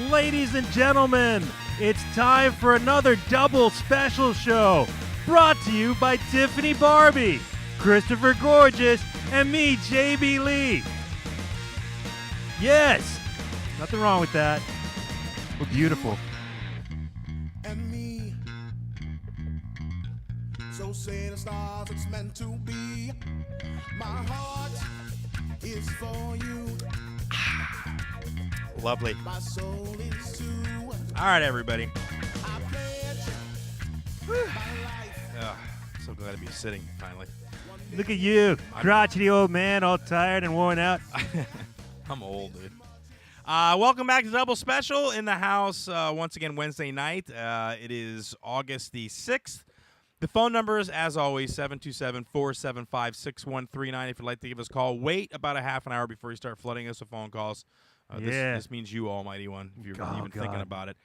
ladies and gentlemen, it's time for another double special show brought to you by Tiffany Barbee, Christopher Gorges, and me, JB Lee. Yes, nothing wrong with that. We're beautiful. And me, so say the stars it's meant to be. My heart is for you. Lovely. My soul is too. All right, everybody. I pledge my life. So glad to be sitting finally. Look at you, crotchety old man, all tired and worn out. I'm old, dude. Welcome back to Double Special in the house. Once again, Wednesday night. It is August the 6th. The phone number is, as always, 727-475-6139. If you'd like to give us a call, wait about a half an hour before you start flooding us with phone calls. This means you, Almighty One, if you're even thinking about it.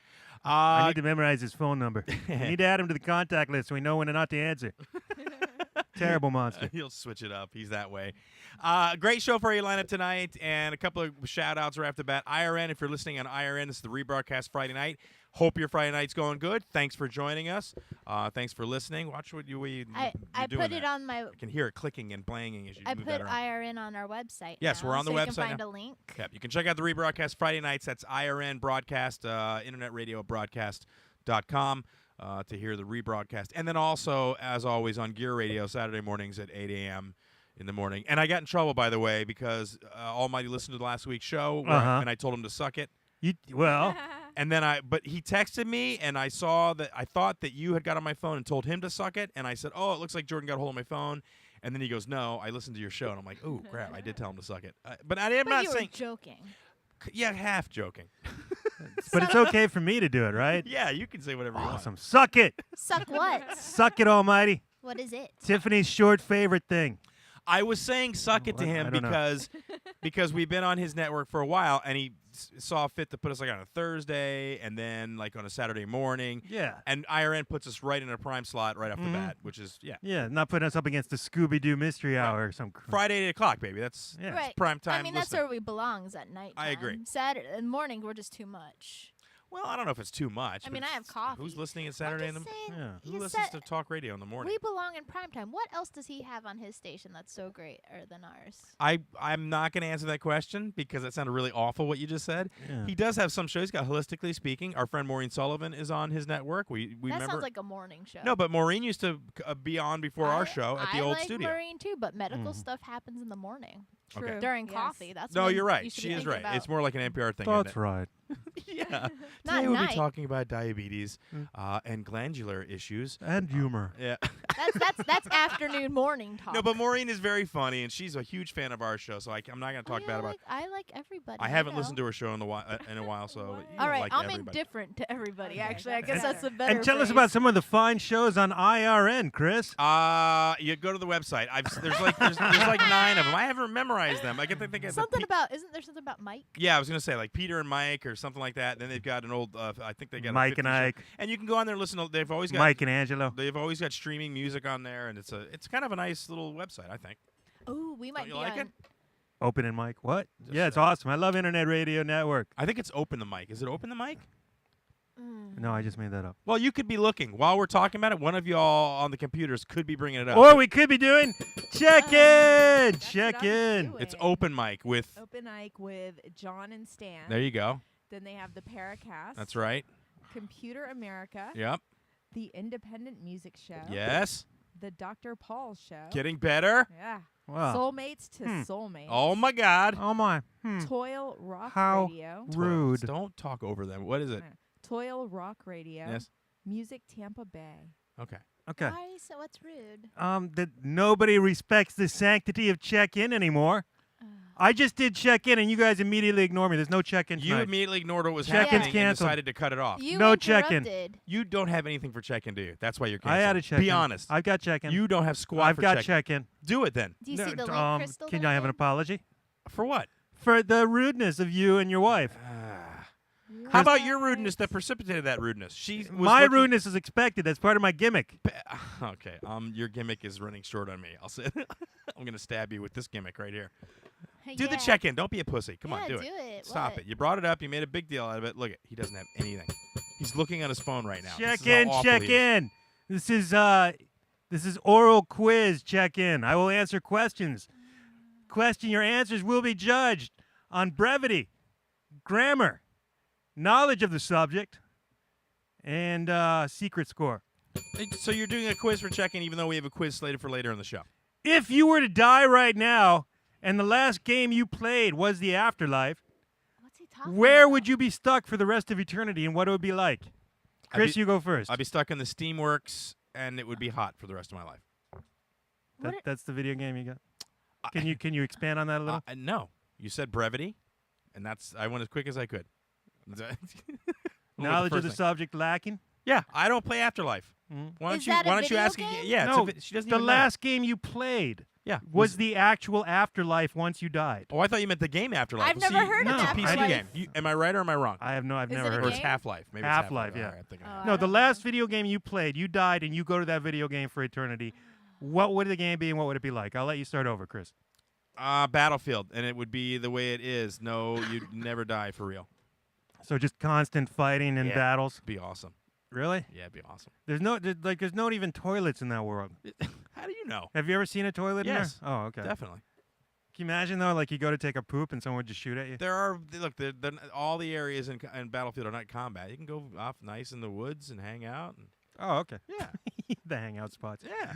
I need to memorize his phone number. I need to add him to the contact list so we know when not to answer. Terrible monster. He'll switch it up. He's that way. Great show for you lineup tonight, and a couple of shout-outs right off the bat. IRN, if you're listening on IRN, this is the rebroadcast Friday night. Hope your Friday night's going good. Thanks for joining us. Thanks for listening. Watch what you're I doing put it that. on my. I can hear it clicking and blanging as you I move put that around. IRN on our website. Yes, now, we're on the so website You can find now. a link. Yep, you can check out the rebroadcast Friday nights. That's IRN broadcast, internet radio broadcast.com to hear the rebroadcast. And then also, as always, on Gear Radio Saturday mornings at 8 a.m. in the morning. And I got in trouble, by the way, because Almighty listened to last week's show, and I told him to suck it. And then but he texted me, and I thought that you had got on my phone and told him to suck it, and I said, oh, it looks like Jordan got a hold of my phone, and then he goes, no, I listened to your show, and I'm like, oh, crap, I did tell him to suck it. But I'm not saying. But you were joking. Yeah, half joking. But it's okay for me to do it, right? Yeah, you can say whatever you want. Awesome. Suck it. Suck what? Suck it, Almighty. What is it? Tiffany's short favorite thing. I was saying suck it to him because we've been on his network for a while, and he saw fit to put us like on a Thursday and then like on a Saturday morning. Yeah. And IRN puts us right in a prime slot right off the bat, which is, Yeah, not putting us up against the Scooby-Doo Mystery Hour or some Friday 8 o'clock, baby. That's Right. prime time. I mean, that's where we belong is at night. I agree. Saturday in the morning, we're just too much. Well, I don't know if it's too much. I mean, I have coffee. Who's listening at Saturday in the morning? Who listens to talk radio in the morning? We belong in primetime. What else does he have on his station that's so great than ours? I'm not going to answer that question because that sounded really awful what you just said. Yeah. He does have some shows. He's got Holistically Speaking. Our friend Maureen Sullivan is on his network. We that remember. sounds like a morning show. No, but Maureen used to be on before our show at the old studio. I like Maureen too, but medical stuff happens in the morning. True. Okay. During coffee. That's no, when you're right. You should She be is thinking right. about It's more like an NPR thing. That's right. Yeah. Not Today we'll night. be talking about diabetes and glandular issues. And humor. Yeah. That's afternoon morning talk. No, but Maureen is very funny, and she's a huge fan of our show, so I'm not going to talk bad about it. I like everybody. I haven't listened to her show in a while, so you All right, like I'm everybody. indifferent to everybody, actually. I guess that's the better And tell us phrase. about some of the fine shows on IRN, Chris. You go to the website. there's like 9 of them. I haven't memorized them. I get to think isn't there something about Mike? Yeah, I was gonna say like Peter and Mike or something like that. Then they've got an old. I think they got Mike and Ike. And you can go on there and listen. They've always got Mike and Angelo. They've always got streaming music on there, and it's kind of a nice little website, I think. Oh, we might Don't you be like on. it? Open and Mike. What? Yeah, it's awesome. I love Internet Radio Network. I think it's Open the Mic. Is it Open the Mic? No, I just made that up. Well, you could be looking while we're talking about it. One of y'all on the computers could be bringing it up. Or we could be doing check in. Check what I'm in. doing. It's Open Mic with. Open Ike with John and Stan. There you go. Then they have the Paracast. That's right. Computer America. Yep. The Independent Music Show. Yes. The Dr. Paul Show. Getting better. Yeah. Wow. Soulmates to Soulmates. Oh my God. Oh my. Toil Rock How Radio. rude. Don't talk over them. What is it? Toil Rock Radio. Yes. Music Tampa Bay. Okay. Okay. Why? So what's rude? That nobody respects the sanctity of check-in anymore. I just did check-in, and you guys immediately ignore me. There's no check-in You tonight. immediately ignored what was Check-in's happening and canceled. decided to cut it off. You No check-in. interrupted. You don't have anything for check-in, do you? That's why you're I canceled. had a check-in. Be honest. I've got check-in. You don't have squat I've for got check-in. check-in. Do it then. Do you see the link, Crystal? Can that I have an did? apology? For what? For the rudeness of you and your wife. How about your rudeness that precipitated that rudeness? She was My looking- rudeness is expected. That's part of my gimmick. Okay. Your gimmick is running short on me. I'll say. I'm gonna stab you with this gimmick right here. Do the Yeah. check-in. Don't be a pussy. Come on, Yeah, do do it. it. Stop What? it. You brought it up. You made a big deal out of it. Look, he doesn't have anything. He's looking on his phone right now. This Check is how in, awful check he is. in. This is oral quiz. Check in. I will answer questions. Your answers will be judged on brevity, grammar, knowledge of the subject, and secret score. So you're doing a quiz for check-in, even though we have a quiz slated for later in the show. If you were to die right now, and the last game you played was the afterlife, What's he talking where about? would you be stuck for the rest of eternity, and what it would be like? Chris, you go first. I'd be stuck in the Steamworks, and it would be hot for the rest of my life. That's the video game you got. Can you expand on that a little? No. You said brevity, and I went as quick as I could. Knowledge of the first thing. subject lacking. Yeah, I don't play Afterlife. Mhm. Why Is don't you? that a Why don't you video ask game? again? Yeah, No, she doesn't the even know. last game you played Yeah, was the actual afterlife once you died. Oh, I thought you meant the game Afterlife. I've Well, never see, heard of it's a PC Afterlife. game. Am I right or am I wrong? I've Is never it a heard Or of it's game? Half-Life. Maybe Half-Life, it's yeah. All right, I'm thinking Oh, of I it. No, the don't last know. video game you played, you died and you go to that video game for eternity. What would the game be and what would it be like? I'll let you start over, Chris. Battlefield, and it would be the way it is. No, you'd never die for real. So just constant fighting and Yeah. battles. Be awesome. Really? Yeah, it'd be awesome. There's not even toilets in that world. How do you know? Have you ever seen a toilet Yes. in there? Oh, okay. Definitely. Can you imagine though, like you go to take a poop and someone would just shoot at you? There are all the areas in Battlefield are not combat. You can go off nice in the woods and hang out. And, Oh, okay. yeah, The hangout spots. yeah.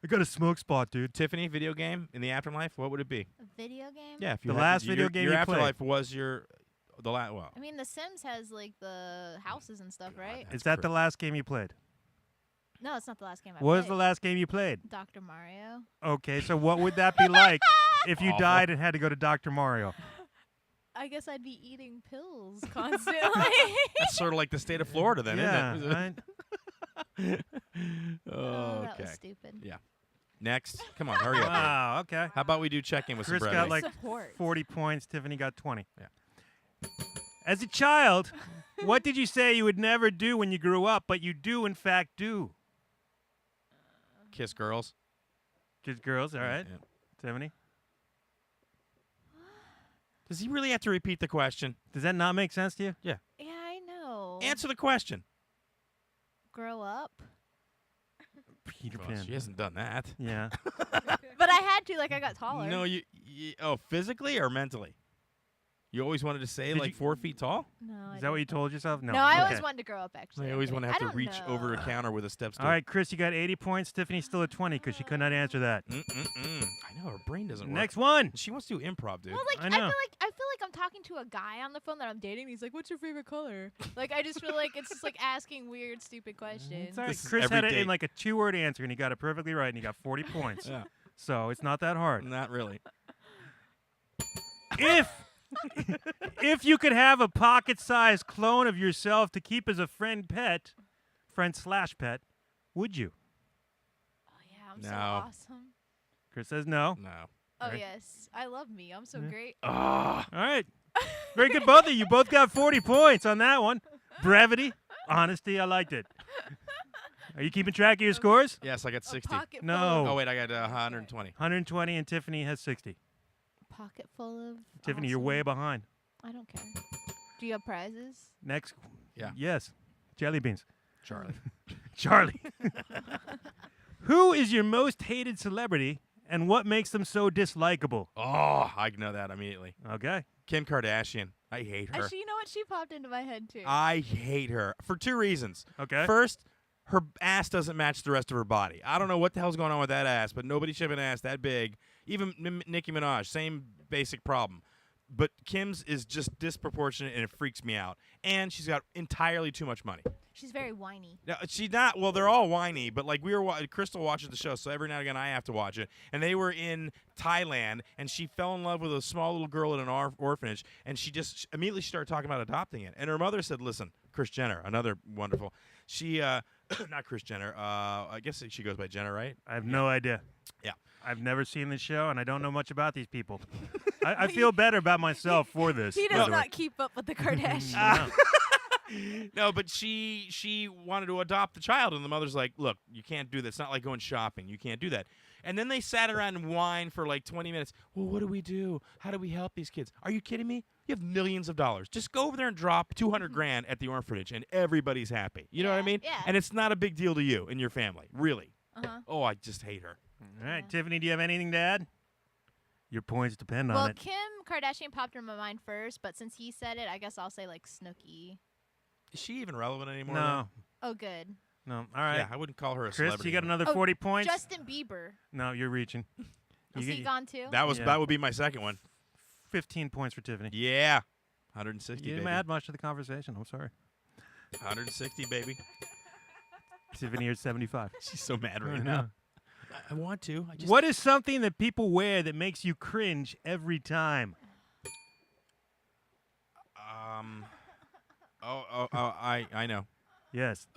I got a smoke spot, dude. Tiffany, video game in the afterlife. What would it be? A video game? Yeah, if you The had last to, video your, game your you played. afterlife was the last. Well, I mean, The Sims has like the houses and stuff, right? Is that the last game you played? No, it's not the last game I What was played. the last game you played? Dr. Mario. Okay, so what would that be like if you Awful. died and had to go to Dr. Mario? I guess I'd be eating pills constantly. That's sort of like the state of Florida, then, yeah, isn't it? right? Oh, that Okay. was stupid. Yeah. Next, come on, hurry up. here. Wow, okay. How about we do check-in with Chris some got brevity? like Support. 40 points. Tiffany got 20. Yeah. As a child, what did you say you would never do when you grew up, but you do in fact do? Kiss girls. Kids, girls, all right. Yeah. Tiffany, Does he really have to repeat the question? does that not make sense to you? Yeah, I know. Answer the question. Grow up. Peter Well, Pan. she hasn't done that. Yeah. But I had to, like I got taller. No, you physically or mentally? You always wanted to say Did like you- 4 feet tall? No, I Is that what you didn't. told yourself? No. No, I okay. always wanted to grow up, actually. I I'm always want to kidding. have to I reach don't over a know. counter with a step stool. All right, Chris, you got 80 points. Tiffany's still at 20 because she could not answer that. I know her brain doesn't work. Next one. She wants to do improv, dude. Well, like I I, know. feel like I'm talking to a guy on the phone that I'm dating. He's like, "What's your favorite color?" Like I just feel like it's just like asking weird, stupid questions. It's all right. This is Chris every had it date. in like a 2-word answer, and he got it perfectly right, and he got 40 points. Yeah, So it's not that hard. not really. If you could have a pocket-sized clone of yourself to keep as a friend/pet, would you? Oh yeah, I'm so No. awesome. Chris says no. No. Oh Right. yes, I love me. I'm so Yeah. great. Ah, All right. Very good, both of you. Both got 40 points on that one. Brevity, honesty, I liked it. Are you keeping track of your scores? yes, I got A 60. pocket full No. Oh wait, I got 120. 120, and Tiffany has 60. Pocket full of. Tiffany, you're awesome. way behind. I don't care. Do you have prizes? Next. Yeah. Yes. Jelly beans. Charlie. Charlie. Who is your most hated celebrity, and what makes them so dislikable? Oh, I know that immediately. Okay. Kim Kardashian. I hate her. Actually, you know what? She popped into my head too. I hate her for 2 reasons. Okay. First, her ass doesn't match the rest of her body. I don't know what the hell's going on with that ass, but nobody should have an ass that big. Even Nicki Minaj, same basic problem. But Kim's is just disproportionate, and it freaks me out. And she's got entirely too much money. She's very whiny. No, she's not. Well, they're all whiny, but like Crystal watches the show, so every now and again I have to watch it. And they were in Thailand, and she fell in love with a small little girl in an orphanage, and she just immediately started talking about adopting it. And her mother said, "Listen, Kris Jenner, another wonderful." She, not Kris Jenner. I guess she goes by Jenner, right? I have no idea. Yeah. I've never seen the show, and I don't know much about these people. I feel better about myself for this. He by does the way. not keep up with the Kardashians. No. No, but she wanted to adopt the child, and the mother's like, "Look, you can't do that. It's not like going shopping. You can't do that." And then they sat around and whined for like 20 minutes. Well, what do we do? How do we help these kids? Are you kidding me? You have millions of dollars. Just go over there and drop 200 grand at the orphanage, and everybody's happy. You know what I mean? Yeah. And it's not a big deal to you and your family, really. Uh-huh. Oh, I just hate her. All right, Yeah. Tiffany, do you have anything to add? Your points depend Well, on it. Kim Kardashian popped in my mind first, but since he said it, I guess I'll say like Snooki. Is she even relevant anymore? No, Oh, good. no. All right, Yeah, I wouldn't call her a Chris, celebrity. you got anymore. another Oh, 40 points? Justin Bieber. No, you're reaching. Is You he get- gone too? That was Yeah. that would be my second one. 15 points for Tiffany. Yeah. 160, You didn't baby. add much to the conversation. I'm sorry. 160, baby. Tiffany, you're at 75. She's so mad I right know. now. I want to. I just What is something that people wear that makes you cringe every time? I know. Yes.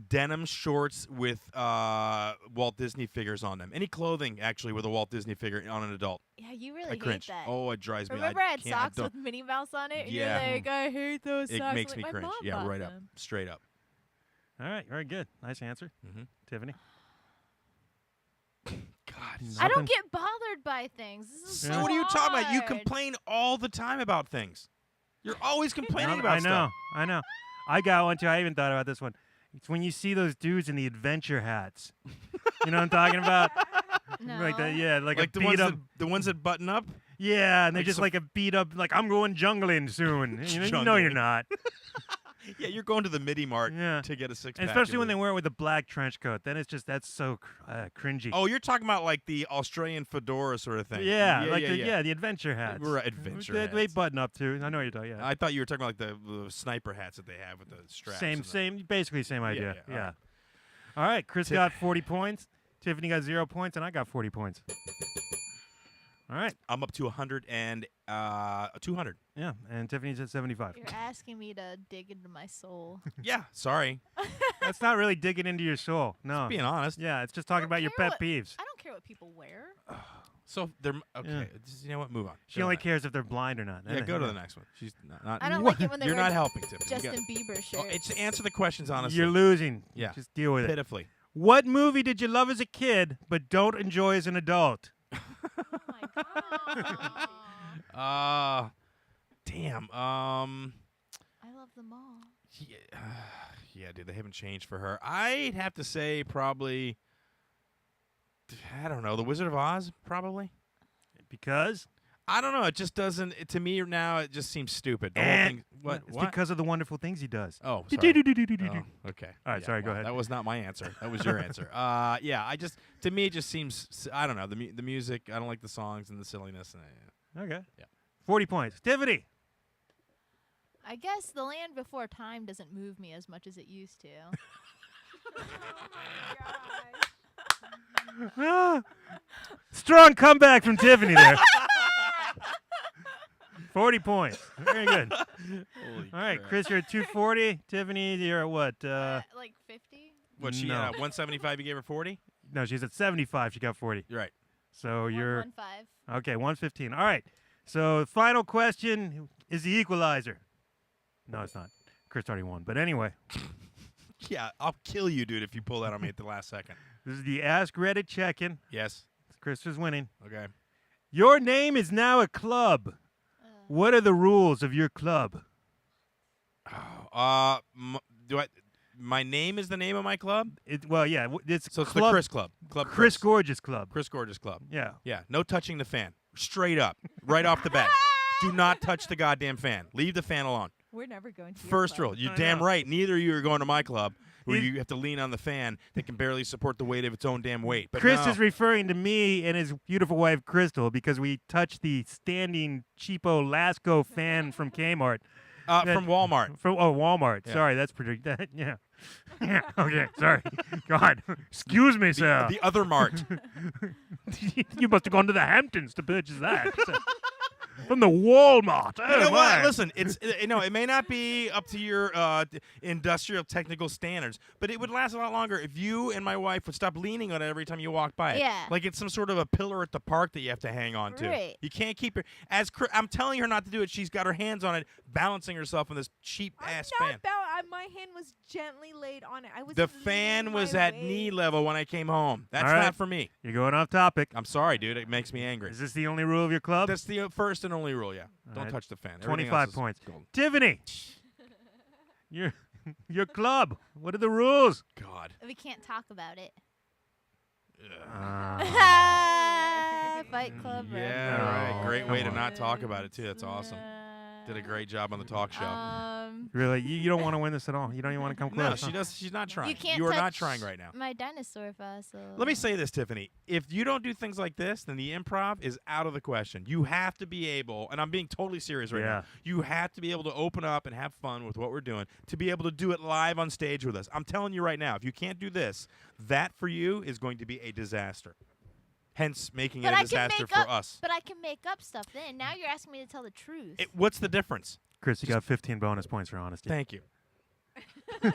Denim shorts with Walt Disney figures on them. Any clothing actually with a Walt Disney figure on an adult. Yeah, you really I hate cringe. that. Oh, it drives me. Remember I had can't- socks don't- with Minnie Mouse on it? And Yeah. You're like, I hate those It socks. makes I'm me like, cringe. My mom Yeah, bought right up, them. straight up. All right. Very good. Nice answer, Mm-hmm. Tiffany. God. I don't Nothing? get bothered by things. This is So so what are you talking about? You hard. complain all the time about things. You're always complaining No, about I know. stuff. I know. I got one too. I even thought about this one. It's when you see those dudes in the adventure hats. You know what I'm talking about? No. Like the yeah, like a the beat ones up. the ones that button up. Yeah, and they're like just some- like a beat up. Like I'm going jungling soon. You know you're Jungling. not. Yeah, you're going to the midi mart Yeah. to get a six And pack. especially when they wear it with a black trench coat. Then it's just that's so cringy. Oh, you're talking about like the Australian fedora sort of thing. yeah, like yeah. the adventure hats. Right, adventure They hats. button up too. I know what you're talking. Yeah. I thought you were talking about like the sniper hats that they have with the straps. and the- Basically same idea. yeah, Yeah. all right. All right, Chris got 40 points. Tiffany got 0 points, and I got 40 points. All right. I'm up to 100 and 200. Yeah, and Tiffany's at 75. You're asking me to dig into my soul. Yeah, sorry. That's not really digging into your soul. No. Being honest. Yeah, it's just talking don't about your care pet peeves. I don't care what people wear. So they're okay. Yeah. Just, you know what? Move on. She Go only to cares if they're blind or not. the next. Yeah, go to the next one. She's not. I don't like it when they You're wear not the helping, Tiffany. You Justin Bieber got- shirts. Oh, it's answer the questions honestly. You're losing. Yeah. Just deal with it. Pitifully. What movie did you love as a kid but don't enjoy as an adult? Oh my god. Damn. I love them all. Yeah, dude, they haven't changed for her. I'd have to say probably. I don't know. The Wizard of Oz, probably. Because? I don't know. It just doesn't. To me now, it just seems stupid. The whole Eh. thing. What? It's What? because of the wonderful things he does. Oh, sorry. Do-do-do-do-do-do-do. Oh, okay. All right, sorry, go ahead. That was not my answer. That was your answer. Yeah, to me, it just seems. I don't know. The music. I don't like the songs and the silliness. And, Okay. Yeah. 40 points. Tiffany. I guess The Land Before Time doesn't move me as much as it used to. Strong comeback from Tiffany there. 40 points. Very good. Holy All right, crap. Chris, you're at 240. Tiffany, you're at what? Like 50? What she No. 175? You gave her 40. No, she's at 75. She got 40. You're right. So you're 115. okay. 115. All right. So final question is the equalizer. No, it's not. Chris already won. But anyway, Yeah, I'll kill you, dude, if you pull that on me at the last second. this is the Ask Reddit check-in. Yes. Chris is winning. Okay. Your name is now a club. What are the rules of your club? Do I? My name is the name of my club. Well, yeah, it's So it's club, the Chris Club. Club Chris Gorges Club. Chris Gorges Club. Yeah. Yeah. No touching the fan. Straight up. Right off the bat. Do not touch the goddamn fan. Leave the fan alone. We're never going to your First club. rule. You're I damn know. right. Neither of you are going to my club where He's- you have to lean on the fan that can barely support the weight of its own damn weight. But Chris no. is referring to me and his beautiful wife Crystal because we touched the standing cheapo Lasco fan from Kmart. from Walmart. From Walmart. Yeah. Sorry, that's pretty. Yeah. Yeah. Okay. Sorry. God. Excuse me, sir. The other mart. You must have gone to the Hamptons to purchase that. From the Walmart. Oh, You know what? my. Listen, it may not be up to your industrial technical standards, but it would last a lot longer if you and my wife would stop leaning on it every time you walk by it. Yeah. Like it's some sort of a pillar at the park that you have to hang on to. Right. You can't keep her I'm telling her not to do it. She's got her hands on it, balancing herself on this cheap ass fan. my hand was gently laid on it. I was The leaning fan was my at weight. knee level when I came home. That's All right. not for me. You're going off topic. I'm sorry, dude. It makes me angry. Is this the only rule of your club? That's the first and only rule, yeah. Don't right. touch the fan. Everything 25 else is points. golden. Tiffany, your club. What are the rules? God. We can't talk about it. Fight Club. Yeah, No. right. Great way to Come not talk about it, too. That's awesome. Did a great job on the talk show. Really? You don't want to win this at all? You don't even want to come close? No, she does. She's not trying. You can't are not touch trying right now. my dinosaur fossil. Let me say this, Tiffany. If you don't do things like this, then the improv is out of the question. You have to be able, and I'm being totally serious right now, you have to be able to open up and have fun with what we're doing to be able to do it live on stage with us. I'm telling you right now, if you can't do this, that for you is going to be a disaster. Hence, making it a disaster for us. But I can make up stuff then. Now you're asking me to tell the truth. What's the difference? Chris, you got 15 bonus points for honesty. Thank you. All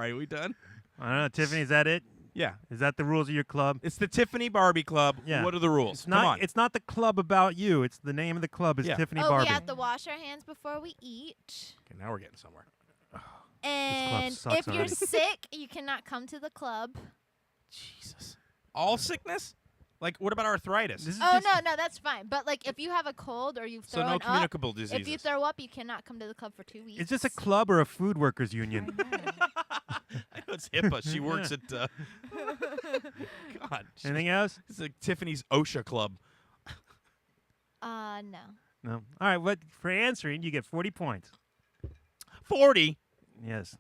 right, we done? I don't know. Tiffany, is that it? Yeah. Is that the rules of your club? It's the Tiffany Barbee Club. Yeah. What are the rules? It's not, Come on. It's not the club about you. It's the name of the club is Yeah. Tiffany we Barbee. have to wash our hands before we eat. Okay, now we're getting somewhere. And sucks if you're already. sick, you cannot come to the club. Jesus. All sickness? Like, what about arthritis? This is Oh, just- no, that's fine. But, like, if you have a cold or you've So thrown no up, communicable diseases. if you throw up, you cannot come to the club for 2 weeks. Is this a club or a food workers union? I know it's HIPAA. She works at. God. Anything else? It's like Tiffany's OSHA club. No. No. All right. What for answering? You get 40 points. 40. Yes.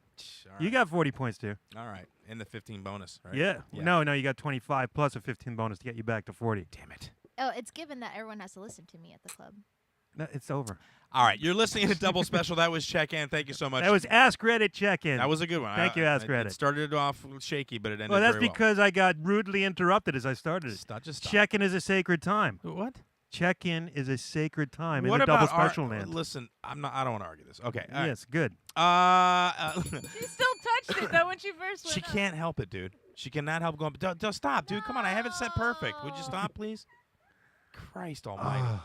All You right. got 40 points too. All right. And the 15 bonus, right? Yeah. No, you got 25 plus a 15 bonus to get you back to 40. Damn it. Oh, it's given that everyone has to listen to me at the club. No, it's over. All right. You're listening to Double Special. That was Check In. Thank you so much. That was Ask Reddit check-in. That was a good one. Thank you, Ask Reddit. It started off shaky, but it ended Well, that's very because I got rudely interrupted as I started it. Just stop. Check-in is a sacred time. What? Check-in is a sacred time What in the about double special land. Listen, I don't want to argue this. Okay. all right. Yes, good. She still touched it though when she first went She up. can't help it, dude. She cannot help going. Don't stop, dude. Come on, I have it set perfect. Would you stop, please? Christ Almighty!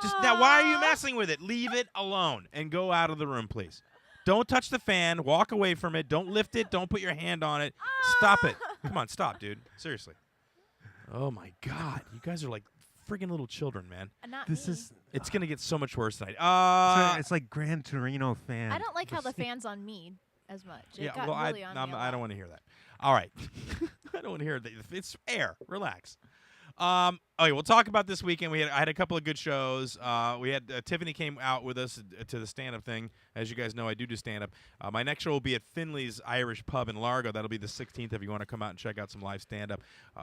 Just now, why are you messing with it? Leave it alone and go out of the room, please. Don't touch the fan. Walk away from it. Don't lift it. Don't put your hand on it. Stop it. Come on, stop, dude. Seriously. Oh my God, you guys are like friggin' little children, man. Not This me. is It's gonna get so much worse tonight. it's like Gran Torino fan. I don't like how the fan's on me as much. It Yeah, got well, really on me a I lot. don't want to hear that. All right, I don't want to hear that. It's air. Relax. Okay, we'll talk about this weekend. I had a couple of good shows. We had Tiffany came out with us to the stand-up thing. As you guys know, I do stand-up. My next show will be at Finley's Irish Pub in Largo. That'll be the 16th if you want to come out and check out some live stand-up.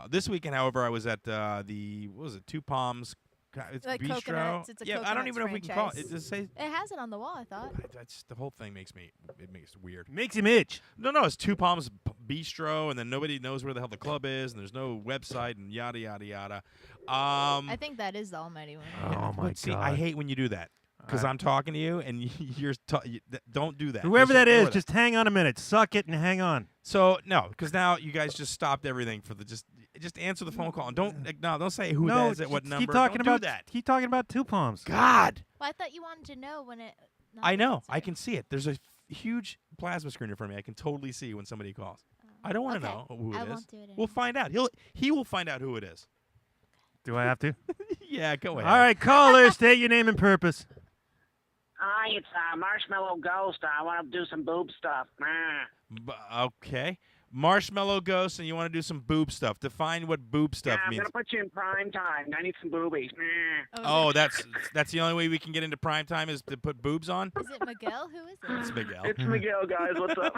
This weekend, however, I was at Two Palms. It's Like Bistro. Coconuts, it's a yeah, I don't Coconuts even know if we can call it. franchise. It just say It has it on the wall, I thought. that's the whole thing makes it weird. Makes him itch. No, it's Two Palms Bistro, and then nobody knows where the hell the club is, and there's no website, and yada yada yada. I think that is the almighty one. Oh my See, God. I hate when you do that because I'm talking to you, and don't do that. Whoever Just that ignore is, just hang on a minute. Suck it and hang on. so no, because now you guys just stopped everything for the just answer the phone call and don't say who that is at what just number. Keep talking Don't about do that. Keep talking about Two Palms. God, Well, I thought you wanted to know when it. not I know. answered. I can see it. There's a huge plasma screen in front of me. I can totally see when somebody calls. I don't want to Okay. know who it I is. won't do it We'll anymore. find out. He will find out who it is. Do I have to? Yeah, go ahead. All right, caller, state your name and purpose. Hi, it's Marshmallow Ghost. I want to do some boob stuff. Okay. Marshmallow Ghost, and you want to do some boob stuff. Define what boob Yeah, stuff I'm means. gonna put you in prime time. I need some boobies. Oh, that's the only way we can get into prime time is to put boobs on? Is it Miguel? Who is it? It's Miguel. It's Miguel, guys. What's up?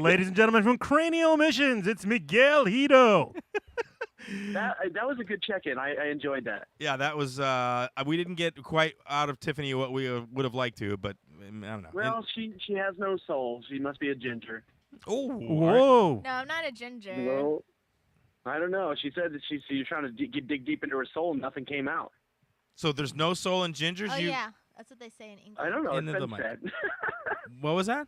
Ladies and gentlemen from Cranial Missions, it's Miguel Hito. that was a good check-in. I enjoyed that. Yeah, that was we didn't get quite out of Tiffany what we would have liked to, but I don't know. Well, she has no soul. She must be a ginger. Whoa. No, I'm not a ginger. No, I don't know. She said that you're trying to dig deep into her soul, and nothing came out. So there's no soul in gingers? Oh, yeah. That's what they say in English. I don't know. It's Into the been mic. said. What was that?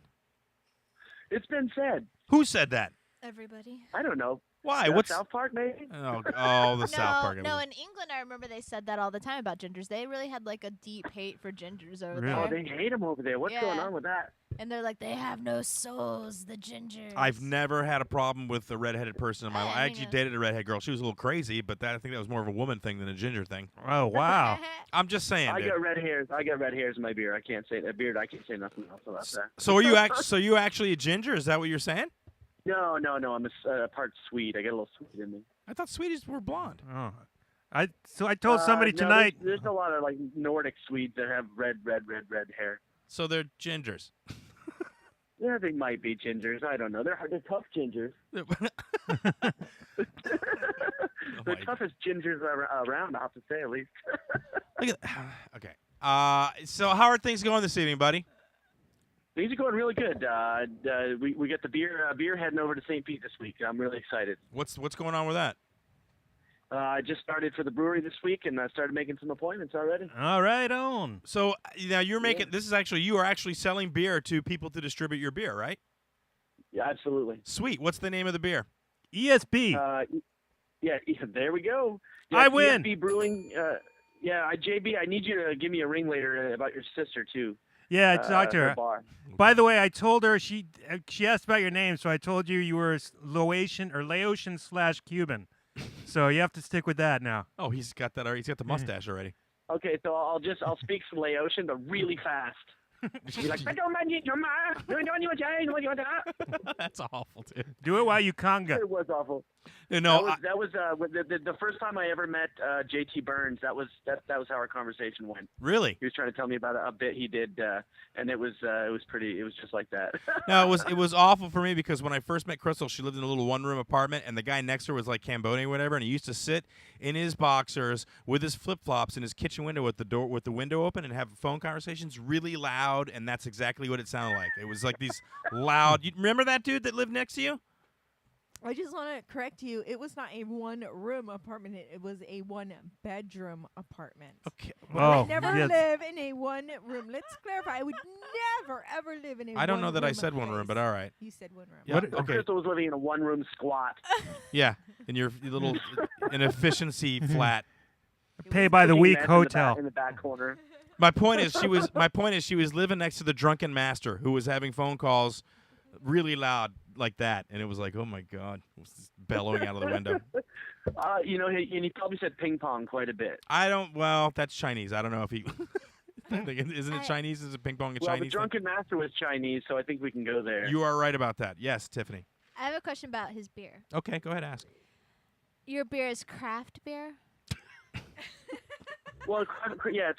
It's been said. Who said that? Everybody. I don't know. Why? What's South Park, maybe? the South Park. No, in England, I remember they said that all the time about gingers. They really had like a deep hate for gingers over Really? Oh, there. they hate them over there. What's going on with that? And they're like, they have no souls, the gingers. I've never had a problem with a redheaded person in my life. I me actually neither. dated a redhead girl. She was a little crazy, but I think that was more of a woman thing than a ginger thing. Oh, wow. I'm just saying, I dude. got red hairs. I got red hairs in my beard. I can't say that. I can't say nothing else about that. So are you you actually a ginger? Is that what you're saying? No. I'm a part Swede. I got a little Swede in me. I thought Swedes were blonde. Oh. I told somebody No, tonight. There's a lot of like Nordic Swedes that have red hair. So they're gingers. Yeah, they might be gingers. I don't know. They're tough gingers. The toughest gingers around, I have to say, at least. Look at okay. So how are things going this evening, buddy? Things are going really good. We got the beer heading over to St. Pete this week. I'm really excited. What's going on with that? I just started for the brewery this week, and I started making some appointments already. All right, on. So now you're making you are actually selling beer to people to distribute your beer, right? Yeah, absolutely. Sweet. What's the name of the beer? ESB. Yeah, there we go. Yeah, I win. ESB Brewing. JB, I need you to give me a ring later about your sister too. Yeah, I talked to her. Bar. By the way, I told her she asked about your name, so I told you were Laotian or Laotian/Cuban. So you have to stick with that now. Oh, he's got that already. He's got the mustache already. Okay, so I'll speak some Laotian, but really fast. Be like, That's awful, dude. Do it while you conga. it was awful. No, That was the first time I ever met JT Burns. That was how our conversation went. really? He was trying to tell me about a bit he did, and it was just like that. No, it was awful for me because when I first met Crystal, she lived in a little one-room apartment, and the guy next to her was like Cambodian or whatever, and he used to sit in his boxers with his flip-flops in his kitchen window with the window open and have phone conversations really loud, and that's exactly what it sounded like. It was like these loud. You remember that dude that lived next to you? I just want to correct you. It was not a one-room apartment. It was a one-bedroom apartment. Okay. I Oh, never yes. live in a one-room. Let's clarify. I would never, ever live in a I don't know that I one-room said one room, place. but all right. You said one room. Yeah, What- okay. Crystal was living in a one-room squat. Yeah, in your little inefficiency flat. Pay by the Cooking week meth hotel. in the back corner. My point is she was living next to the drunken master who was having phone calls really loud like that, and it was like, oh my god, it was just bellowing out of the window. And he probably said ping pong quite a bit. Well, that's Chinese. I don't know if he isn't it Chinese? Is it ping pong a Well, Chinese the drunken master was Chinese, so I think we can go there. thing? You are right about that. Yes, Tiffany. I have a question about his beer. Okay, go ahead, ask. Your beer is craft beer? Well, it's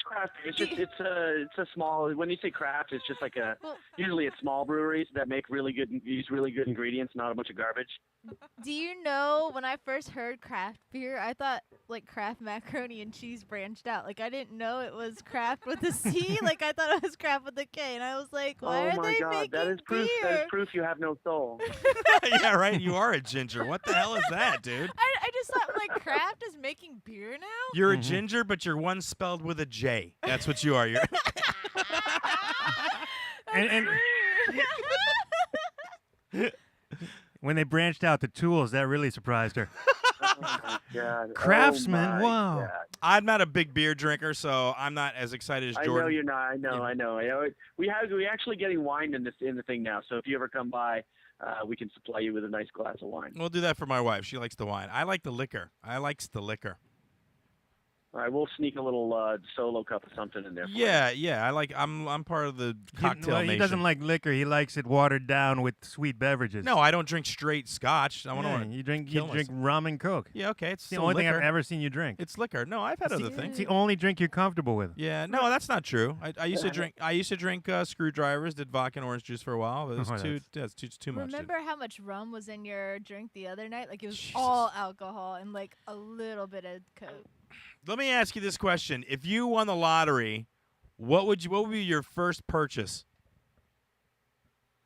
craft. It's just it's a small. When you say craft, it's just like usually it's small breweries that make use really good ingredients, not a bunch of garbage. Do you know, when I first heard craft beer, I thought like Kraft macaroni and cheese branched out. Like I didn't know it was craft with a C. Like I thought it was craft with a K, and I was like, why Oh are my they God, making that is proof. beer? That is proof you have no soul. Yeah, right. You are a ginger. What the hell is that, dude? I just thought like Kraft is making beer now. You're a ginger, but you're one spelled with a J. That's what you are. You're And when they branched out the tools, that really surprised her. Oh my God. Craftsman, Oh my wow. God. I'm not a big beer drinker, so I'm not as excited as I Jordan. know you're not. I know. We actually getting wine in the thing now. So if you ever come by, we can supply you with a nice glass of wine. We'll do that for my wife. She likes the wine. I like the liquor. I likes the liquor. All right, we'll sneak a little solo cup of something in there. For you. Yeah. I'm part of the cocktail He nation. doesn't like liquor. He likes it watered down with sweet beverages. No, I don't drink straight scotch. I want Yeah, to. you drink kill rum and Coke. Yeah, okay. It's It's the still only thing liquor. I've ever seen you drink. It's liquor. No, I've had other It's things. the only drink you're comfortable with. Yeah, no, that's not true. I used to drink. I used to drink screwdrivers. Did vodka and orange juice for a while. But it was too much. dude. Remember how much rum was in your drink the other night? Like it was Jesus. all alcohol and like a little bit of Coke. Let me ask you this question: if you won the lottery, what would be your first purchase?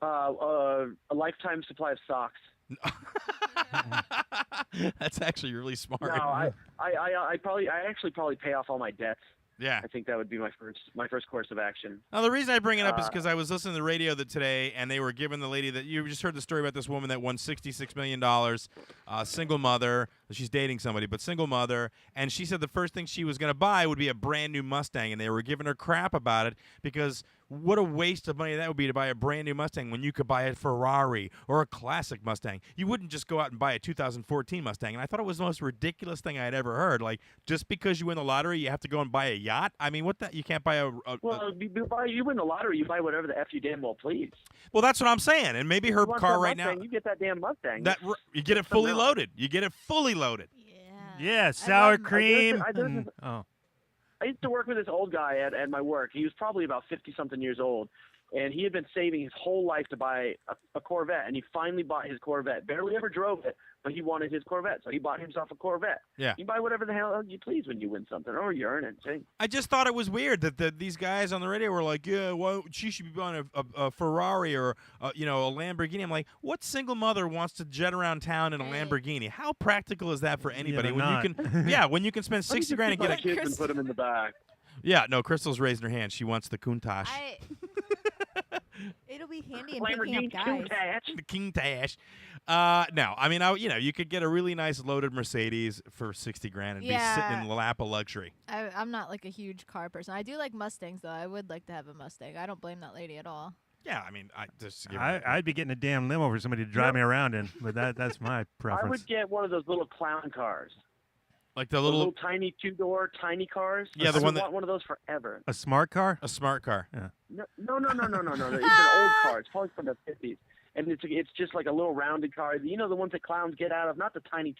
A lifetime supply of socks. That's actually really smart. No, I actually probably pay off all my debts. Yeah. I think that would be my first course of action. Now, the reason I bring it up is because I was listening to the radio today, and they were giving the lady that you just heard the story about this woman that won $66 million, single mother. She's dating somebody, but single mother. And she said the first thing she was going to buy would be a brand new Mustang, and they were giving her crap about it because what a waste of money that would be to buy a brand new Mustang when you could buy a Ferrari or a classic Mustang. You wouldn't just go out and buy a 2014 Mustang. And I thought it was the most ridiculous thing I had ever heard. Like, just because you win the lottery, you have to go and buy a yacht? I mean, what that? You can't buy you win the lottery, you buy whatever the F you damn well please. Well, that's what I'm saying. And maybe her car right Mustang, now. You get that damn Mustang. You get it fully loaded. You get it fully loaded. Yeah, sour love- cream. I used to work with this old guy at my work. He was probably about 50-something years old, and he had been saving his whole life to buy a Corvette, and he finally bought his Corvette. Barely ever drove it, but he wanted his Corvette, so he bought himself a Corvette. Yeah. You buy whatever the hell you please when you win something, or you earn it. See? I just thought it was weird that these guys on the radio were like, yeah, well, she should be buying a Ferrari or a Lamborghini. I'm like, what single mother wants to jet around town in aLamborghini? How practical is that for anybody? When you can spend 60 grand and get a kids and put them in the back. Yeah, no, Crystal's raising her hand. She wants the Countach. It'll be handy in picking up guys. The Countach. No, I mean, you could get a really nice loaded Mercedes for 60 grand and be sitting in the lap of luxury. I'm not like a huge car person. I do like Mustangs though. I would like to have a Mustang. I don't blame that lady at all. Yeah, I mean, I'd be getting a damn limo for somebody to drive me around in, but that's my preference. I would get one of those little clown cars. Like the little tiny two-door tiny cars. Yeah, I want one of those forever. A smart car? A smart car. Yeah. No. It's an old car. It's probably from the 50s. And it's just like a little rounded car. You know the ones that clowns get out of? Not the tiny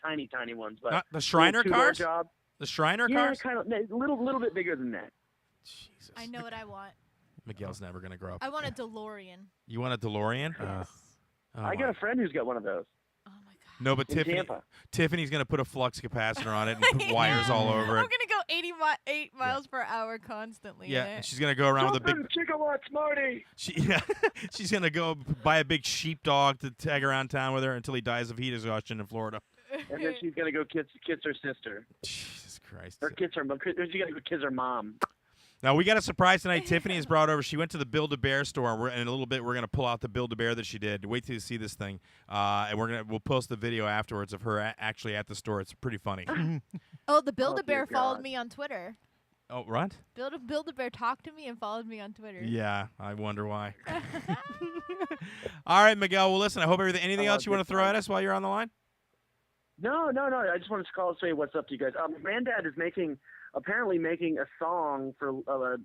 ones, but not the Shriner cars? Job. The Shriner Yeah, cars? kind of. A little bit bigger than that. Jesus. I know what I want. Miguel's never going to grow up. I want a DeLorean. You want a DeLorean? Yes. I got a friend who's got one of those. Oh my god. No, but Tiffany's going to put a flux capacitor on it and put wires all over it. I'm going to go 8 miles per hour constantly. Yeah, in it. and she's going to go around with a big... gigawatts, Marty! She's going to go buy a big sheepdog to tag around town with her until he dies of heat exhaustion in Florida. And then she's going to go kiss her sister. Jesus Christ. Or kiss her mom. She's going to go kiss her mom. Now, we got a surprise tonight. Tiffany has brought over. She went to the Build-A-Bear store, and in a little bit, we're going to pull out the Build-A-Bear that she did. Wait till you see this thing. And we'll post the video afterwards of her actually at the store. It's pretty funny. The Build-A-Bear followed me on Twitter. Oh, what? Build-A-Bear talked to me and followed me on Twitter. Yeah, I wonder why. All right, Miguel. Well, listen, I hope anything else you want to throw at us while you're on the line? No. I just wanted to call and say what's up to you guys. My granddad is apparently making a song for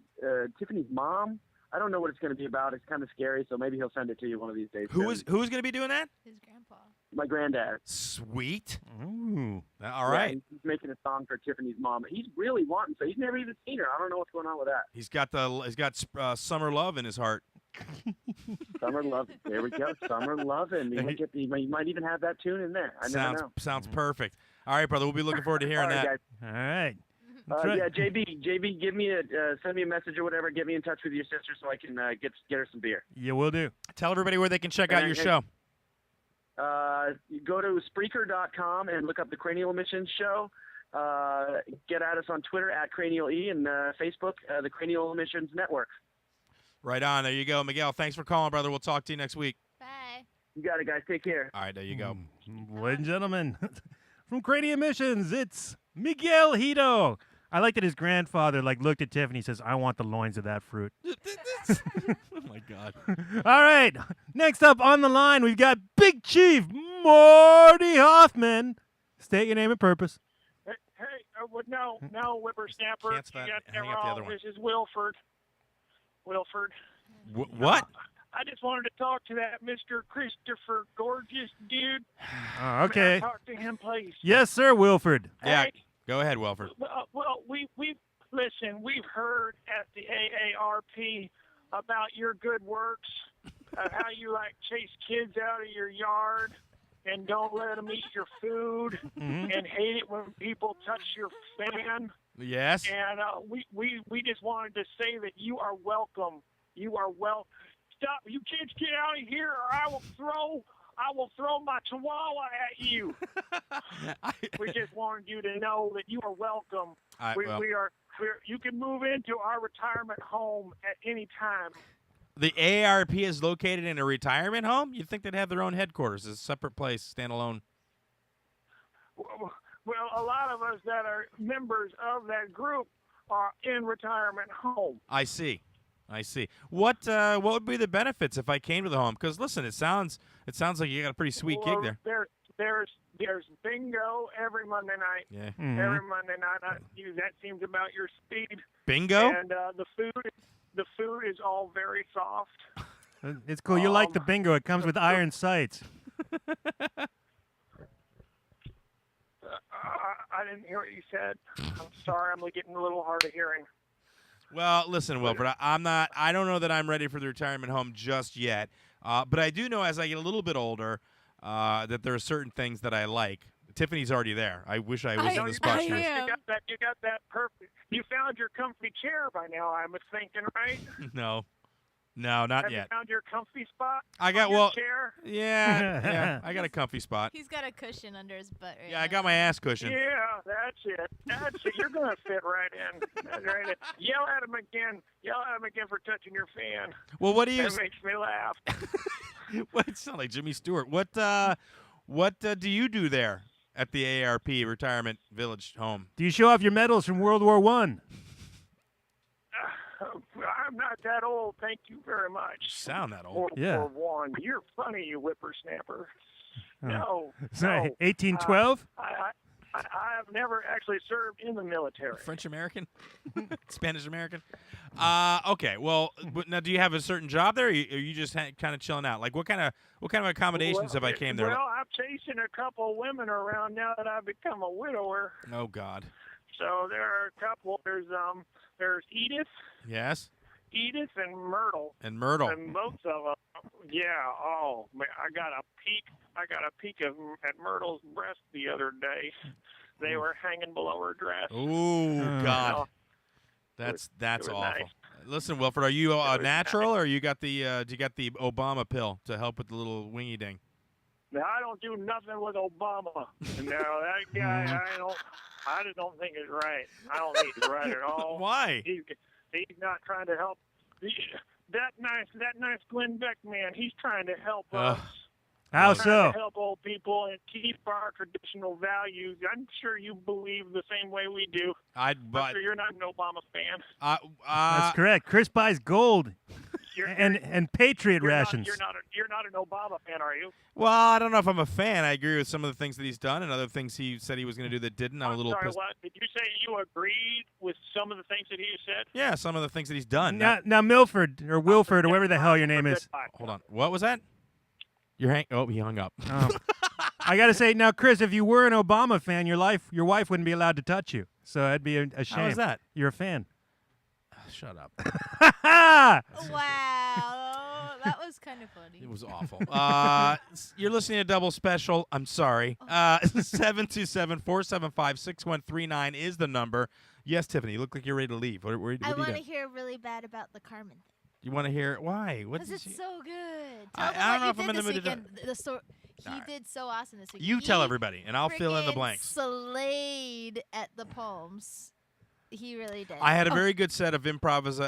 Tiffany's mom. I don't know what it's going to be about. It's kind of scary, so maybe he'll send it to you one of these days. Who's going to be doing that? His grandpa. My granddad. Sweet. Ooh. All right. Yeah, he's making a song for Tiffany's mom. He's really wanting to. He's never even seen her. I don't know what's going on with that. He's got summer love in his heart. Summer love. There we go. Summer love, and you might even have that tune in there. I never know. Sounds perfect. All right, brother. We'll be looking forward to hearing that. Guys. All right. Yeah, JB, send me a message or whatever. Get me in touch with your sister so I can get her some beer. Yeah, we'll do. Tell everybody where they can check out your show. You go to Spreaker.com and look up the Cranial Emissions Show. Get at us on Twitter at Cranial E and Facebook, the Cranial Emissions Network. Right on. There you go. Miguel, thanks for calling, brother. We'll talk to you next week. Bye. You got it, guys. Take care. All right, there you go. Ladies and gentlemen, from Cranial Emissions, it's Miguel Hito. I like that his grandfather looked at Tiffany and says, I want the loins of that fruit. Oh, my God. All right. Next up on the line, we've got Big Chief Marty Hoffman. State your name and purpose. Hey, no, whippersnapper. Can't You stop- got that hang up the other wrong. one. This is Wilford. What? I just wanted to talk to that Mr. Christopher Gorges dude. Okay. May I talk to him, please? Yes, sir, Wilford. Yeah. Hey, Go ahead, Wilford. well, we've heard at the AARP about your good works, of how you chase kids out of your yard and don't let them eat your food, and hate it when people touch your fan. Yes. And we just wanted to say that you are welcome. You are Stop! You kids get out of here, or I will throw my chihuahua at you. We just wanted you to know that you are welcome. We are You can move into our retirement home at any time. The AARP is located in a retirement home? You'd think they'd have their own headquarters, a separate place, standalone. Well, a lot of us that are members of that group are in retirement home. I see. What would be the benefits if I came to the home? Because listen, it sounds like you got a pretty sweet gig there. There's bingo every Monday night. Yeah. Mhm. Every Monday night. That seems about your speed. Bingo? And the food is all very soft. It's cool. You like the bingo. It comes with iron sights. I didn't hear what you said. I'm sorry. I'm getting a little hard of hearing. Well, listen, Wilfred, I don't know that I'm ready for the retirement home just yet. But I do know as I get a little bit older that there are certain things that I like. Tiffany's already there. I wish I was in the spot. You got that perfect. You found your comfy chair by now, I was thinking, right? No, not Have yet. you found your comfy spot? I got on your chair? Yeah, I got a comfy spot. He's got a cushion under his butt right Yeah, I now. got my ass cushion. Yeah, that's it. You're gonna fit right in. That's right in. Yell at him again for touching your fan. Well, what do you? That makes me laugh. What? It sounds like Jimmy Stewart. What do you do there at the AARP Retirement Village home? Do you show off your medals from World War I? I'm not that old, thank you very much. You sound that old. World Yeah. War One. You're funny, you whippersnapper. Oh. No. Sorry, no. 1812? I have never actually served in the military. French American, Spanish American. Okay. Well, now do you have a certain job there? Or are you just kind of chilling out? Like what kind of accommodations have I came there? Well, I'm chasing a couple women around now that I've become a widower. Oh God. So there are a couple. There's Edith. Yes. Edith and Myrtle. And Myrtle. And both of them. Yeah. Oh, man, I got a peek at Myrtle's breast the other day. They were hanging below her dress. Oh God. That's awful. nice. Listen, Wilfred, are you was natural or you got the do you got the Obama pill to help with the little wingy ding? Now, I don't do nothing with Obama. No, that guy, I just don't think it's right. I don't think it's right at all. Why? He's not trying to help. That nice Glenn Beck man, he's trying to help us. How Trying so? to help old people and keep our traditional values. I'm sure you believe the same way we do. I'm sure you're not an Obama fan. That's correct. Chris buys gold You're and Patriot rations. You're not an Obama fan, are you? Well, I don't know if I'm a fan. I agree with some of the things that he's done and other things he said he was going to do that didn't. I'm a little sorry, pissed. what? Did you say you agreed with some of the things that he said? Yeah, some of the things that he's done. Now Milford or Wilford or whatever the hell your name is. Hold on. What was that? Oh, he hung up. I got to say, now, Chris, if you were an Obama fan, your wife wouldn't be allowed to touch you. So that'd be a shame. How is that? You're a fan. Shut up. Wow, that was kind of funny. It was awful. You're listening to Double Special. I'm sorry. 727-475-6139 is the number. Yes, Tiffany, you look like you're ready to leave. What I do you want to do? hear really bad about the Carmen thing. You want to hear why? What Because did it's you- so good. I Tell don't know them if I'm what in the you mood did to this weekend. He did so awesome this weekend. You tell He everybody, and I'll fill in the freaking blanks. Slayed at the Palms. He really did. I had a very good set of improvised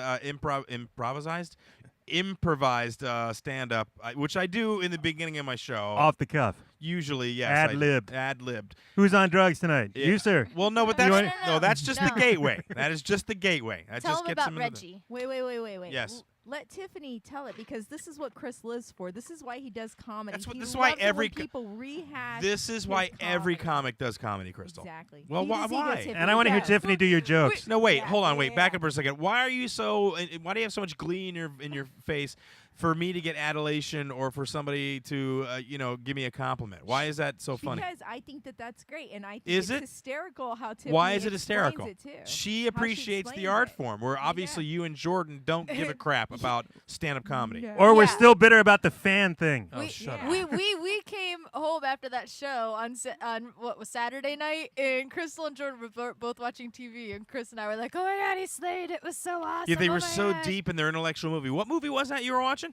stand-up, which I do in the beginning of my show. Off the cuff. Usually, yes. Ad-libbed. Ad-libbed. Who's on drugs tonight? Yeah. You, sir. Well, no, but No, that's no, that's just the no. gateway. That is just the gateway. That Tell just him gets about him into the- Reggie. Wait. Yes. Let Tiffany tell it because this is what Chris lives for. This is why he does comedy. This He is why loves it every when people rehash. This is his why every comedy. comic does comedy, Crystal. Exactly. Well, Feed why- his ego, why? Tiffany. And I want to hear Yeah. Tiffany do your jokes. No, wait, Yeah, hold on, wait, back yeah. up for a second. Why are you so? Why do you have so much glee in your face for me to get adulation or for somebody to give me a compliment? Why is that so funny? Because I think that's great, and I think Is it's it? hysterical how Tiffany Why is it explains hysterical? It too. She How appreciates the explains art it. form. Where obviously you and Jordan don't give a crap about stand-up comedy. No. Or we're Yeah. still bitter about the fan thing. Oh, shut up. We came home after that show on what was Saturday night, and Crystal and Jordan were both watching TV, and Chris and I were like, "Oh my God, he slayed! It was so awesome!" Yeah, they oh were my so gosh." deep in their intellectual movie. What movie was that you were watching?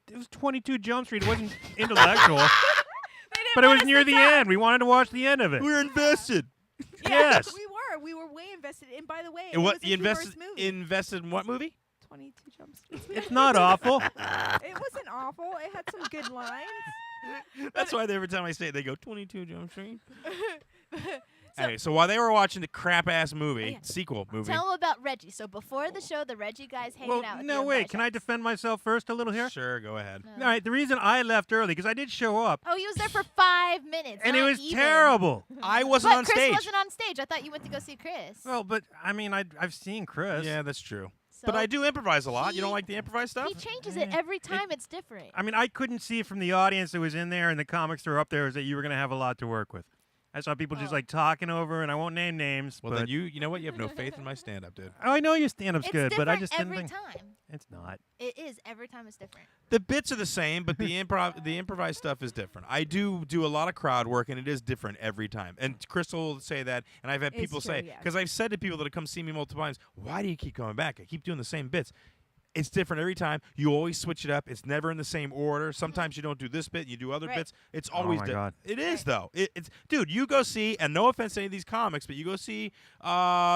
It was 22 Jump Street. It wasn't intellectual, They didn't but it want was us near to the talk. end. We wanted to watch the end of it. We're invested. Yes. We were way invested. And by the way, And it what was a you humorous invested movie. invested in what movie? 22 Jump Street. It's not awful. It wasn't awful. It had some good lines. That's why every time I say it, they go 22 Jump Street. So- Anyway, so while they were watching the crap ass movie, Yeah. sequel movie. Tell them about Reggie. So before the show, the Reggie guy's hanging Well, out with no, you and wait. Bud Can I Shots. defend myself first a little here? Sure, go ahead. No. All right. The reason I left early because I did show up, Oh, he was there for 5 minutes. and it not was even. terrible. I wasn't But on Chris stage. wasn't on stage. I thought you went to go see Chris. Well, but I mean, I've seen Chris. Yeah, that's true. So But I do improvise a lot. You don't he- like the improvised stuff? He changes it Eh. every time. It's different. I mean, I couldn't see from the audience that was in there and the comics that were up there is that you were going to have a lot to work with. I saw people just Oh. like talking over, and I won't name names. Well, but then you know what? You have no faith in my stand-up, dude. Oh, I know your stand-up's It's good, but I different just didn't every think time. it's not. It is every time. It's different. The bits are the same, but the improvised stuff is different. I do a lot of crowd work, and it is different every time. And Crystal will say that, and I've had It's people true, say, yes. because I've said to people that have come see me multiple times, why do you keep coming back? I keep doing the same bits. It's different every time. You always switch it up. It's never in the same order. Sometimes you don't do this bit, you do other Right. bits. It's always my different. God. It is Right. though. It's dude. You go see, and no offense to any of these comics, but you go see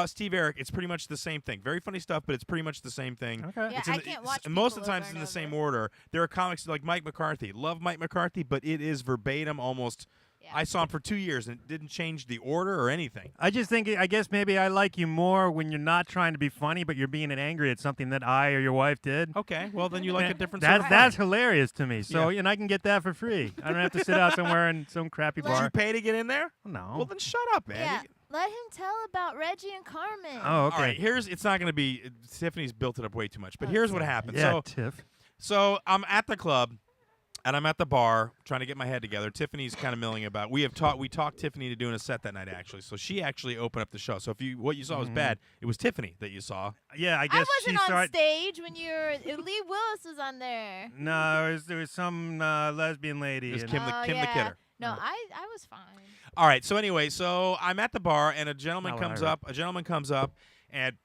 Steve Eric. It's pretty much the same thing. Very funny stuff, but it's pretty much the same thing. Okay. Yeah, It's in I the- can't watch most people of the times over it's in and the same over. order. There are comics like Mike McCarthy. Love Mike McCarthy, but it is verbatim almost. Yeah. I saw him for 2 years and it didn't change the order or anything. I just think, I guess maybe I like you more when you're not trying to be funny, but you're being angry at something that I or your wife did. Okay, well then you like a Man, different sort of That's fun. hilarious to me. So, Yeah. and I can get that for free. I don't have to sit out somewhere in some crappy Did you bar. pay to get in there? No. Well then shut up, man. Yeah. You- Let him tell about Reggie and Carmen. Oh, okay. All right, it's not going to be. Tiffany's built it up way too much, but here's what happened. Yeah, Tiff. So I'm at the club, and I'm at the bar trying to get my head together. Tiffany's kind of milling about. We talked Tiffany to doing a set that night actually. So she actually opened up the show. So what you saw was bad. It was Tiffany that you saw. Yeah, I I guess wasn't she on started. stage when you were. Lee Willis was on there. No, there was some lesbian lady. It was and- Kim the Oh, Kim the yeah. Kidder. No, I was fine. All right. So anyway, so I'm at the bar, and a gentleman Not what I comes heard. up. A gentleman comes up, and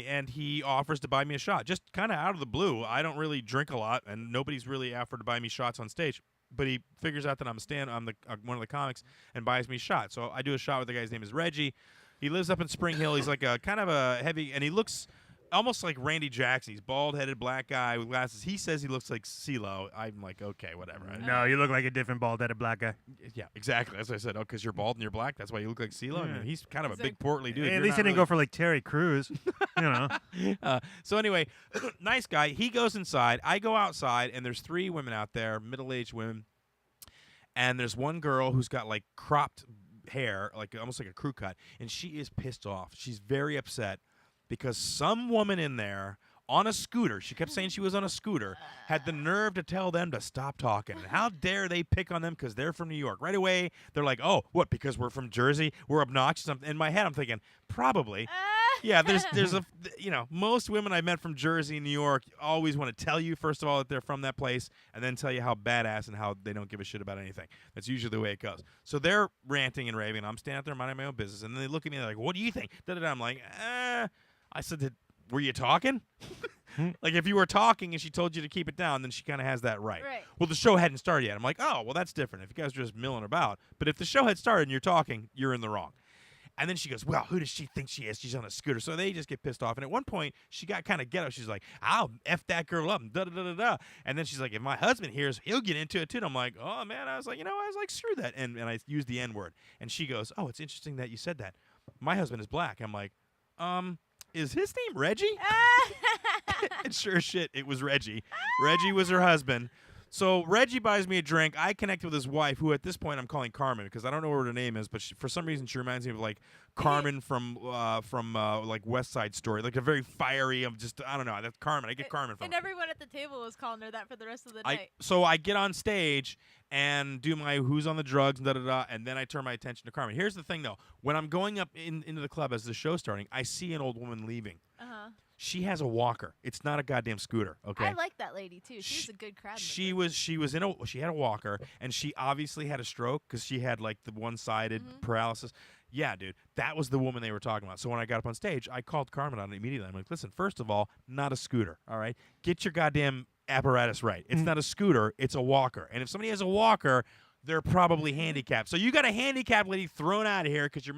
and he offers to buy me a shot, just kind of out of the blue. I don't really drink a lot, and nobody's really offered to buy me shots on stage. But he figures out that I'm one of the comics, and buys me a shot. So I do a shot with the guy's name is Reggie. He lives up in Spring Hill. He's like a kind of a heavy, and he looks almost like Randy Jackson. He's bald-headed black guy with glasses. He says he looks like CeeLo. I'm like, okay, whatever. No, you look like a different bald-headed black guy. Yeah, exactly. That's what I said. Oh, because you're bald and you're black. That's why you look like CeeLo. I mean, Yeah. he's kind of a He's big, like- portly dude. Hey, at You're least he not didn't go for like Terry Crews. You know. So anyway, nice guy. He goes inside. I go outside, and there's 3 women out there, middle-aged women, and there's one girl who's got like cropped hair, like almost like a crew cut, and she is pissed off. She's very upset because some woman in there on a scooter, she kept saying she was on a scooter, had the nerve to tell them to stop talking. And how dare they pick on them because they're from New York? Right away, they're like, oh, what, because we're from Jersey? We're obnoxious? In my head, I'm thinking, probably. Yeah, there's a, most women I met from Jersey and New York always want to tell you, first of all, that they're from that place, and then tell you how badass and how they don't give a shit about anything. That's usually the way it goes. So they're ranting and raving. I'm standing out there minding my own business, and then they look at me like, what do you think? Da-da-da. I'm like, I said, were you talking? Like, if you were talking and she told you to keep it down, then she kind of has that right. Right. Well, the show hadn't started yet. I'm like, oh, well, that's different. If you guys are just milling about. But if the show had started and you're talking, you're in the wrong. And then she goes, well, who does she think she is? She's on a scooter. So they just get pissed off. And at one point, she got kind of ghetto. She's like, I'll F that girl up. And da-da-da-da-da. And then she's like, if my husband hears, he'll get into it too. And I'm like, oh, man. I was like, screw that. And I used the N-word. And she goes, oh, it's interesting that you said that. My husband is black. I'm like, is his name Reggie? And sure as shit, it was Reggie. Reggie was her husband. So Reggie buys me a drink. I connect with his wife, who at this point I'm calling Carmen because I don't know what her name is, but for some reason she reminds me of like Carmen from like West Side Story, like a very fiery. I don't know. That's Carmen. I get Carmen from. And everyone at the table was calling her that for the rest of the night. So I get on stage and do my who's on the drugs, and then I turn my attention to Carmen. Here's the thing, though. When I'm going up into the club as the show's starting, I see an old woman leaving. Uh-huh. She has a walker. It's not a goddamn scooter, okay? I like that lady too. She was a good crowd. She member. she had a walker, and she obviously had a stroke because she had like the one-sided paralysis. Yeah, dude, that was the woman they were talking about. So when I got up on stage, I called Carmen on it immediately. I'm like, listen, first of all, not a scooter, all right? Get your goddamn apparatus right. It's not a scooter, it's a walker. And if somebody has a walker, they're probably handicapped. So you got a handicapped lady thrown out of here because you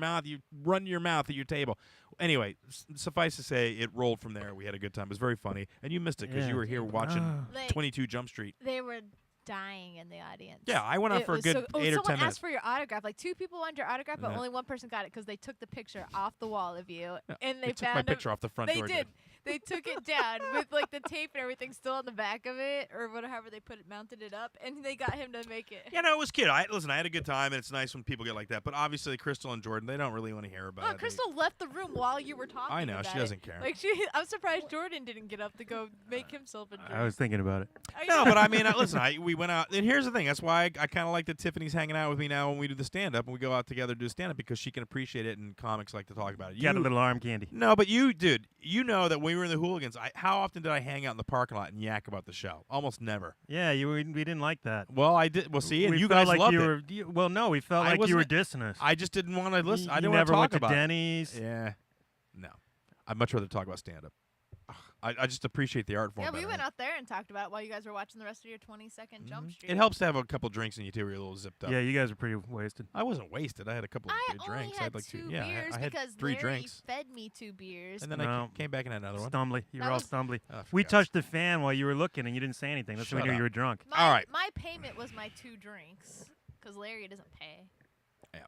run your mouth at your table. Anyway, suffice to say, it rolled from there. We had a good time. It was very funny, and you missed it because you were here watching 22 Jump Street. They were dying in the audience. Yeah, I went out for a good 8 or 10 minutes. Someone asked for your autograph. Like 2 people wanted your autograph, but only 1 person got it because they took the picture off the wall of you, and they took found my picture off the front door. They did. They took it down with like the tape and everything still on the back of it, or whatever they mounted it up, and they got him to make it. Yeah, no, it was cute. I had a good time, and it's nice when people get like that. But obviously, Crystal and Jordan, they don't really want to hear about it. Crystal left the room while you were talking. I know, about she doesn't care. Like I'm surprised Jordan didn't get up to go make himself a drink. I was thinking about it. No, but I mean, listen, we went out, and here's the thing. That's why I kind of like that Tiffany's hanging out with me now when we do the stand-up, and we go out together to do stand-up because she can appreciate it, and comics like to talk about it. Got a little arm candy. No, but dude, you know that when we were in the Hooligans, how often did I hang out in the parking lot and yak about the show? Almost never. Yeah, we didn't like that. Well, I did. Well, see, and we you felt guys like loved it. Well, no, we felt like you were dissing us. I just didn't want to listen. I didn't want want to talk went to about Denny's. Yeah. No. I'd much rather talk about stand-up. I just appreciate the art form. Yeah, we better. went out there and talked about it while you guys were watching the rest of your 22nd Jump Street. It helps to have a couple drinks in you too, where you're a little zipped up. Yeah, you guys are pretty wasted. I wasn't wasted. I had a couple of good drinks. I had like 2 Yeah, beers I had because 3 Larry drinks. fed me 2 beers. And then I came back and had another one. Stumbly. You That were all was- stumbly. Oh, for We God's touched the fan while you were looking, and you didn't say anything. That's when we Shut knew up. you were drunk. All right. My payment was my 2 drinks because Larry doesn't pay. Yeah.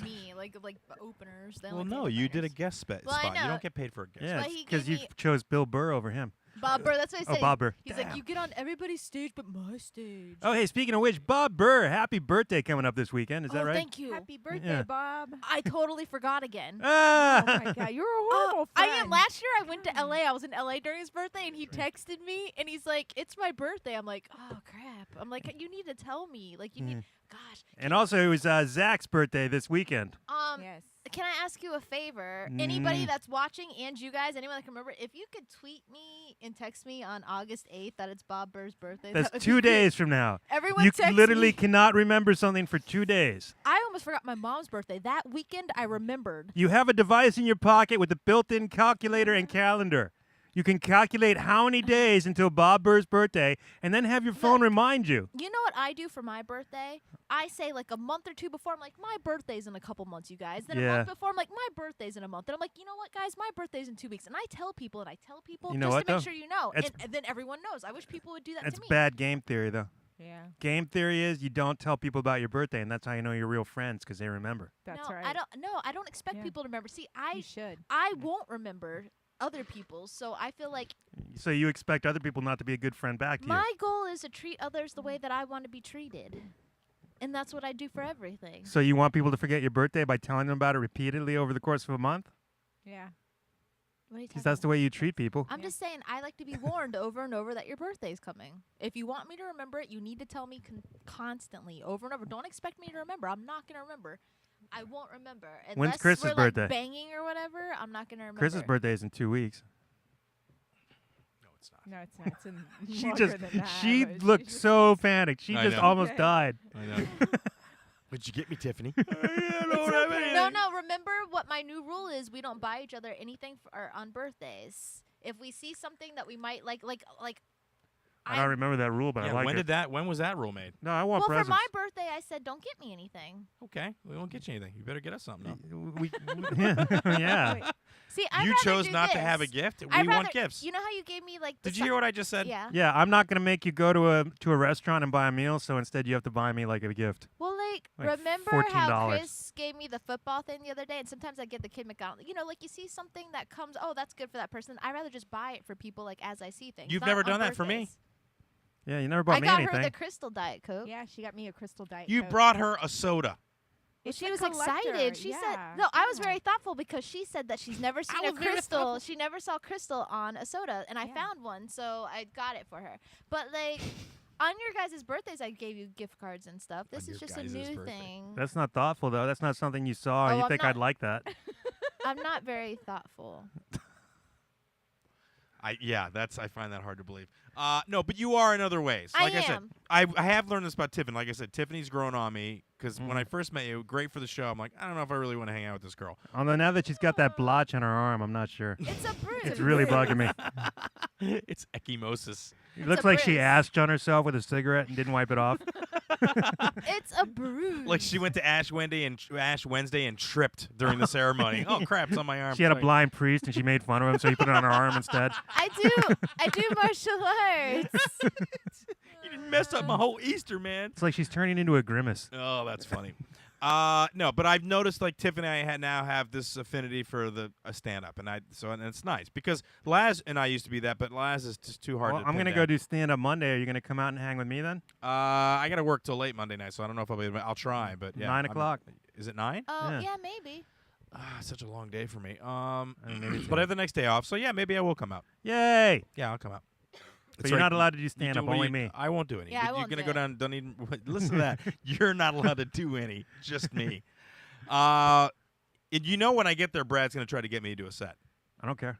Me, like openers. They Well, only pay no, the you did a bangers. guest spot. Well, I You know. don't get paid for a guest Yeah, But he because gave you me- chose Bill Burr over him. Bob Burr, that's what I Oh, say. Bob Burr. He's like, you get on everybody's stage but my stage. Oh, hey, speaking of which, Bob Burr, happy birthday coming up this weekend. Is that right? Thank you. Happy birthday, Yeah. Bob. I totally forgot again. Ah! Oh my God, you're a horrible I friend. am. Last year I went to LA. I was in LA during his birthday, and he texted me, and he's like, "It's my birthday." I'm like, "Oh crap!" I'm like, "You need to tell me. Like, you need." Gosh. And also, it was Zach's birthday this weekend. Yes. Can I ask you a favor? Anybody Mm. that's watching, and you guys, anyone that can remember, if you could tweet me and text me on August 8th that it's Bob Burr's birthday. That's that would be 2 great. days from now. Everyone You text literally me. cannot remember something for 2 days. I almost forgot my mom's birthday. That weekend, I remembered. You have a device in your pocket with a built-in calculator and calendar. You can calculate how many days until Bob Burr's birthday, and then have your phone remind you. You know what I do for my birthday? I say like a month or 2 before, I'm like, my birthday's in a couple months, you guys. Then a Yeah. month before, I'm like, my birthday's in a month. And I'm like, you know what, guys? My birthday's in 2 weeks. And I tell people You know just what, to make though? sure you know. It's- And then everyone knows. I wish people would do that That's to me. bad game theory, though. Yeah, Game theory is you don't tell people about your birthday, and that's how you know you're real friends, because they remember. that's no, right. I don't expect Yeah. people to remember. See, You should. I won't remember other people's, so I feel like So you expect other people not to be a good friend back to you. my goal is to treat others the way that I want to be treated. And that's what I do for everything. So you want people to forget your birthday by telling them about it repeatedly over the course of a month? Yeah. What are you Because talking that's the way you treat people. I'm just saying I like to be warned over and over that your birthday's coming. If you want me to remember it, you need to tell me constantly over and over. Don't expect me to remember. I'm not going to remember. I won't remember. When's Unless Chris's we're, birthday? Like, banging or whatever, I'm not going to remember. Chris's birthday is in 2 weeks. No, it's not. No, it's not. It's in She longer just, than that, she but looked just- so panicked. She I just know. almost Okay. died. I know. What'd you get me, Tiffany? No, remember what my new rule is. We don't buy each other anything on birthdays. If we see something that we might like I don't remember that rule, but I like it. When was that rule made? No, I want well, presents. for my birthday, I said, don't get me anything. Okay, we won't get you anything. You better get us something. Though. Yeah. Wait, See, I'd You rather chose do not to this. have a gift. I'd We rather, want gifts. You know how you gave me like the Did you hear what I just said? Yeah. Yeah, I'm not gonna make you go to a restaurant and buy a meal, so instead you have to buy me like a gift. Well, Like remember how $14. Chris gave me the football thing the other day, and sometimes I get the kid McDonald's. You know, like you see something that comes, oh, that's good for that person. I'd rather just buy it for people like as I see things. You've not never on done that for me. birthdays. Yeah, you never bought I me got anything. her the Crystal Diet Coke. Yeah, she got me a Crystal Diet You Coke. brought her a soda. Well, It's she a was collector, excited. She said, yeah, no, I was yeah. very thoughtful because she said that she's never seen a was very Crystal. thoughtful. She never saw Crystal on a soda, and I Yeah. found one, so I got it for her. But like, on your guys' birthdays, I gave you gift cards and stuff. This On is your just a guys' new birthday. thing. That's not thoughtful though. That's not something you saw. Oh, you I'm think not- I'd like that? I'm not very thoughtful. I find that hard to believe. No, but you are in other ways. I Like I said, am. I have learned this about Tiffany. Like I said, Tiffany's grown on me because when I first met you, great for the show. I'm like, I don't know if I really want to hang out with this girl. Although now that she's got that blotch on her arm, I'm not sure. It's a bruise. It's really bugging me. It's ecchymosis. It looks a like she bruise. asked on herself with a cigarette and didn't wipe it off. It's a bruise. Like she went to Ash Wednesday and tripped during the ceremony. Oh crap! It's on my arm. She had a Sorry. blind priest and she made fun of him, so he put it on her arm instead. I do martial arts. You messed up my whole Easter, man. It's like she's turning into a grimace. Oh, that's funny. No, but I've noticed like Tiffany and I now have this affinity for the stand-up, and it's nice because Laz and I used to be that, but Laz is just too hard. Well, to I'm pin gonna down. go do stand-up Monday. Are you gonna come out and hang with me then? I gotta work till late Monday night, so I don't know if I'll be. I'll try, but yeah, 9 o'clock. Is it 9? Oh, Yeah. yeah, maybe. Such a long day for me. maybe it's But I have the next day off, so yeah, maybe I will come out. Yay! Yeah, I'll come out. But you're not allowed to do stand-up. what Only you- me. I won't do any. Yeah, I You're won't gonna do go it. down. Don't even listen to that. You're not allowed to do any. Just me. And you know when I get there, Brad's gonna try to get me to do a set. I don't care.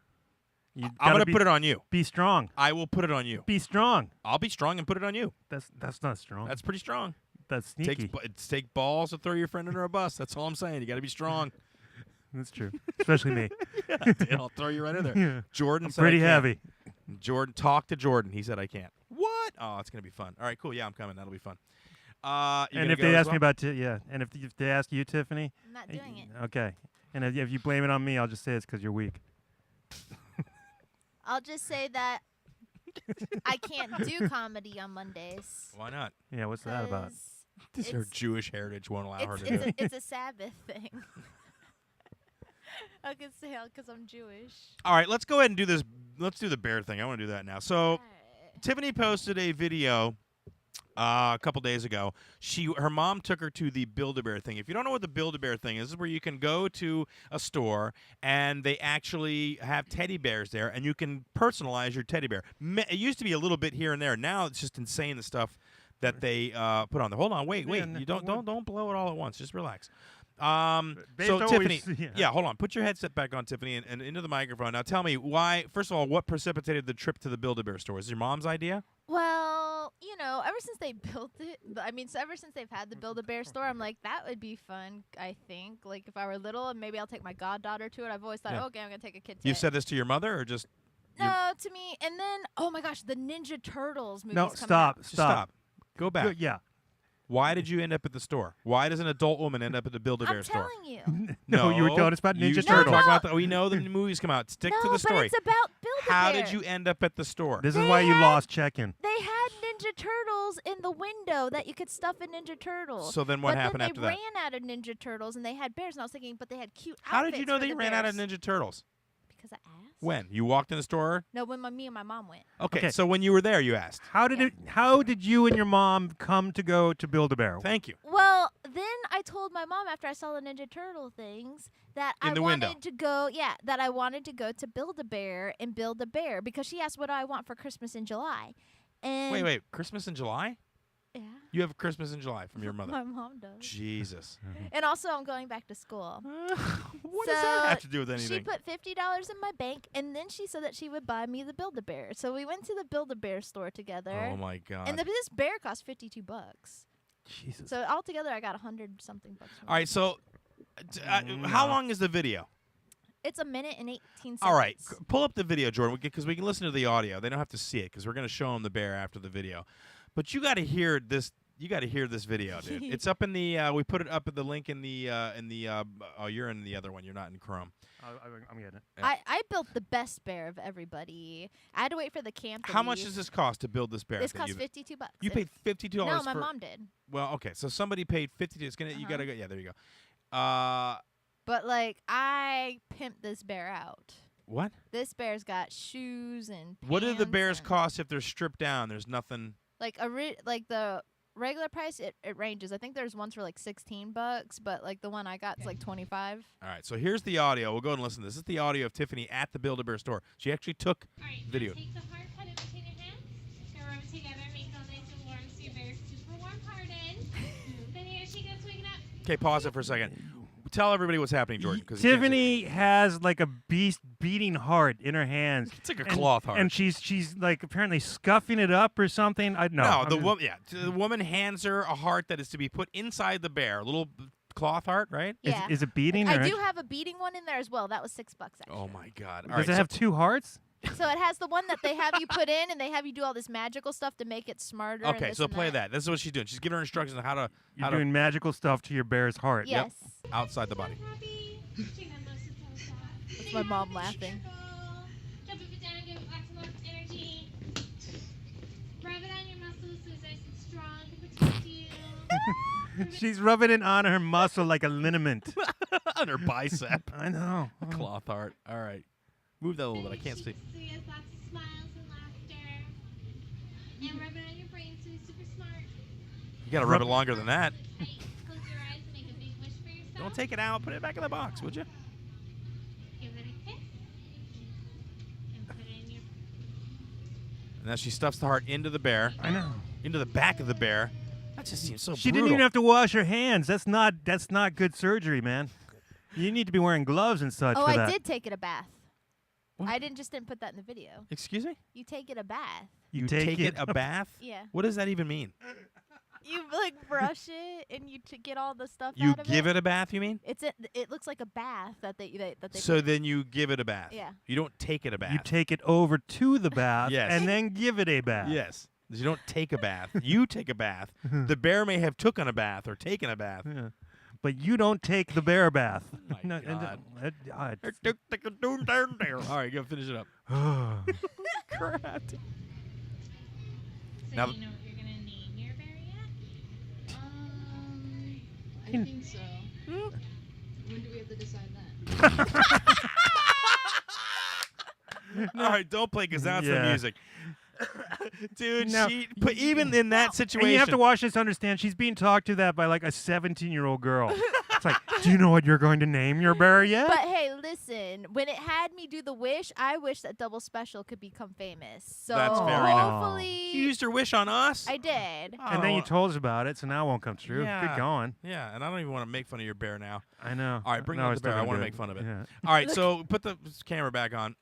You I'm gotta gonna put it on you. Be strong. I will put it on you. Be strong. I'll be strong and put it on you. That's not strong. That's pretty strong. That's sneaky. Take balls to throw your friend under a bus. That's all I'm saying. You got to be strong. That's true. Especially me. I'll throw you right in there. Yeah. Jordan I'm said pretty I can't. heavy. Jordan, talk to Jordan. He said I can't. What? Oh, it's gonna be fun. All right, cool. Yeah, I'm coming. That'll be fun. You And gonna if go they as ask well? me about and if they ask you, Tiffany, I'm not doing it. okay. And if you blame it on me, I'll just say it's because you're weak. I'll just say that I can't do comedy on Mondays. Why not? Yeah, what's that about? 'cause This her It's- Jewish heritage won't allow her to do It's, it. it's a Sabbath thing. I can say because I'm Jewish. All right, let's go ahead and do this. Let's do the bear thing. I want to do that now. So Alright. Tiffany posted a video a couple days ago. Her mom took her to the Build-A-Bear thing. If you don't know what the Build-A-Bear thing is where you can go to a store and they actually have teddy bears there, and you can personalize your teddy bear. It used to be a little bit here and there. Now it's just insane the stuff that they put on there. Hold on, wait. Man, You don't blow it all at once. Just relax. Based So always- Tiffany, yeah. hold on. Put your headset back on, Tiffany, and into the microphone. Now tell me why. First of all, what precipitated the trip to the Build-A-Bear store? Is it your mom's idea? Well, ever since they built it, ever since they've had the Build-A-Bear store, I'm like, that would be fun, I think. Like, if I were little, and maybe I'll take my goddaughter to it. I've always thought, Yeah. okay, I'm going to take a kid to You've it. said this to your mother, or just your- No, to me. And then, oh my gosh, the Ninja Turtles movie's No, coming stop. out. Just stop. Go back. Good, yeah. Why did you end up at the store? Why does an adult woman end up at the Build-A-Bear I'm store? telling you. No, you were telling us about you Ninja started Turtles. talking about we know the movies come out. Stick no, to the story. but it's about Build-A-Bear. How did you end up at the store? This is They why you had- lost check-in. They had Ninja Turtles in the window that you could stuff in Ninja Turtles. So then what but happened then after they that? ran out of Ninja Turtles and they had bears, and I was thinking, but they had cute How did you outfits know for they the ran out of bears. Ninja Turtles? Because I asked. When? You walked in the store? No, when me and my mom went. Okay, so when you were there, you asked. How did you and your mom come to go to Build-A-Bear? Thank you. Well, then I told my mom after I saw the Ninja Turtle things that In I the wanted window. to go. Yeah, that I wanted to go to Build-A-Bear and build a bear because she asked what do I want for Christmas in July. And Wait. Christmas in July? Yeah, You have Christmas in July from your mother. my mom does. Jesus. And also, I'm going back to school. What does that So have to do with She anything? put $50 in my bank, and then she said that she would buy me the Build-A-Bear. So we went to the Build-A-Bear store together. Oh my God. And this bear cost $52. Jesus. So altogether, I got 100 something bucks. from All it. right, so how long is the video? It's 1 minute and 18 seconds. All right, pull up the video, Jordan, because we can listen to the audio. They don't have to see it because we're going to show them the bear after the video. But you got to hear this. You got to hear this video, dude. It's up in the. We put it up at the link in the. Oh, you're in the other one. You're not in Chrome. I'm getting it. I built the best bear of everybody. I had to wait for the camp. To How much leave. does this cost to build this bear? This that cost you've- $52. You paid $52. No, my for, mom did. Well, okay, so somebody paid $52. It's gonna. You gotta go. Yeah, there you go. But like, I pimped this bear out. What? This bear's got shoes and. What do the pants bears and- cost if they're stripped down? There's nothing. Like the regular price, it ranges. I think there's ones for like $16, but like the one I got is like 25. All right, so here's the audio. We'll go and listen to this. This is the audio of Tiffany at the Build-A-Bear store. She actually took All right, video. now take the hard part in between your hands. Go rub it together, make it all nice and warm so your bear's super warm hardened. Then here she goes swinging up. Okay, pause it for a second. Tell everybody what's happening, Jordan. 'cause you can't see Tiffany has like a beast beating heart in her hands. It's like a and- cloth heart. And she's like apparently scuffing it up or something. The woman hands her a heart that is to be put inside the bear, a little cloth heart, right? Yeah. Is it beating? I or do have a beating one in there as well. That was $6 actually. Oh my God! All Does right, it have two hearts? So it has the one that they have you put in, and they have you do all this magical stuff to make it smarter. and Okay, this so and play that. This is what she's doing. She's giving her instructions on how to You're doing magical stuff to your bear's heart. Yes. outside the body. That's my mom laughing. Jump up and down, give it lots of energy. Rub it on your muscles so it's nice and strong to protect you. She's rubbing it on her muscle like a liniment. On her bicep. I know. Cloth heart. All right. Move that a little bit. I can't see. So he has lots of smiles and laughter. And rub it on your brain so he's super smart. You got to rub it longer than that. Right, close your eyes and make a big wish for yourself. Don't take it out. Put it back in the box, would you? Give it a kiss. And put it in your... And now she stuffs the heart into the bear. I know. Into the back of the bear. That just seems so She brutal. didn't even have to wash her hands. That's not good surgery, man. You need to be wearing gloves and such Oh, for I that. did take it a bath. What? I didn't put that in the video. Excuse me? You take it a bath. You take it a bath? Yeah. What does that even mean? You like brush it and you get all the stuff You out of give it a bath, you mean? It looks like a bath that they So then you give it a bath. Yeah. You don't take it a bath. You take it over to the bath Yes. and then give it a bath. Yes. You don't take a bath. You take a bath. The bear may have taken a bath or taken a bath. Yeah. But you don't take the bear bath. My No, God. it's- All right, go finish it up. Crap. So Now- you know what you're going to name your bear yet? I think so. When do we have to decide that? All right, don't play because that's the Yeah. music. Dude, No, but even in that situation. And you have to watch this to understand she's being talked to that by like a 17-year-old girl. It's like, do you know what you're going to name your bear yet? But hey, listen, when it had me do the wish, I wish that Double Special could become famous. So That's very nice. hopefully You used her wish on us? I did. and then you Oh, told us about it, so now it won't come true. Yeah. Good going. Yeah, and I don't even want to make fun of your bear now. I know. All right, bring No, out it's the bear. still I gonna want to do make fun of it. Yeah. All right, so put the camera back on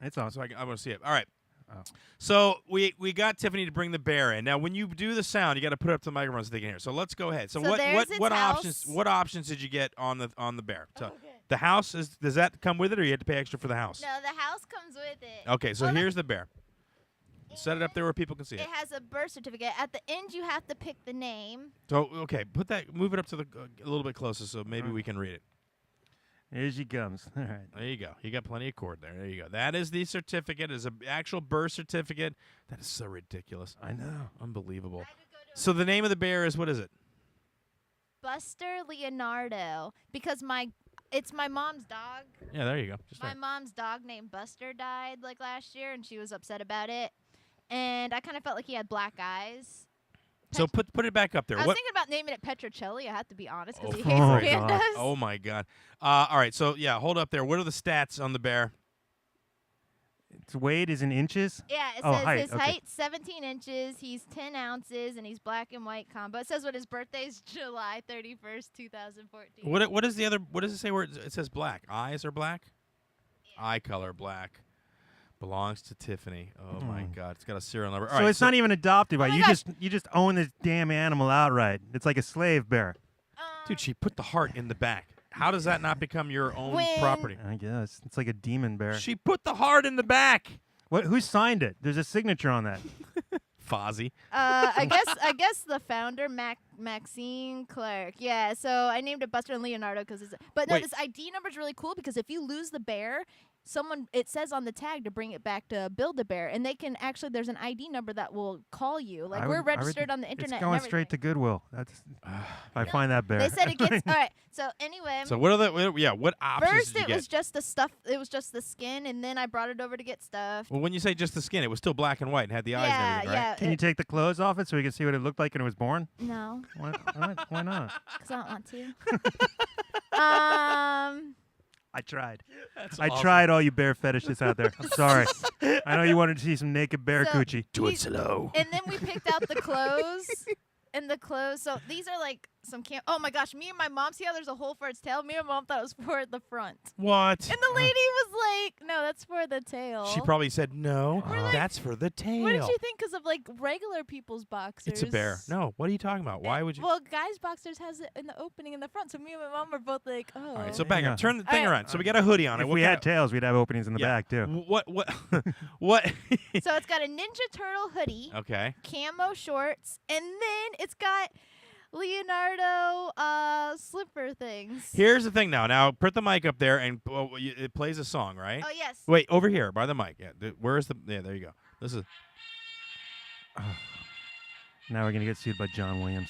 It's on. so I want to see it. All right. Oh. So we got Tiffany to bring the bear in. Now, when you do the sound, you got to put it up to the microphone so they can hear. So let's go ahead. So, So there's its options house. what options did you get on the bear? So Okay. the house does that come with it, or you had to pay extra for the house? No, the house comes with it. Okay, so Well, here's the bear. Set it up there where people can see it. It has a birth certificate. At the end, you have to pick the name. So okay, move it up to a little bit closer so maybe we can read it. Here she comes. All right. There you go. You got plenty of cord there. There you go. That is the certificate. It's an actual birth certificate. That is so ridiculous. I know. Unbelievable. So the name of the bear is, what is it? Buster Leonardo, because it's my mom's dog. Yeah, there you go. Just My right. mom's dog named Buster died like last year, and she was upset about it. And I kind of felt like he had black eyes. So put it back up there. I was What? thinking about naming it Petrocelli. I have to be honest, because he Oh, hates my pandas. God. Oh my God. All right. So yeah, hold up there. What are the stats on the bear? Its weight is in inches. Yeah, it Oh, says height, his okay. height 17 inches. He's 10 ounces, and he's black and white combo. It says what his birthday is July 31st, 2014. What is the other? What does it say where it says black? Eyes are black. Eye color black. Belongs to Tiffany. Oh my God, it's got a serial number. All So right, it's not even adopted by Oh my you. gosh. You just own this damn animal outright. It's like a slave bear. Dude, she put the heart in the back. How does that not become your own When- property? I guess it's like a demon bear. She put the heart in the back. What? Who signed it? There's a signature on that. Fozzie. I guess the founder, Maxine Clark. Yeah, so I named it Buster and Leonardo because it's. But no, Wait. this ID number is really cool because if you lose the bear, it says on the tag to bring it back to Build-A-Bear, and they can actually. There's an ID number that will call you. Like I we're would- I would- registered on the internet. It's and going straight to everything. Goodwill. That's. I find that bear. They said it gets. All right. So anyway. So what are the? What options First, did you it get? was just the stuff. It was just the skin, and then I brought it over to get stuffed. Well, when you say just the skin, it was still black and white and had the eyes and Yeah, everything, right? yeah. Can you take the clothes off it so we can see what it looked like when it was born? No, Why not? because I don't want to. I tried. That's I awesome. tried, all you bear fetishists out there. I'm sorry. I know you wanted to see some naked bear So- coochie. Do it He's- slow. And then we picked out the clothes. And the clothes. So these are like some camp. Oh my gosh, me and my mom, see how there's a hole for its tail? Me and my mom thought it was for the front. What? And the lady was like, no, that's for the tail. She probably said, no, We're like, that's for the tail. What did you think? Because of like regular people's boxers. It's a bear. No, what are you talking about? Why would you? Well, guys' boxers has it in the opening in the front. So me and my mom were both like, oh. All right, so back Yeah. up. Turn the thing All right. around. So we got a hoodie on it. If What we kind had of- tails, we'd have openings in the Yeah. back too. What? What? So it's got a Ninja Turtle hoodie, Okay. camo shorts, and then it's got Leonardo slipper things. Here's the thing now. Now put the mic up there and it plays a song, right? Oh, yes. Wait, over here by the mic. Yeah. Where's the? Yeah, there you go. This is. Now we're gonna get sued by John Williams.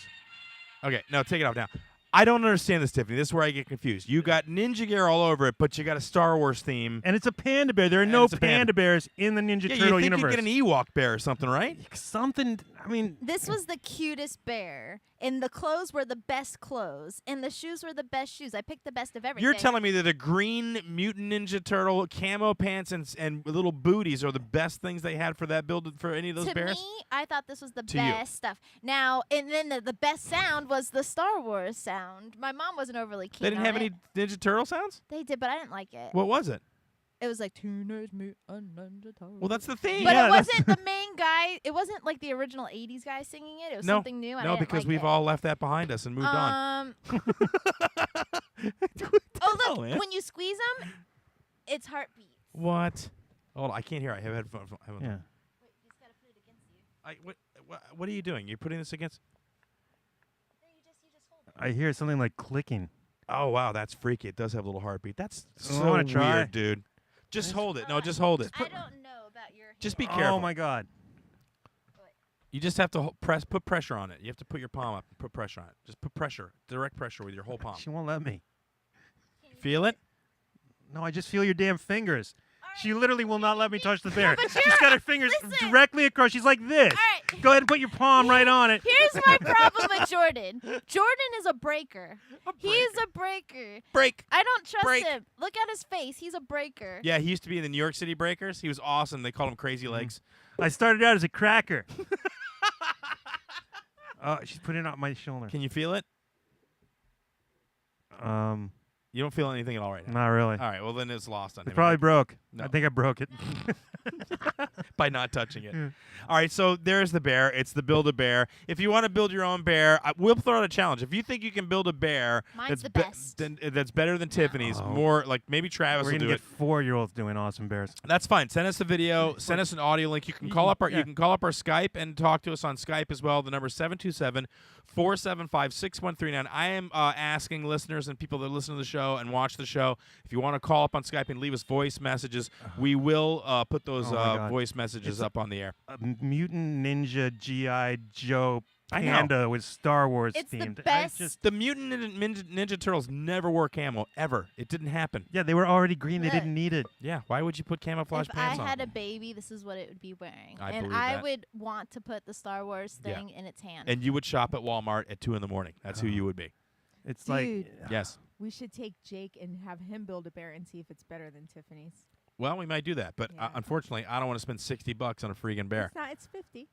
Okay. No, take it off now. I don't understand this, Tiffany. This is where I get confused. You got ninja gear all over it, but you got a Star Wars theme. And it's a panda bear. There are And no it's a panda. panda bears in the Ninja Yeah, Turtle you think universe. you get an Ewok bear or something, right? Something. I mean, This was the cutest bear, and the clothes were the best clothes, and the shoes were the best shoes. I picked the best of everything. You're telling me that a green mutant ninja turtle camo pants and little booties are the best things they had for that build for any of those to bears? me, I thought this was the To you. best stuff. Now, and then the best sound was the Star Wars sound. My mom wasn't overly keen They didn't on have any it. Ninja Turtle sounds? They did, but I didn't like it. What was it? It was like Teenage Mutant Ninja Turtles. Well, that's the theme. But Yeah, it that's- wasn't the main guy. It wasn't like the original '80s guy singing it. It was No, something new. And I no, didn't because like we've it. all left that behind us and moved on. Oh look! man? When you squeeze them, it's heartbeats. What? Hold on, I can't hear. I have headphones. yeah. Wait, you just gotta put it against you. What are you doing? You're putting this against? No, you just hold it. I hear something like clicking. Oh wow, that's freaky. It does have a little heartbeat. That's Oh, I so wanna try. weird, dude. Just hold it. No, just hold it. I don't know about your. Just be hair. careful. Oh my God. You just have to put pressure on it. You have to put your palm up and put pressure on it. Just put pressure, direct pressure with your whole palm. She won't let me. Feel it? No, I just feel your damn fingers. She literally will not let me touch the bear. but She's you're- got her fingers listen. directly across. She's like this. All right. Go ahead and put your palm right on it. Here's my problem with Jordan. Jordan is a breaker. He's a breaker. Break. I don't trust Break. him. Look at his face. He's a breaker. Yeah, he used to be in the New York City Breakers. He was awesome. They called him Crazy Legs. I started out as a cracker. Oh, she's putting it on my shoulder. Can you feel it? You don't feel anything at all right now. Not really. All right, well then it's lost on It him. probably broke. No. I think I broke it. By not touching it. Yeah. All right, so there's the bear. It's the Build-A-Bear. If you want to build your own bear, we'll throw out a challenge. If you think you can build a bear Mine's that's the best. that's better than Tiffany's, Oh. more like maybe Travis We're will gonna do get it. 4-year-olds doing awesome bears. That's fine. Send us a video. Send us an audio link. You can call up our Yeah. you can call up our Skype and talk to us on Skype as well. The number is 727-475-6139. I am asking listeners and people that listen to the show and watch the show, if you want to call up on Skype and leave us voice messages, we will put those Oh my God. voice messages It's up on the air. A mutant ninja G.I. Joe I know. panda with Star Wars It's the themed. I best. just The Mutant Ninja Turtles never wore camo ever. It didn't happen. yeah, they were already green. They Look. didn't need it. Yeah, why would you put camouflage If pants I on? had a baby, this is what it would be wearing. I and believe I that. would want to put the Star Wars Yeah. thing in its hand. And you would shop at Walmart at 2 a.m. That's who you would be. It's Dude. like Yes. We should take Jake and have him build a bear and see if it's better than Tiffany's. Well, we might do that, but Yeah. unfortunately, I don't want to spend $60 on a freaking bear. It's not. It's 50.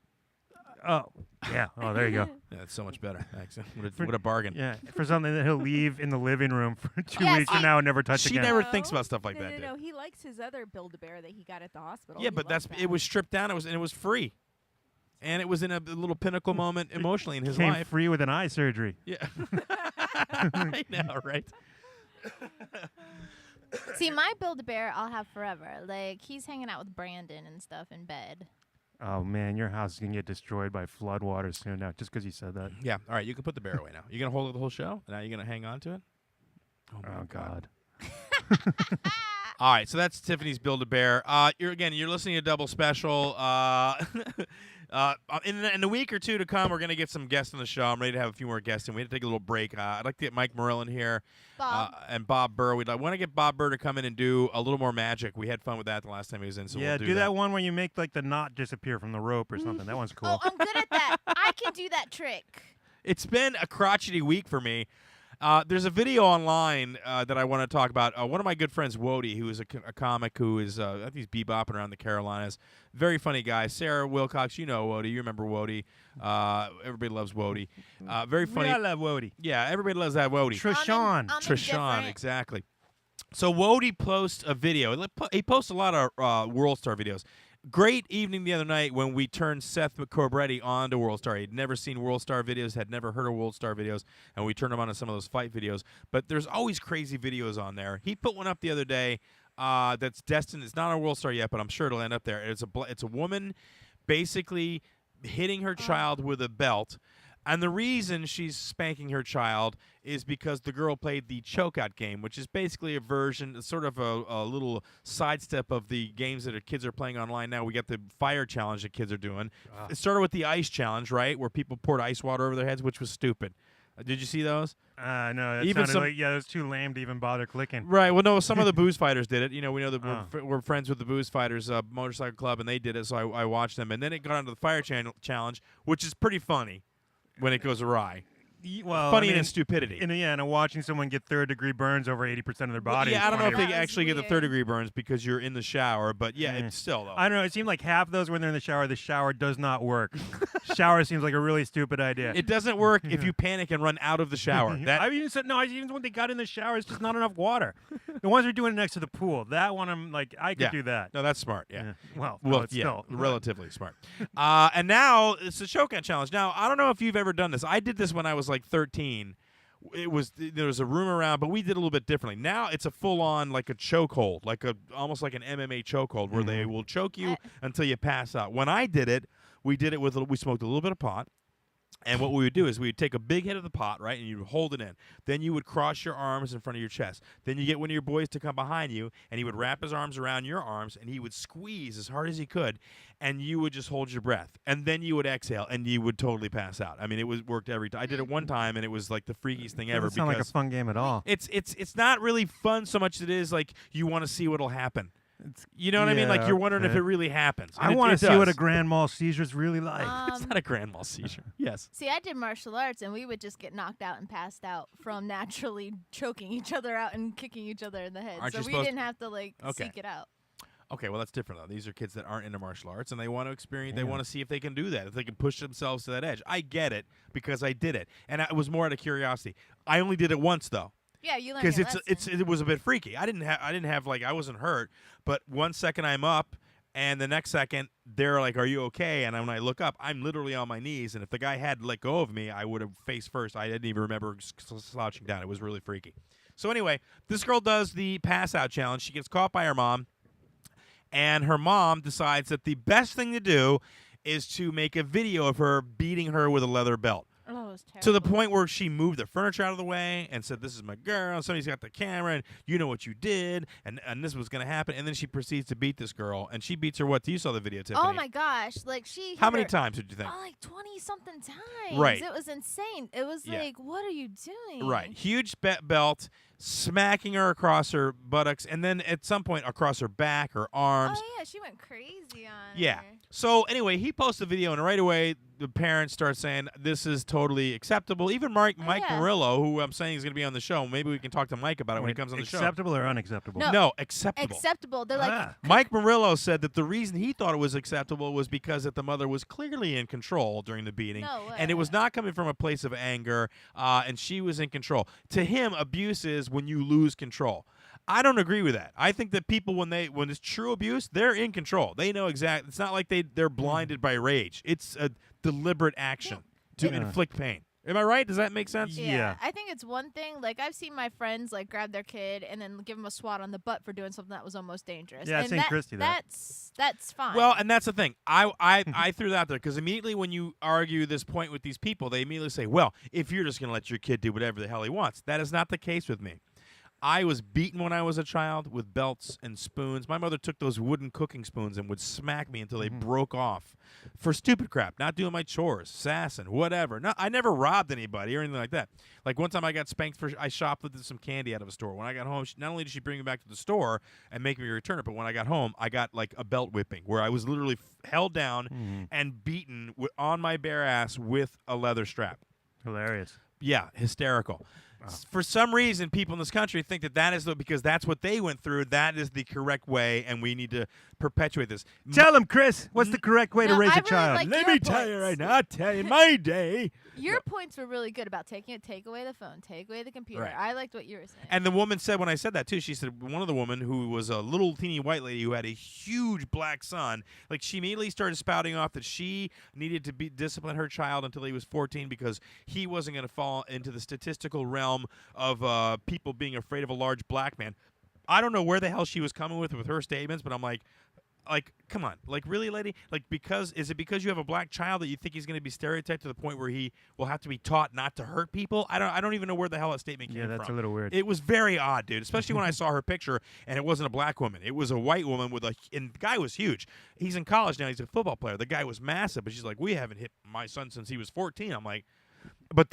oh yeah. Oh, there you go. Yeah, it's so much better. Thanks. What a bargain. Yeah, for something that he'll leave in the living room for 2 Yes, weeks from now and never touch She again. never No. thinks about stuff like no, that, no, dude. he likes his other Build-A-Bear that he got at the hospital. Yeah, He but loves it that. was stripped down. It was free, and it was in a little pinnacle moment emotionally in his Came life. free with an eye surgery. Yeah, I know, right? See, my Build-A-Bear I'll have forever. Like, he's hanging out with Brandon and stuff in bed. Oh man, your house is gonna get destroyed by floodwaters soon now, just because you said that. Yeah. All right, you can put the bear away now. You're gonna hold it the whole show. Now you're gonna hang on to it. my Oh God. All right, so that's Tiffany's Build-A-Bear. You're listening to Double Special. In a week or two to come, we're gonna get some guests on the show. I'm ready to have a few more guests, and we had to take a little break. I'd like to get Mike Morrill in here Bob. and Bob Burr. We'd want to get Bob Burr to come in and do a little more magic. We had fun with that the last time he was in, so yeah, we'll do that one where you make like the knot disappear from the rope or something. That one's cool. Oh, I'm good at that. I can do that trick. It's been a crotchety week for me. There's a video online that I want to talk about. One of my good friends, Wody, who is a comic who is, I think he's bebopping around the Carolinas. Very funny guy. Sarah Wilcox, you know Wody. You remember Wody. Everybody loves Wody. Very funny. I love Wody. Yeah, everybody loves that Wody. Trishawn. Trishawn, exactly. So Wody posts a video. He posts a lot of World Star videos. Great evening the other night when we turned Seth McCobretti on to World Star. He'd never seen World Star videos, had never heard of World Star videos, and we turned him on to some of those fight videos. But there's always crazy videos on there. He put one up the other day that's destined. It's not on World Star yet, but I'm sure it'll end up there. It's a woman basically hitting her child with a belt. And the reason she's spanking her child is because the girl played the chokeout game, which is basically a version, sort of a little sidestep of the games that kids are playing online now. We got the fire challenge that kids are doing. It started with the ice challenge, right, where people poured ice water over their heads, which was stupid. Did you see those? No, Even sounded like, it was too lame to even bother clicking. Right. Well, no, some of the booze fighters did it. You know, we know that we're friends with the booze fighters motorcycle club, and they did it, so I watched them. And then it got onto the fire challenge, which is pretty funny when it goes awry. Well, funny in its stupidity. And watching someone get third-degree burns over 80% of their body. Yeah, I don't know if funny. they actually get the third-degree burns because you're in the shower, but yeah, it's still though. I don't know. It seemed like half of those when they're in the shower does not work. Shower seems like a really stupid idea. It doesn't work if you panic and run out of the shower. I even said even when they got in the shower, it's just not enough water. The ones who are doing it next to the pool, that one I'm like, I could do that. No, that's smart. Yeah. Well, it's yeah, still relatively smart. And now it's a chokeout challenge. Now I don't know if you've ever done this. I did this when I was like 13. There was a room around, but we did a little bit differently. Now it's a full-on like a chokehold, almost like an MMA chokehold, where they will choke you until you pass out. When I did it, we smoked a little bit of pot. And what we would do is we would take a big hit of the pot, right, and you would hold it in. Then you would cross your arms in front of your chest. Then you get one of your boys to come behind you, and he would wrap his arms around your arms, and he would squeeze as hard as he could, and you would just hold your breath. And then you would exhale, and you would totally pass out. I mean, worked every time. I did it one time, and it was like the freakiest thing ever. Doesn't sound like a fun game at all. It's not really fun so much as it is like you want to see what'll happen. You know what I mean? Like you're wondering if it really happens. I want to see what a grand mal seizure is really like. It's not a grand mal seizure. Yes. See, I did martial arts, and we would just get knocked out and passed out from naturally choking each other out and kicking each other in the head. Aren't so you we supposed didn't have to seek it out. Okay, well that's different though. These are kids that aren't into martial arts, and they want to experience. They want to see if they can do that, if they can push themselves to that edge. I get it because I did it, and it was more out of curiosity. I only did it once though. Yeah, you learned your lesson. It was a bit freaky. I didn't have I wasn't hurt, but 1 second I'm up, and the next second they're like, "Are you okay?" And when I look up, I'm literally on my knees. And if the guy had let go of me, I would have face first. I didn't even remember slouching down. It was really freaky. So anyway, this girl does the pass out challenge. She gets caught by her mom, and her mom decides that the best thing to do is to make a video of her beating her with a leather belt. Oh, it was terrible. To the point where she moved the furniture out of the way and said, "This is my girl. Somebody's got the camera, and you know what you did, and this was going to happen." And then she proceeds to beat this girl, and she beats her what? You saw the video, Tiffany. Oh, my gosh. she How hit many her, times did you think? like 20-something times. Right. It was insane. It was like, what are you doing? Right. Huge belt, smacking her across her buttocks, and then at some point across her back, her arms. Oh, yeah. She went crazy on Yeah. her. So anyway, he posts a video, and right away the parents start saying this is totally acceptable. Even Mike Murillo, who I'm saying is going to be on the show, maybe we can talk to Mike about it when he comes on the show. Acceptable or unacceptable? No, acceptable. Acceptable. They're like, Mike Murillo said that the reason he thought it was acceptable was because that the mother was clearly in control during the beating, and it was not coming from a place of anger, and she was in control. To him, abuse is when you lose control. I don't agree with that. I think that people, when it's true abuse, they're in control. They know exactly. It's not like they're blinded by rage. It's a deliberate action to inflict pain. Am I right? Does that make sense? Yeah. I think it's one thing. Like, I've seen my friends, grab their kid and then give them a swat on the butt for doing something that was almost dangerous. Yeah, I've seen Christy that. That's fine. Well, and that's the thing. I threw that out there because immediately when you argue this point with these people, they immediately say, well, if you're just going to let your kid do whatever the hell he wants. That is not the case with me. I was beaten when I was a child with belts and spoons. My mother took those wooden cooking spoons and would smack me until they broke off for stupid crap, not doing my chores, sassing, whatever. No, I never robbed anybody or anything like that. Like one time I got spanked for I shoplifted some candy out of a store. When I got home, not only did she bring me back to the store and make me return it, but when I got home, I got like a belt whipping where I was literally held down and beaten on my bare ass with a leather strap. Hilarious. Yeah, hysterical. For some reason, people in this country think that is because that's what they went through. That is the correct way, and we need to perpetuate this. Tell him, Chris, what's the correct way to No, raise I a really child? like Let your me tell you points. right now. I'll tell you my day. Your points were really good about taking it. Take away the phone. Take away the computer. Right. I liked what you were saying. And the woman said when I said that too, she said one of the women who was a little teeny white lady who had a huge black son, like she immediately started spouting off that she needed to discipline her child until he was 14 because he wasn't going to fall into the statistical realm of people being afraid of a large black man. I don't know where the hell she was coming with her statements, but I'm like, come on, like really, lady? Like is it because you have a black child that you think he's going to be stereotyped to the point where he will have to be taught not to hurt people? I don't even know where the hell that statement came from. Yeah, that's a little weird. It was very odd, dude. Especially when I saw her picture and it wasn't a black woman. It was a white woman and the guy was huge. He's in college now. He's a football player. The guy was massive, but she's like, we haven't hit my son since he was 14. I'm like, but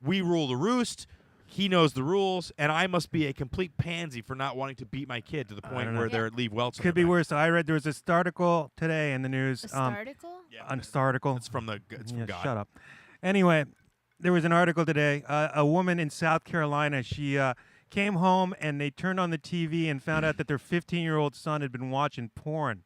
we rule the roost. He knows the rules, and I must be a complete pansy for not wanting to beat my kid to the point where they leave welts. Could be worse. I read there was this article today in the news. A starticle? Yeah, an article. It's from God. Shut up. Anyway, there was an article today. A woman in South Carolina, she came home and they turned on the TV and found out that their 15-year-old son had been watching porn.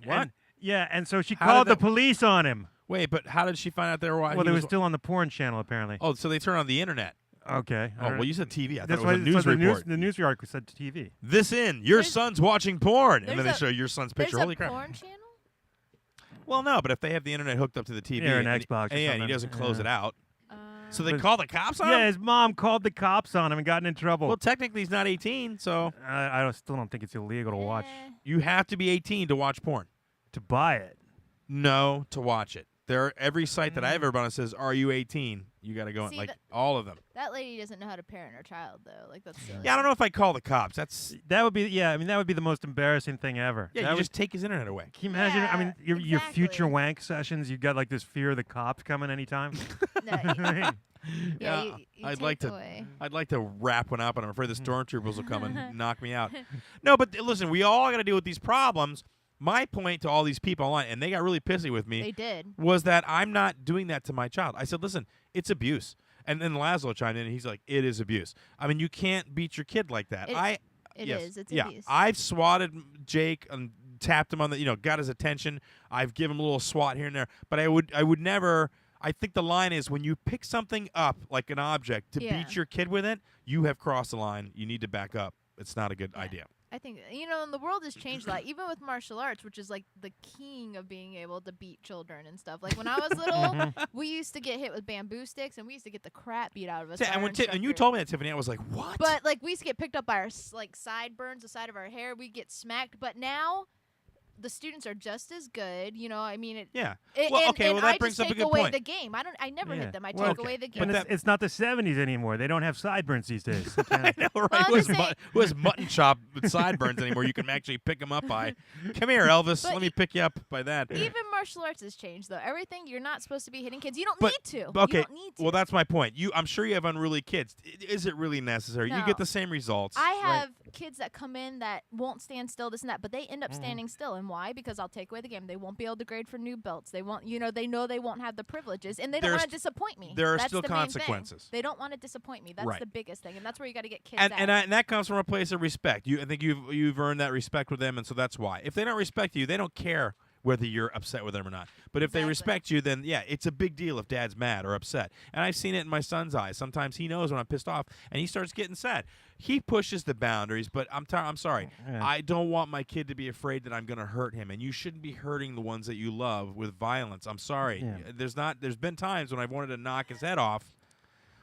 What? And so she How called did the police on him. Wait, but how did she find out they were watching? Well, they were still on the porn channel, apparently. Oh, so they turned on the internet. Okay. Oh, well, you said TV. I thought That's it was a why news report. The news article said TV. Your son's watching porn. And then they there's show your son's picture. There's Holy a crap. porn channel? Well, no, but if they have the internet hooked up to the TV Yeah, an and Xbox or and he something. doesn't close it out. So they But- call the cops on Yeah, him? his mom called the cops on him and got in trouble. Well, technically he's not 18, so still don't think it's illegal to watch. you have to be 18 to watch porn. To buy it. No, to watch it. Every site that I've ever been on says, "Are you 18?" You got to go in, See, like that- all of them. That lady doesn't know how to parent her child, though. Like, that's silly. Yeah, I don't know if I call the cops. That would be that would be the most embarrassing thing ever. Yeah, That you would- just take his internet away. Can you imagine? I mean, your future exactly. wank sessions, you got like this fear of the cops coming anytime. No, Yeah, you I'd take like to. away. I'd like to wrap one up, and I'm afraid the Mm. stormtroopers will come and knock me out. No, but listen, we all got to deal with these problems. My point to all these people online, and they got really pissy with me, They did. was that I'm not doing that to my child. I said, listen, it's abuse. And then Laszlo chimed in, and he's like, it is abuse. I mean, you can't beat your kid like that. It Yes, is. It's yeah. abuse. I've swatted Jake and tapped him on the, got his attention. I've given him a little swat here and there. But I would never. I think the line is when you pick something up like an object to beat your kid with it, you have crossed the line. You need to back up. It's not a good idea. I think, and the world has changed a lot, even with martial arts, which is like the king of being able to beat children and stuff. Like when I was little, we used to get hit with bamboo sticks, and we used to get the crap beat out of us. by And our when and you instructor. told me that, Tiffany, I was like, what? But like we used to get picked up by our sideburns, the side of our hair. We get smacked. But now, the students are just as good. I mean, it. Yeah. It, Well, and, okay, and well, that I brings just up a take good away point. the game. I never hit them. I Well, take away the game. But it's not the 70s anymore. They don't have sideburns these days. They can't- I know, right? I'm Who has, just saying- who has mutton chop with sideburns anymore? You can actually pick them up by. Come here, Elvis. But Let me pick you up by that. Even martial arts has changed, though. Everything, you're not supposed to be hitting kids. You don't But- need to. Okay. You don't need to. Well, that's my point. I'm sure you have unruly kids. Is it really necessary? You No. get the same results. I right? have kids that come in that won't stand still, this and that, but they end up standing still. And why? Because I'll take away the game. They won't be able to grade for new belts. They won't, they know they won't have the privileges, and they don't There's- want to disappoint me. there are That's still the main thing. consequences. They don't want to disappoint me. That's Right. the biggest thing, and that's where you got to get kids And at. and that comes from a place of respect. I think you've earned that respect with them, and so that's why. If they don't respect you, they don't care whether you're upset with them or not. But if they Exactly. respect you, then yeah, it's a big deal if Dad's mad or upset. And I've seen it in my son's eyes. Sometimes he knows when I'm pissed off, and he starts getting sad. He pushes the boundaries, but I'm sorry. Yeah. I don't want my kid to be afraid that I'm going to hurt him, and you shouldn't be hurting the ones that you love with violence. I'm sorry. Yeah. There's been times when I've wanted to knock his head off.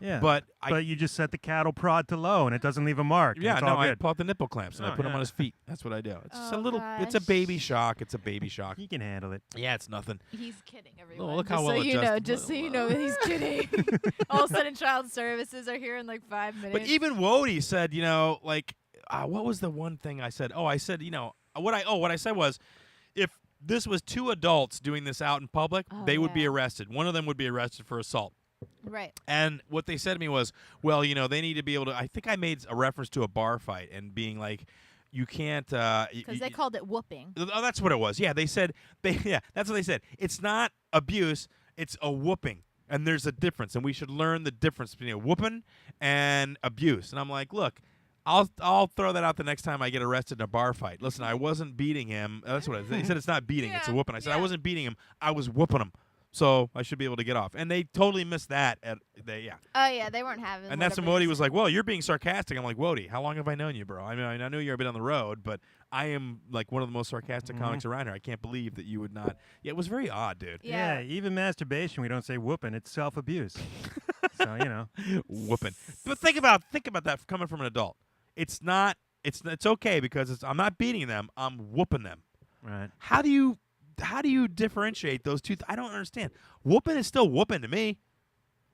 Yeah. But you just set the cattle prod to low, and it doesn't leave a mark. Yeah, it's no, all I good. pull out the nipple clamps and I Oh, put them yeah. on his feet. That's what I do. It's just a Oh, little. It's a gosh. baby shock. It's a baby shock. He can handle it. Yeah, it's nothing. He's kidding, everyone. look just how so well you know, adjusted- just so you know, he's kidding. All of a sudden, child services are here in like 5 minutes. But even Wody said, what was the one thing I said? Oh, I said, what I said was, if this was two adults doing this out in public, Oh, they would be yeah. arrested. One of them would be arrested for assault. right. And what they said to me was, well, they need to be able to. I think I made a reference to a bar fight and being like, you can't. Because they called it whooping. Oh, that's what it was. Yeah, they said that's what they said. It's not abuse. It's a whooping. And there's a difference, and we should learn the difference between a whooping and abuse. And I'm like, look, I'll throw that out the next time I get arrested in a bar fight. Listen, I wasn't beating him. That's what he said. It's not beating, it's a whooping. I said I wasn't beating him. I was whooping him. So I should be able to get off. And they totally missed that. Oh, yeah, they weren't having And that's when whatever Wody they was said. like, well, you're being sarcastic. I'm like, Wody, how long have I known you, bro? I mean, I knew you've been on the road, but I am like one of the most sarcastic comics around here. I can't believe that you would not. Yeah, it was very odd, dude. Yeah, even masturbation, we don't say whooping. It's self-abuse. So, you know. Whooping. But think about that coming from an adult. It's not. It's okay because I'm not beating them. I'm whooping them. Right. How do you differentiate those two? I don't understand. Whooping is still whooping to me.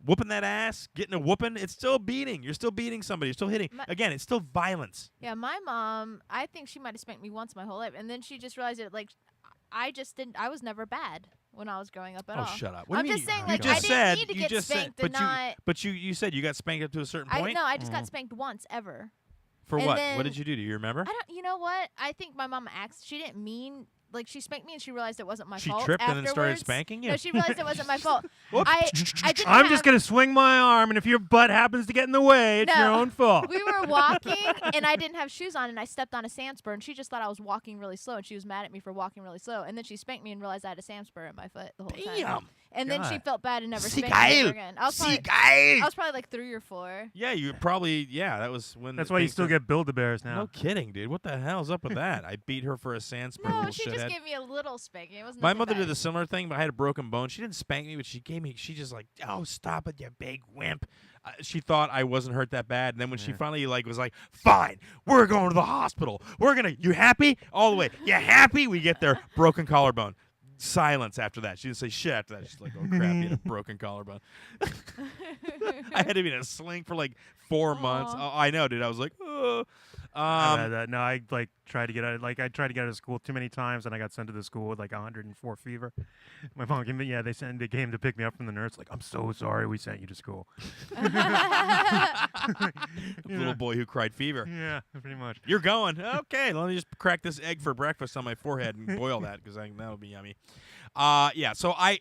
Whooping that ass, getting a whooping, it's still beating. You're still beating somebody. You're still hitting. Again, it's still violence. Yeah, my mom, I think she might have spanked me once my whole life, and then she just realized that, like, I just didn't. I was never bad when I was growing up at all. Oh, shut up. What I'm do you just mean? saying, like, you I just didn't said, need to you get just spanked said, and but you said you got spanked up to a certain point? I just got spanked once ever. For and what? then- What did you do? Do you remember? You know what? I think my mom she didn't mean, like, she spanked me and she realized it wasn't my She fault. tripped and then started afterwards. spanking you? No, she realized it wasn't my fault. Whoops. I didn't I'm have, just going to swing my arm, and if your butt happens to get in the way, it's your No. own fault. We were walking, and I didn't have shoes on, and I stepped on a sand spur, and she just thought I was walking really slow, and she was mad at me for walking really slow. And then she spanked me and realized I had a sand spur in my foot the whole time. Damn. And then she God. felt bad and never Sie spanked me geil. ever again. I was probably like 3 or 4. Yeah, you probably, that was when. That's why you things still turned- get Build-A-Bears now. No kidding, dude. What the hell's up with that? I beat her for a sand spur, No, little she shithead. just gave me a little spanking. It was My nothing mother bad. did a similar thing, but I had a broken bone. She didn't spank me, but she just like, oh, stop it, you big wimp. She thought I wasn't hurt that bad, and then when she finally was like, fine, we're going to the hospital. You happy? All the way. You happy? We get there, broken collarbone. Silence after that. She didn't say shit after that. She's like, oh, crap, you had a broken collarbone. I had to be in a sling for like 4 months. Oh, I know, dude. I was like, oh. I've had that. No, I tried to get out. I tried to get out of school too many times, and I got sent to the school with 104 fever. My mom came. They came to pick me up from the nurse. Like, I'm so sorry, we sent you to school. Little boy who cried fever. Yeah, pretty much. You're going. Okay, let me just crack this egg for breakfast on my forehead and boil that because that'll be yummy. So I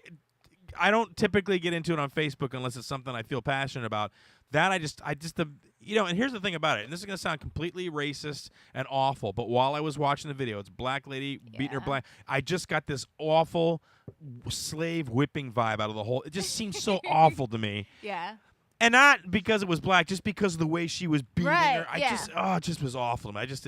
don't typically get into it on Facebook unless it's something I feel passionate about. That and here's the thing about it, and this is going to sound completely racist and awful, but while I was watching the video, it's black lady beating her black. I just got this awful slave whipping vibe out of the whole. It just seems so awful to me. Yeah. And not because it was black, just because of the way she was beating her. Yeah. It just was awful. It just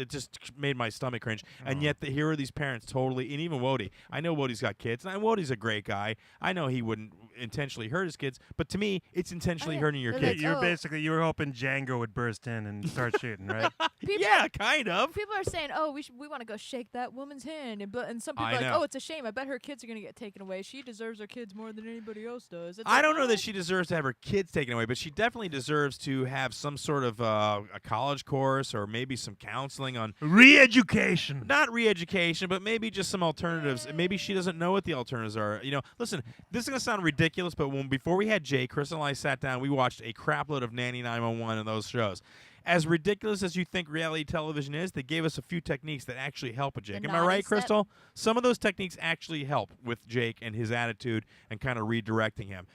made my stomach cringe. And yet here are these parents totally, and even Wody. I know Wody's got kids, and Wody's a great guy. I know he wouldn't intentionally hurt his kids, but to me, it's intentionally hurting your They're kids. like, You were hoping Django would burst in and start shooting, right? Yeah, kind of. People are saying, "Oh, we want to go shake that woman's hand," and some people I are like, know. "Oh, it's a shame. I bet her kids are gonna get taken away. She deserves her kids more than anybody else does." It's I like, don't know "Oh." that she deserves to have her kids taken away, but she definitely deserves to have some sort of a college course or maybe some counseling on Re-education. not re-education, but maybe just some alternatives. And maybe she doesn't know what the alternatives are. Listen, this is going to sound ridiculous, but before we had Jay, Chris and I sat down, we watched a crapload of Nanny 911 and those shows. As ridiculous as you think reality television is, they gave us a few techniques that actually help with Jake. The Am I naughty right, step. Crystal? Some of those techniques actually help with Jake and his attitude and kind of redirecting him.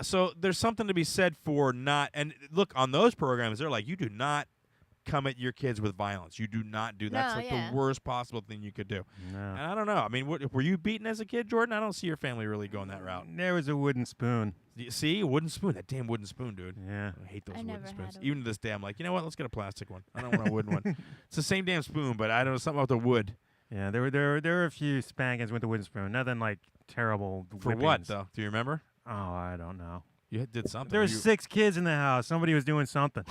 So there's something to be said for not – and look, on those programs, they're like, you do not come at your kids with violence. You do not do that. No, It's yeah. the worst possible thing you could do. No. And I don't know. I mean, were you beaten as a kid, Jordan? I don't see your family really going that route. There was a wooden spoon. See, a wooden spoon. That damn wooden spoon, dude. Yeah. I hate those I wooden never had spoons. a Even to this day, I'm like, you know what? Let's get a plastic one. I don't want a wooden one. It's the same damn spoon, but I don't know something about the wood. Yeah, there were a few spankings with the wooden spoon. Nothing like terrible. For what, whippings. though? Do you remember? Oh, I don't know. You did something. There were 6 kids in the house. Somebody was doing something.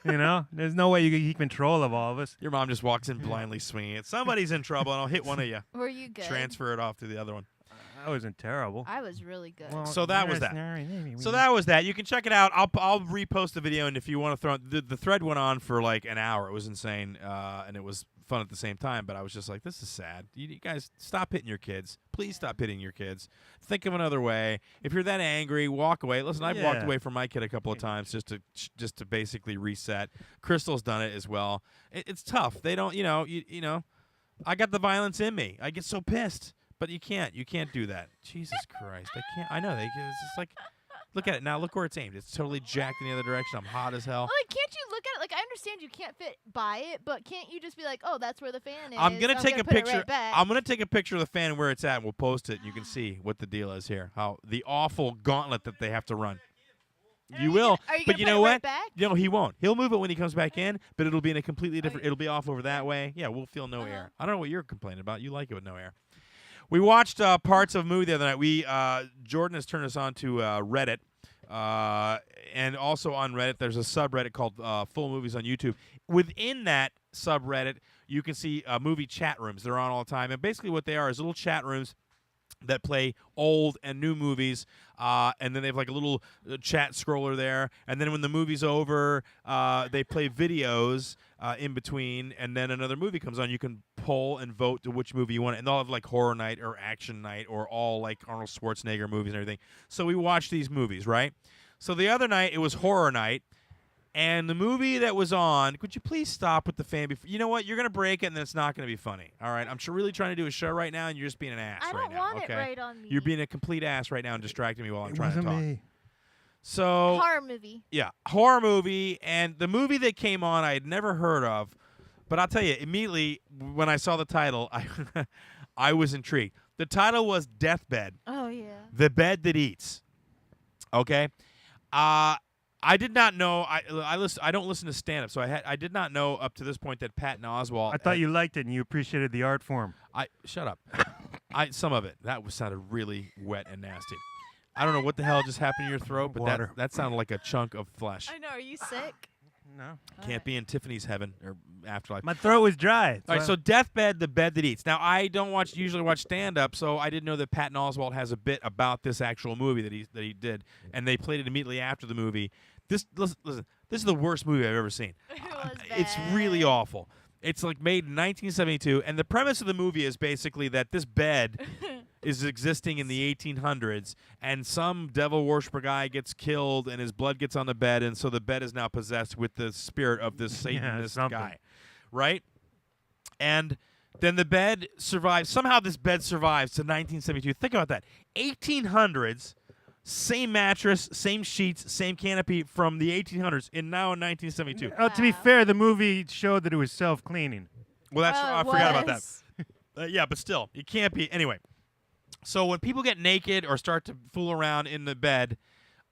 There's no way you can keep control of all of us. Your mom just walks in blindly swinging it. Somebody's in trouble, and I'll hit one of you. Were you good? Transfer it off to the other one. I wasn't terrible. I was really good. Well, So that was yes, that. all right, maybe So we- that was that. You can check it out. I'll repost the video, and if you want to throw the thread went on for like an hour. It was insane, and it was fun at the same time. But I was just like, this is sad. You guys stop hitting your kids. Please stop hitting your kids. Think of another way. If you're that angry, walk away. Listen, I've walked Yeah. away from my kid a couple of times just to basically reset. Crystal's done it as well. It's tough. They don't, you know. I got the violence in me. I get so pissed. But you can't do that. Jesus Christ, I can't. I know it's just like Look at it now. Look where it's aimed. It's totally jacked in the other direction. I'm hot as hell. Well, like, can't you look at it? Like, I understand you can't fit by it, but can't you just be like, oh, that's where the fan is? I'm gonna take a put it picture. right back. I'm gonna take a picture of the fan where it's at. And we'll post it. You can see what the deal is here. How the awful gauntlet that they have to run. You will, Are you but gonna you put know it what? right back? No, he won't. He'll move it when he comes back in, but it'll be in a completely different. It'll be off over that way. Yeah, we'll feel no air. I don't know what you're complaining about. You like it with no air. We watched parts of a movie the other night. We Jordan has turned us on to Reddit, and also on Reddit there's a subreddit called Full Movies on YouTube. Within that subreddit, you can see movie chat rooms. They're on all the time, and basically what they are is little chat rooms that play old and new movies, and then they have like a little chat scroller there, and then when the movie's over, they play videos in between, and then another movie comes on. You can poll and vote to which movie you want, and they'll have like horror night or action night or all like Arnold Schwarzenegger movies and everything. So we watched these movies, right? So the other night it was horror night, and the movie that was on, could you please stop with the fan? You know what? You're going to break it, and then it's not going to be funny. All right? I'm really trying to do a show right now, and you're just being an ass I right don't now. want Okay? it right on me. You're being a complete ass right now and distracting me while I'm trying to talk. Me. So, Horror movie. yeah, horror movie, and the movie that came on I had never heard of, but I'll tell you, immediately when I saw the title, I was intrigued. The title was Deathbed, Oh, yeah. The Bed That Eats. Okay? I did not know. I don't listen to stand-up, so I did not know up to this point that Patton Oswalt. I thought you liked it and you appreciated the art form. Shut up. Some of it sounded really wet and nasty. I don't know what the hell just happened in your throat, but Water. that sounded like a chunk of flesh. I know. Are you sick? No. Can't be in Tiffany's heaven or afterlife. My throat was dry. All right, so Deathbed, The Bed That Eats. Now, I don't usually watch stand-up, so I didn't know that Patton Oswalt has a bit about this actual movie that he did, and they played it immediately after the movie. Listen, this is the worst movie I've ever seen. It was It's really awful. It's like made in 1972, and the premise of the movie is basically that this bed is existing in the 1800s, and some devil worshiper guy gets killed, and his blood gets on the bed, and so the bed is now possessed with the spirit of this Satanist guy, right? And then the bed survives. Somehow this bed survives to 1972. Think about that. 1800s, same mattress, same sheets, same canopy from the 1800s, and now in 1972. To be fair, the movie showed that it was self-cleaning. Well, that's Well, I it forgot about that. was. Yeah, but still, it can't be. Anyway, so when people get naked or start to fool around in the bed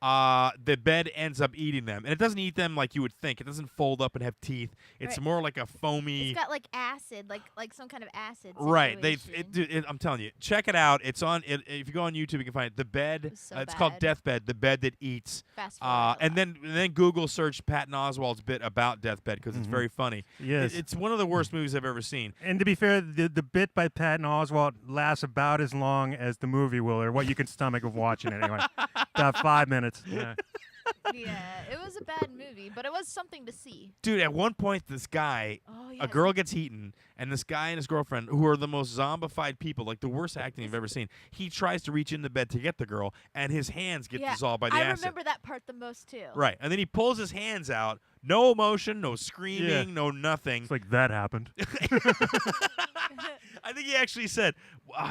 bed ends up eating them. And it doesn't eat them like you would think. It doesn't fold up and have teeth. It's Right. more like a foamy. It's got like acid, like some kind of acid. Right. Situation. I'm telling you, check it out. It's on. If you go on YouTube, you can find it. The Bed. It's so It's called bad. Deathbed. The Bed That Eats. Fast forward a And then Google search Patton Oswalt's bit about Deathbed because it's very funny. Yes. It's one of the worst movies I've ever seen. And to be fair, the bit by Patton Oswalt lasts about as long as the movie will, or what you can stomach of watching it anyway. About 5 minutes. Yeah. Yeah, it was a bad movie, but it was something to see. Dude, at one point, this guy, Oh yeah. a girl gets eaten, and this guy and his girlfriend, who are the most zombified people, like the worst acting you've ever seen, he tries to reach in the bed to get the girl, and his hands get Yeah, dissolved by the I acid. remember that part the most too. Right, and then he pulls his hands out, no emotion, no screaming, Yeah. no nothing. It's like that happened. I think he actually said,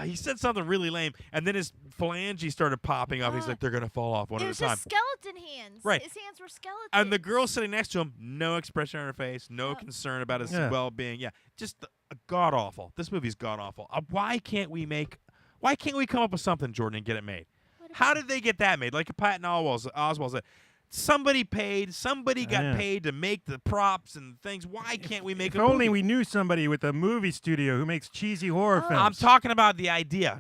he said something really lame, and then his phalange started popping up. He's like, they're going to fall off one It at was a time. just skeleton hands. Right. His hands were skeletons. And the girl sitting next to him, no expression on her face, no Oh. concern about his Yeah. well-being. Yeah, just god awful. This movie's god awful. Why can't we come up with something, Jordan, and get it made? How did they get that made? Like Patton Oswalt said, somebody got Yeah. paid to make the props and things. Why can't we make If a only movie? we knew somebody with a movie studio who makes cheesy horror films. I'm talking about the idea.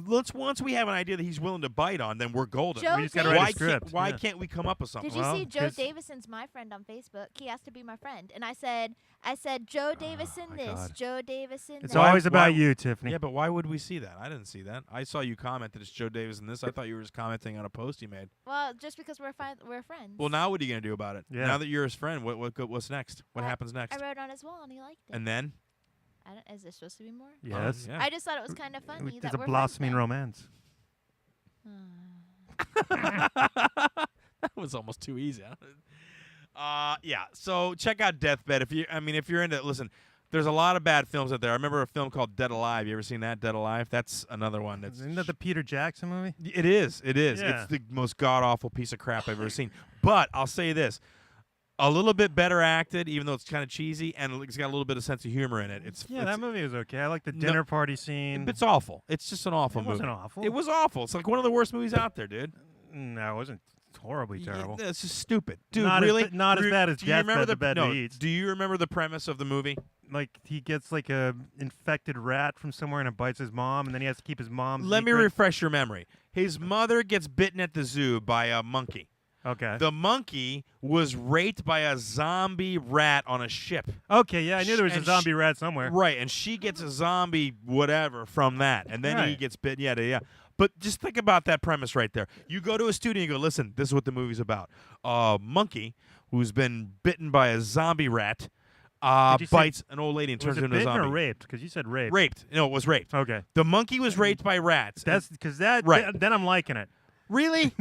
Once we have an idea that he's willing to bite on, then we're golden. Joe We just gotta write a Why script. Why Yeah. can't we come up with something? Did you Well, see Joe 'cause- Davison's my friend on Facebook? He asked to be my friend, and I said Joe Davison my this, God. Joe Davison It's that. always about why- you, Tiffany. Yeah, but why would we see that? I didn't see that. I saw you comment that it's Joe Davis and this. I thought you were just commenting on a post you made. Well, just because we're friends. Well, now what are you gonna do about it? Yeah. Now that you're his friend, what's next? What happens next? I wrote on his wall, and he liked it. And then? Is there supposed to be more? Yes. Yeah. I just thought it was kind of funny There's that a we're blossoming friends romance. now. That was almost too easy. Yeah. So check out Deathbed if you're into. Listen, There's a lot of bad films out there. I remember a film called Dead Alive. You ever seen that, Dead Alive? That's another one. That's Isn't that the Peter Jackson movie? It is. It is. Yeah. It's the most god-awful piece of crap I've ever seen. But I'll say this. A little bit better acted, even though it's kind of cheesy, and it's got a little bit of sense of humor in it. That movie was okay. I like the dinner party scene. It's awful. It's just an awful It movie. wasn't awful. It was awful. It's like one of the worst movies out there, dude. No, it wasn't horribly terrible. It's just stupid. Dude, Not really? not as bad as Do you Deathbed remember the Bed no, We Eat. Do you remember the premise of the movie? Like he gets like a infected rat from somewhere and it bites his mom, and then he has to keep his mom's Let me secret. refresh your memory. His mother gets bitten at the zoo by a monkey. Okay. The monkey was raped by a zombie rat on a ship. Okay, yeah, I knew there was a And zombie rat somewhere. Right, and she gets a zombie whatever from that, and then he Right. gets bitten. Yeah. But just think about that premise right there. You go to a studio and you go, listen, this is what the movie's about. A monkey who's been bitten by a zombie rat Did you say- bites an old lady and Was turns it her into a bitten zombie. or raped? Because you said raped. Raped. No, it was raped. Okay. The monkey was raped by rats. That's because that. Right. Then I'm liking it. Really?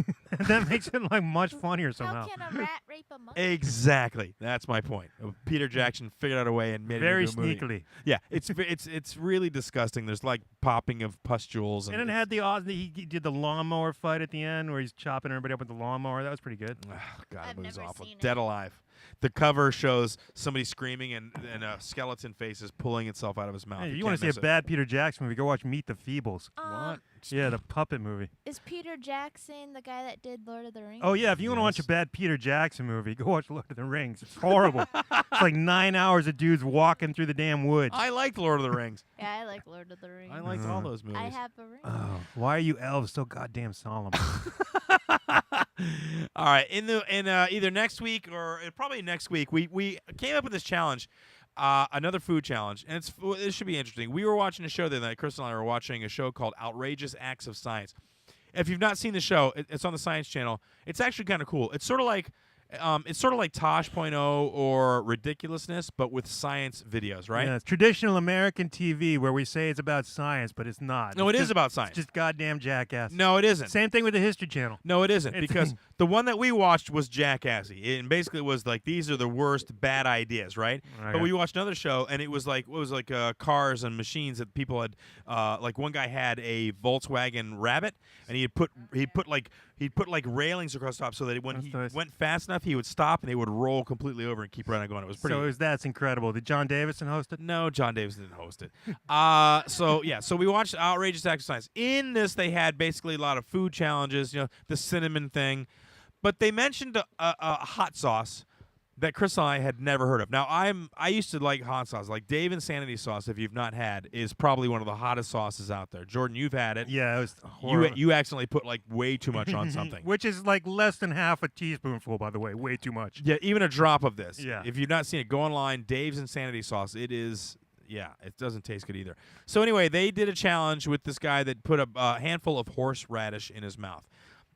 That makes it like much funnier somehow. How can a rat rape a monkey? Exactly. That's my point. Peter Jackson figured out a way and made Very it into a movie. sneakily. Yeah, it's really disgusting. There's like popping of pustules And it had he did the lawnmower fight at the end where he's chopping everybody up with the lawnmower. That was pretty good. God, I've that movie's never awful. seen it. Dead Alive. The cover shows somebody screaming and a skeleton face is pulling itself out of his mouth. Hey, You you want can't to see miss a it. bad Peter Jackson movie? Go watch Meet the Feebles. What? Yeah, the puppet movie. Is Peter Jackson the guy that did Lord of the Rings? Oh yeah, if you want to watch a bad Peter Jackson movie, go watch Lord of the Rings. It's horrible. It's like 9 hours of dudes walking through the damn woods. I liked Lord of the Rings. Yeah, I like Lord of the Rings. I liked all those movies. I have a ring. Oh, why are you elves so goddamn solemn? All right, in either next week or probably next week, we came up with this challenge, another food challenge, and it should be interesting. We were watching a show the other night. Crystal and I were watching a show called Outrageous Acts of Science. If you've not seen the show, it's on the Science Channel. It's actually kind of cool. It's sort of like Tosh.0 or Ridiculousness, but with science videos, right? Yeah, it's traditional American TV where we say it's about science, but it's not. No, It's it is just- about science. It's just goddamn jackass. No, it isn't. Same thing with the History Channel. No, it isn't, It's- because the one that we watched was jackassy. And basically it was like, these are the worst bad ideas, right? Okay. But we watched another show, and it was like cars and machines that people had. Like one guy had a Volkswagen Rabbit, and he'd put like railings across the top so that when That's he nice. went fast enough, he would stop and they would roll completely over and keep right on going. It was pretty. So that's incredible. Did John Davison host it? No, John Davis didn't host it. So we watched Outrageous Acts of Science. In this, they had basically a lot of food challenges, the cinnamon thing, but they mentioned a hot sauce that Chris and I had never heard of. Now, I used to like hot sauce. Like Dave Insanity sauce, if you've not had, is probably one of the hottest sauces out there. Jordan, you've had it. Yeah, it was horrible. You accidentally put like way too much on something. Which is like less than half a teaspoonful, by the way. Way too much. Yeah, even a drop of this. Yeah. If you've not seen it, go online. Dave's Insanity sauce. It is. Yeah, it doesn't taste good either. So anyway, they did a challenge with this guy that put a handful of horseradish in his mouth.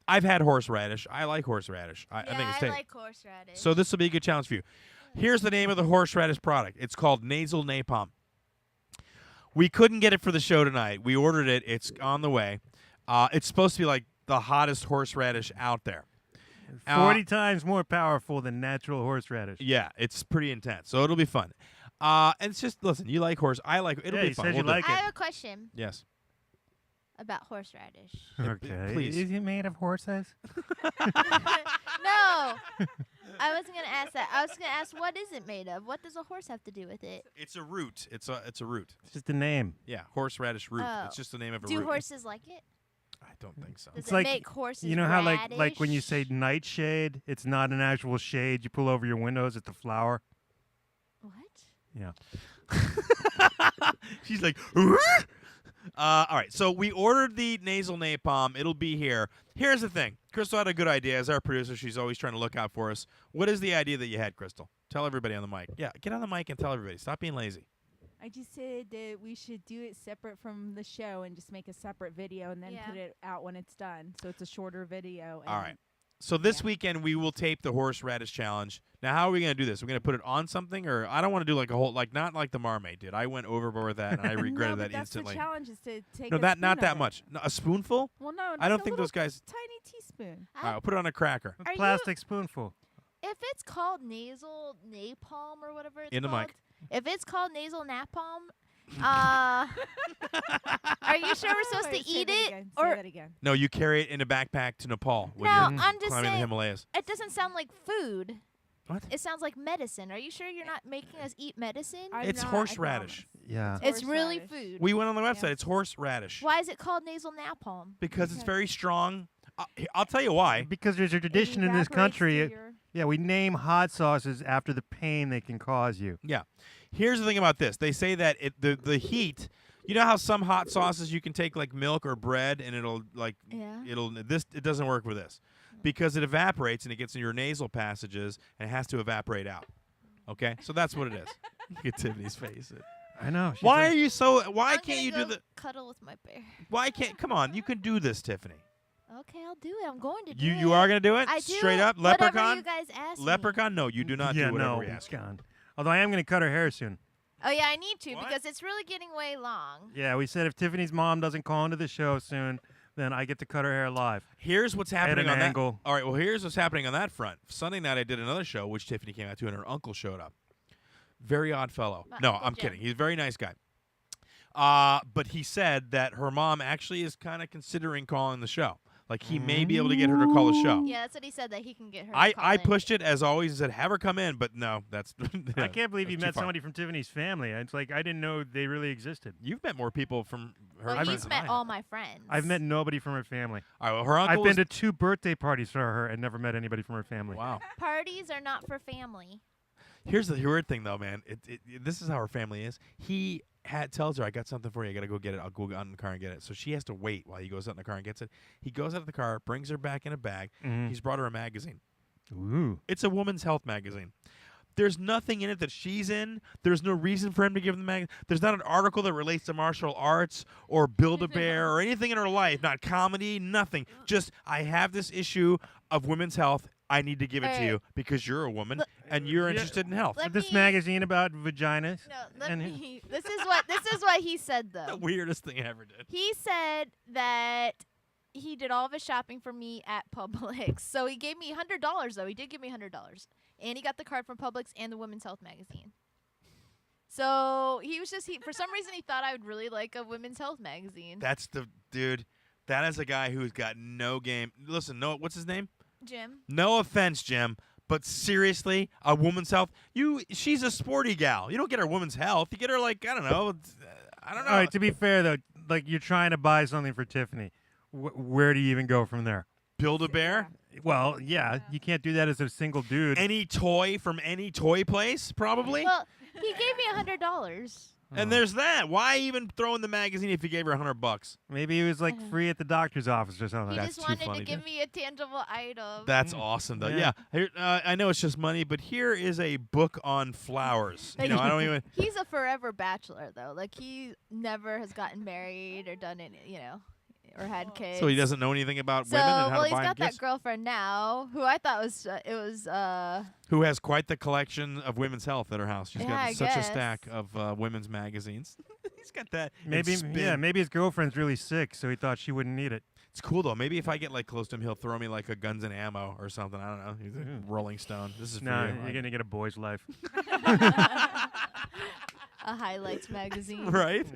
I've had horseradish. I like horseradish. I think it's tasty. I like horseradish. So this will be a good challenge for you. Here's the name of the horseradish product. It's called nasal napalm. We couldn't get it for the show tonight. We ordered it. It's on the way. It's supposed to be like the hottest horseradish out there. 40 times more powerful than natural horseradish. Yeah, it's pretty intense. So it'll be fun. And it's just, listen, you like horse. I like it. It'll Yeah, be you fun. said you We'll do it. like I it. have a question Yes. about horseradish. Okay. please. Is it made of horses? No, I wasn't gonna ask that. I was gonna ask, what is it made of? What does a horse have to do with it? It's a root. It's a root. It's just a name. Yeah, horseradish root. Oh. It's just the name of a Do root. horses like it? I don't think so. Does It's it like, make horses you know how like when you radish? say nightshade, it's not an actual shade you pull over your windows. It's a flower. What? Yeah. She's like, all right. So we ordered the nasal napalm. It'll be here. Here's the thing. Crystal had a good idea. As our producer, she's always trying to look out for us. What is the idea that you had, Crystal? Tell everybody on the mic. Yeah, get on the mic and tell everybody. Stop being lazy. I just said that we should do it separate from the show and just make a separate video and then Yeah. put it out when it's done. So it's a shorter video. All and right. So this Yeah. weekend we will tape the horseradish challenge. Now, how are we going to do this? We're going to put it on something, or I don't want to do like a whole, like not like the marmaid did. I went overboard with that, and I regretted no, that but that's instantly. The challenge is to take No, a that not spoon that of it. much. No, a spoonful? Well, no, I don't just a think those little guys. tiny teaspoon. All right, I'll put it on a cracker. A Are you- plastic spoonful. If it's called nasal napalm or whatever it's In the called, mic. If it's called nasal napalm, are you sure we're supposed to eat it? Say Or that again. No, you carry it in a backpack to Nepal when no, you're I'm just climbing the saying. Himalayas. It doesn't sound like food. What? It sounds like medicine. Are you sure you're not making us eat medicine? I'm It's not, I horseradish. promise. Yeah. It's really Horseradish. food. We went on the website. Yeah. It's horseradish Why is it called nasal napalm? because it's Okay. very strong. I'll tell you why. Because there's a It tradition in this evaporates country. to your- Yeah, we name hot sauces after the pain they can cause you. Yeah. Here's the thing about this. They say that the heat. You know how some hot sauces you can take like milk or bread and it'll Yeah. it doesn't work with this because it evaporates and it gets in your nasal passages and it has to evaporate out. Okay, so that's what it is. Look at Tiffany's face. I know. she's Why like- are you so? Why I'm can't you gonna do go the? cuddle with my bear? Why can't? Come on, you can do this, Tiffany. Okay, I'll do it. I'm going to do You it. you are gonna do it I do straight it. up, Whatever leprechaun. you guys ask me. Leprechaun? No, you do not yeah, do whatever no, we ask. you. gone. Although I am going to cut her hair soon. Oh yeah, I need to What? because it's really getting way long. Yeah, we said if Tiffany's mom doesn't call into the show soon, then I get to cut her hair live. Here's what's happening an on angle. that. All right, well, here's what's happening on that front. Sunday night, I did another show, which Tiffany came out to, and her uncle showed up. Very odd fellow. My No, Uncle I'm Jim. kidding. He's a very nice guy. But he said that her mom actually is kind of considering calling the show. Like, he may be able to get her to call the show. Yeah, that's what he said that he can get her. to I call in. pushed it, as always, and said, have her come in, but no, that's... I can't believe you that's too met far. somebody from Tiffany's family. It's like I didn't know they really existed. You've met more people from her Well, friends he's than met I all have. my friends. I've met nobody from her family. All right, well, her uncle I've been was- to 2 birthday parties for her and never met anybody from her family. Wow. Parties are not for family. Here's the weird thing, though, man. This is how her family is. He tells her, I got something for you. I got to go get it. I'll go out in the car and get it. So she has to wait while he goes out in the car and gets it. He goes out of the car, brings her back in a bag. Mhm. He's brought her a magazine. Ooh. It's a woman's health magazine. There's nothing in it that she's in. There's no reason for him to give them the magazine. There's not an article that relates to martial arts or Build-A-Bear or anything in her life. Not comedy, nothing. Just, I have this issue of women's health. I need to give it to you because you're a woman and you're interested in health. Let This me- magazine about vaginas. No, let and me. This is what he said though. The weirdest thing I ever did. He said that he did all of his shopping for me at Publix. So he gave me $100 though. He did give me $100. And he got the card from Publix and the Women's Health magazine. So he was just for some reason he thought I would really like a Women's Health magazine. That's the dude. That is a guy who's got no game. Listen, no, what's his name? Jim. No offense, Jim, but seriously, a woman's health. She's a sporty gal. You don't get her woman's health. You get her like I don't know. All right, to be fair though, like you're trying to buy something for Tiffany. Where do you even go from there? Build-A-Bear. Well, yeah, you can't do that as a single dude. Any toy from any toy place, probably. Well, he gave me $100. And there's that. Why even throw in the magazine if you gave her $100? Maybe it was like free at the doctor's office or He something. That's just too wanted funny, to give dude. me a tangible item. That's awesome, though. Yeah. Yeah. Here, I know it's just money, but here is a book on flowers. You know, I don't even. He's a forever bachelor though. Like he never has gotten married or done it, or had kids. So he doesn't know anything about So, women and how well, to he's buy them got gifts. that girlfriend now, who I thought was Who has quite the collection of women's health at her house. She's Yeah, got I such a guess. stack of women's magazines. He's got that. in Maybe spin. maybe his girlfriend's really sick, so he thought she wouldn't need it. It's cool though. Maybe if I get like close to him, he'll throw me like a Guns and Ammo or something. I don't know. He's a Rolling Stone. This is for No, you. you're gonna get a boy's life. a highlights magazine. Right?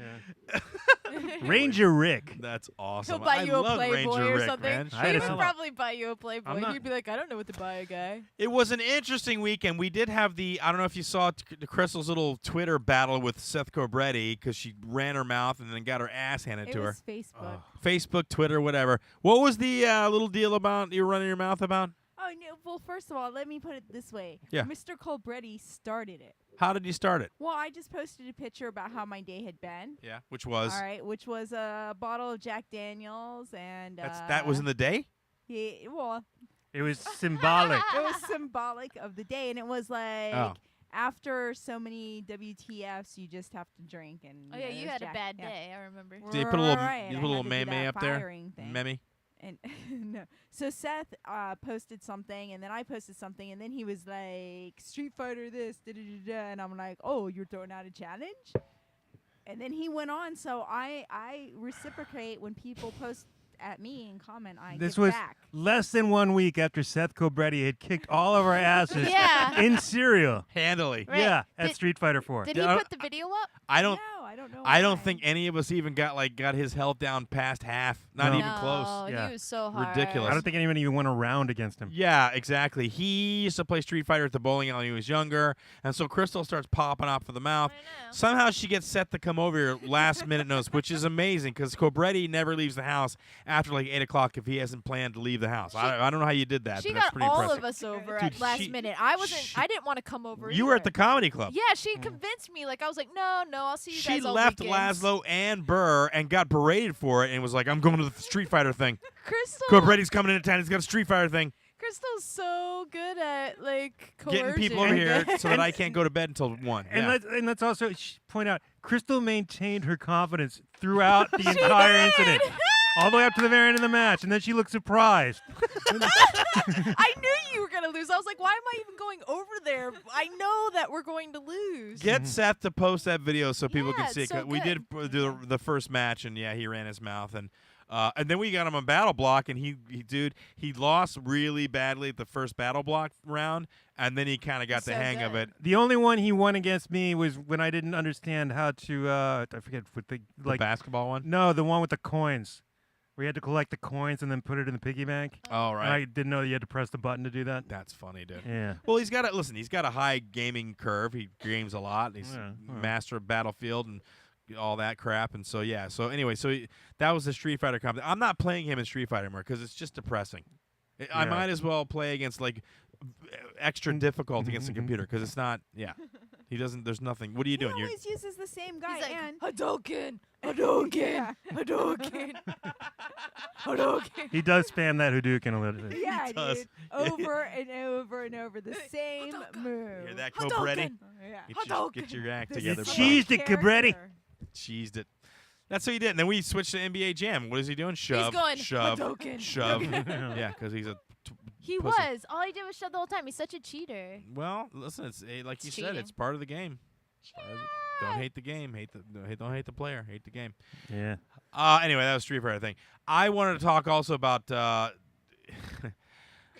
Ranger Rick. That's awesome. He'll buy I you a love Playboy Ranger or Rick, something. man. I had He a would sell- probably buy you a Playboy. not- He'd be like, I don't know what to buy a guy. It was an interesting weekend. We did have I don't know if you saw Crystal's little Twitter battle with Seth Cobretti because she ran her mouth and then got her ass handed It to her. was Facebook. Facebook, Twitter, whatever. What was the little deal about you were running your mouth about? Oh, no. Well, first of all, let me put it this way. Yeah. Mr. Colbretti started it. How did you start it? Well, I just posted a picture about how my day had been. Yeah. Which was? All right, which was a bottle of Jack Daniels and That was in the day? yeah, well, It was symbolic. it was symbolic of the day, and it was like Oh. after so many WTFs, you just have to drink. And Oh yeah, you there's had a Jack- bad yeah. day. I remember. Did you put a little, Right, you I put a little had to do meme that up there? firing thing. Meme? And no, so Seth posted something, and then I posted something, and then he was like, "Street Fighter this," da da da da, and I'm like, "Oh, you're throwing out a challenge?" And then he went on, so I reciprocate when people post at me and comment, I This give was back. less than 1 week after Seth Cobretti had kicked all of our asses Yeah. in cereal. Handily. Right. Yeah, at Did- Street Fighter 4. Did he Yeah, put the video up? I don't. No, I don't know. I don't why. think any of us even got his health down past half. Not No. even close. No, Yeah. he was so hard. Ridiculous. I don't think anyone even went around against him. Yeah, exactly. He used to play Street Fighter at the bowling alley when he was younger, and so Crystal starts popping off of the mouth. I know. Somehow she gets set to come over here last minute notice, which is amazing because Cobretti never leaves the house after like 8 o'clock if he hasn't planned to leave the house. I don't know how you did that, She but that's got pretty all impressive. of us over Dude, at last she- minute. I wasn't. she- I didn't want to come over. You were at either. the comedy club. Yeah, she convinced me. Like I was like, no, I'll see you She guys all left weekends. Laszlo and Burr and got berated for it and was like, I'm going to the Street Fighter thing. Crystal. Cobretti's coming into town. He's got a Street Fighter thing. Crystal's so good at like Getting people over here so that I can't go to bed until 1. And Yeah. let's also point out, Crystal maintained her confidence throughout the entire incident, all the way up to the very end of the match, and then she looked surprised. I knew you were gonna lose. I was like, why am I even going over there? I know that we're going to lose. Get Seth to post that video so people Yeah, can see it. it's so 'cause we did good. do the first match, and yeah, he ran his mouth, and then we got him on battle block, and he lost really badly at the first battle block round, and then he kind of got the So hang of good. it. The only one he won against me was when I didn't understand how to, I forget, with the, The like, basketball one. no, the one with the coins. We had to collect the coins and then put it in the piggy bank. Oh And I didn't know you had to press the button to do that. That's funny, dude. Yeah. Well, he's got a high gaming curve. He games a lot. He's Yeah, master of Battlefield and all that crap. And so yeah. So anyway, that was the Street Fighter competition. I'm not playing him in Street Fighter anymore because it's just depressing. I Yeah. might as well play against like extra difficult against the computer because it's not. Yeah. He doesn't. There's nothing. What are you He doing? You're always uses the same guy. He's like, and Hadouken, Yeah. Hadouken, Hadouken. He does spam that Hadouken a little bit. yeah, does. dude, over and over and over the same move. hear that, Cobretti? Hadouken. Yeah. Get your act The together. same cheesed it, Cabretti. character. Cheesed it. That's what he did. And then we switched to NBA Jam. What is he doing? Shove. going, shove. Hadouken. Shove. Yeah, because he's a. He pussy. was. All he did was shove the whole time. He's such a cheater. Well, listen. It's like you It's said. cheating. It's part of the game. Don't hate the game. Don't hate the player. Hate the game. Yeah. Anyway, that was Street Fighter thing. I wanted to talk also about.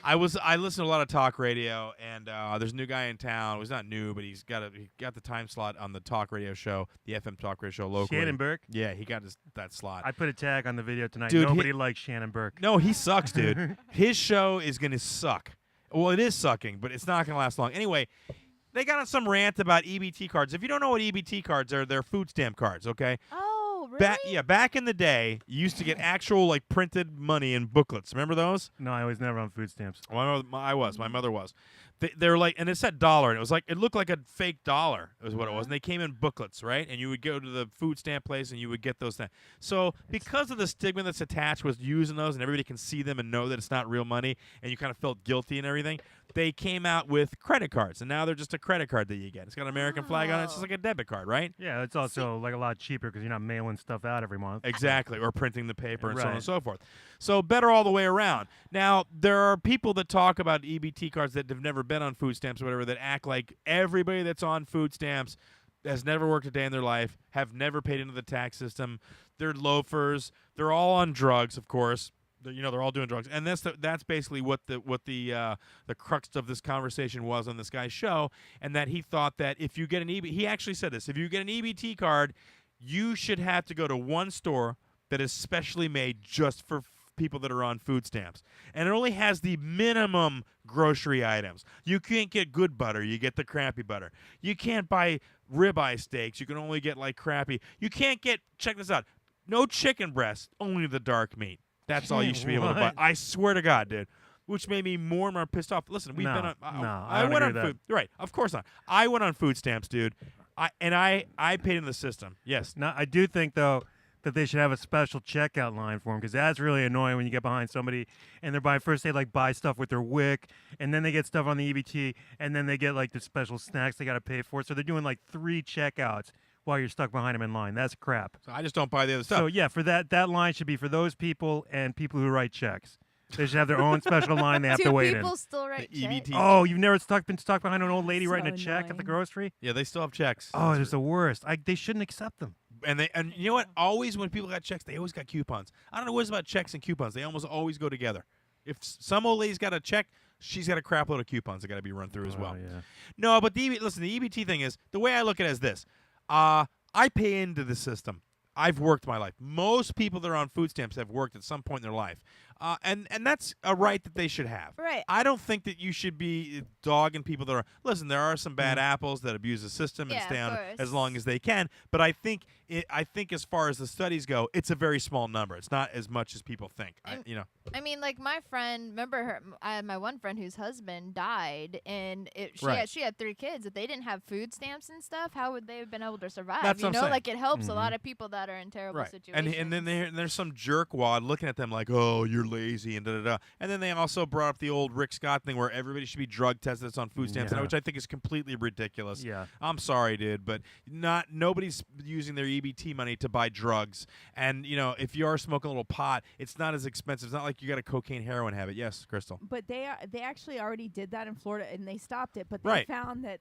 I listen to a lot of talk radio, and there's a new guy in town. Well, he's not new, but he got the time slot on the talk radio show, the FM talk radio show locally. Shannon Burke. Yeah, he got that slot. I put a tag on the video tonight. Dude, Nobody likes Shannon Burke. No, he sucks, dude. His show is going to suck. Well, it is sucking, but it's not going to last long. Anyway, they got on some rant about EBT cards. If you don't know what EBT cards are, they're food stamp cards, okay? Oh, really? Back in the day, you used to get actual like printed money in booklets. Remember those? No, I was never on food stamps. Well, my mother was. They're like, and it said dollar, and it looked like a fake dollar is what it was. And they came in booklets, right? And you would go to the food stamp place and you would get those things. So because of the stigma that's attached with using those, and everybody can see them and know that it's not real money, and you kind of felt guilty and everything, they came out with credit cards, and now they're just a credit card that you get. It's got an American flag on it. It's just like a debit card, right? Yeah, it's also like a lot cheaper because you're not mailing stuff out every month. Exactly, or printing the paper and so on Right. and so forth. So better all the way around. Now, there are people that talk about EBT cards that have never been on food stamps or whatever that act like everybody that's on food stamps has never worked a day in their life, have never paid into the tax system. They're loafers. They're all on drugs, of course. They're all doing drugs, and that's basically what the crux of this conversation was on this guy's show, and that he thought that if you get he actually said this, if you get an EBT card, you should have to go to one store that is specially made just for people that are on food stamps, and it only has the minimum grocery items. You can't get good butter, you get the crappy butter. You can't buy ribeye steaks, you can only get like crappy. You can't get, check this out, no chicken breasts, only the dark meat. That's all you should be able to buy. What? I swear to God, dude. Which made me more and more pissed off. Listen, we've No, been on. no, I I don't went on agree with food. Right, of course not. I went on food stamps, dude. I paid in the system. Yes. Now, I do think, though, that they should have a special checkout line for them because that's really annoying when you get behind somebody and they're buying, first they like buy stuff with their WIC and then they get stuff on the EBT and then they get like the special snacks they got to pay for. So they're doing like 3 checkouts while you're stuck behind them in line. That's crap. So I just don't buy the other stuff. So yeah, for that line should be for those people and people who write checks. They should have their own special line they have to Do wait people in. still write The checks? EBT. Oh, you've never been stuck behind an old lady So writing a check at the annoying. grocery? Yeah, they still have checks. Oh, it's the worst. They shouldn't accept them. And you know what? Always when people got checks, they always got coupons. I don't know what it's about checks and coupons. They almost always go together. If some old lady's got a check, she's got a crap load of coupons that got to be run through as well. Yeah. No, but listen, the EBT thing is, the way I look at it is this. I pay into the system. I've worked my life. Most people that are on food stamps have worked at some point in their life. And that's a right that they should have. Right. I don't think that you should be dogging people that are – listen, there are some bad apples that abuse the system and Yeah, stay of on course. as long as they can. But I think as far as the studies go, it's a very small number. It's not as much as people think. I mean, like my friend, remember her? I had my one friend whose husband died, and she had 3 kids. If they didn't have food stamps and stuff, how would they have been able to survive? That's what I'm saying. Like it helps a lot of people that are in terrible situations. And then there's some jerkwad looking at them like, oh, you're lazy and da-da-da. And then they also brought up the old Rick Scott thing where everybody should be drug tested that's on food stamps, which I think is completely ridiculous. Yeah. I'm sorry, dude, but nobody's using their EBT money to buy drugs. And, if you are smoking a little pot, it's not as expensive. It's not like you got a cocaine heroin habit. Yes, Crystal. But they actually already did that in Florida, and they stopped it. But they found that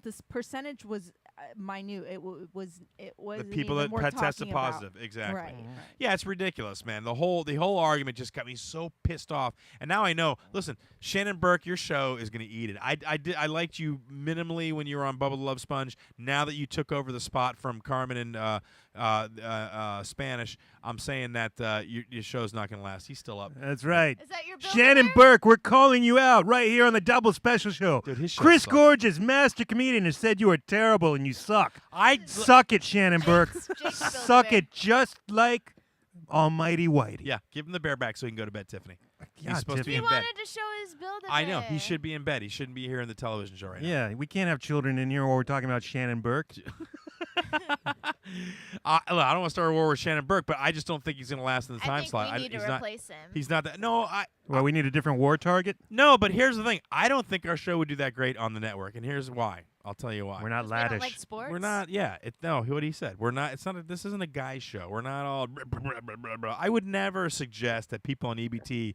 this percentage was minute. It was the people that had tested positive. Exactly. Right. Yeah, it's ridiculous, man. The whole argument just got me so pissed off. And now I know. Listen, Shannon Burke, your show is going to eat it. I liked you minimally when you were on Bubba the Love Sponge. Now that you took over the spot from Carmen and Spanish, I'm saying that your show's not going to last. He's still up. That's right. Is that your bill Shannon there? Burke, we're calling you out right here on the Double Special Show. Dude, his show Chris sucks. Gorges, master comedian, has said you are terrible and you suck. Suck it, Shannon Burke. Jake's Bill Suck Bear. it just like Almighty Whitey. Yeah, give him the bear back so he can go to bed, Tiffany. Yeah, He's supposed to be He in bed. wanted to show his bill today. I know. He should be in bed. He shouldn't be here in the television show right now. Yeah, we can't have children in here while we're talking about Shannon Burke. I don't want to start a war with Shannon Burke, but I just don't think he's going to last in the I time think slot. we need to replace him. He's not that. No, Well, we need a different war target. No, but here's the thing. I don't think our show would do that great on the network, and here's why. I'll tell you why. We're not We don't laddish. like sports. We're not. Yeah. No. What he said. We're not. It's not. This isn't a guy's show. We're not all. I would never suggest that people on EBT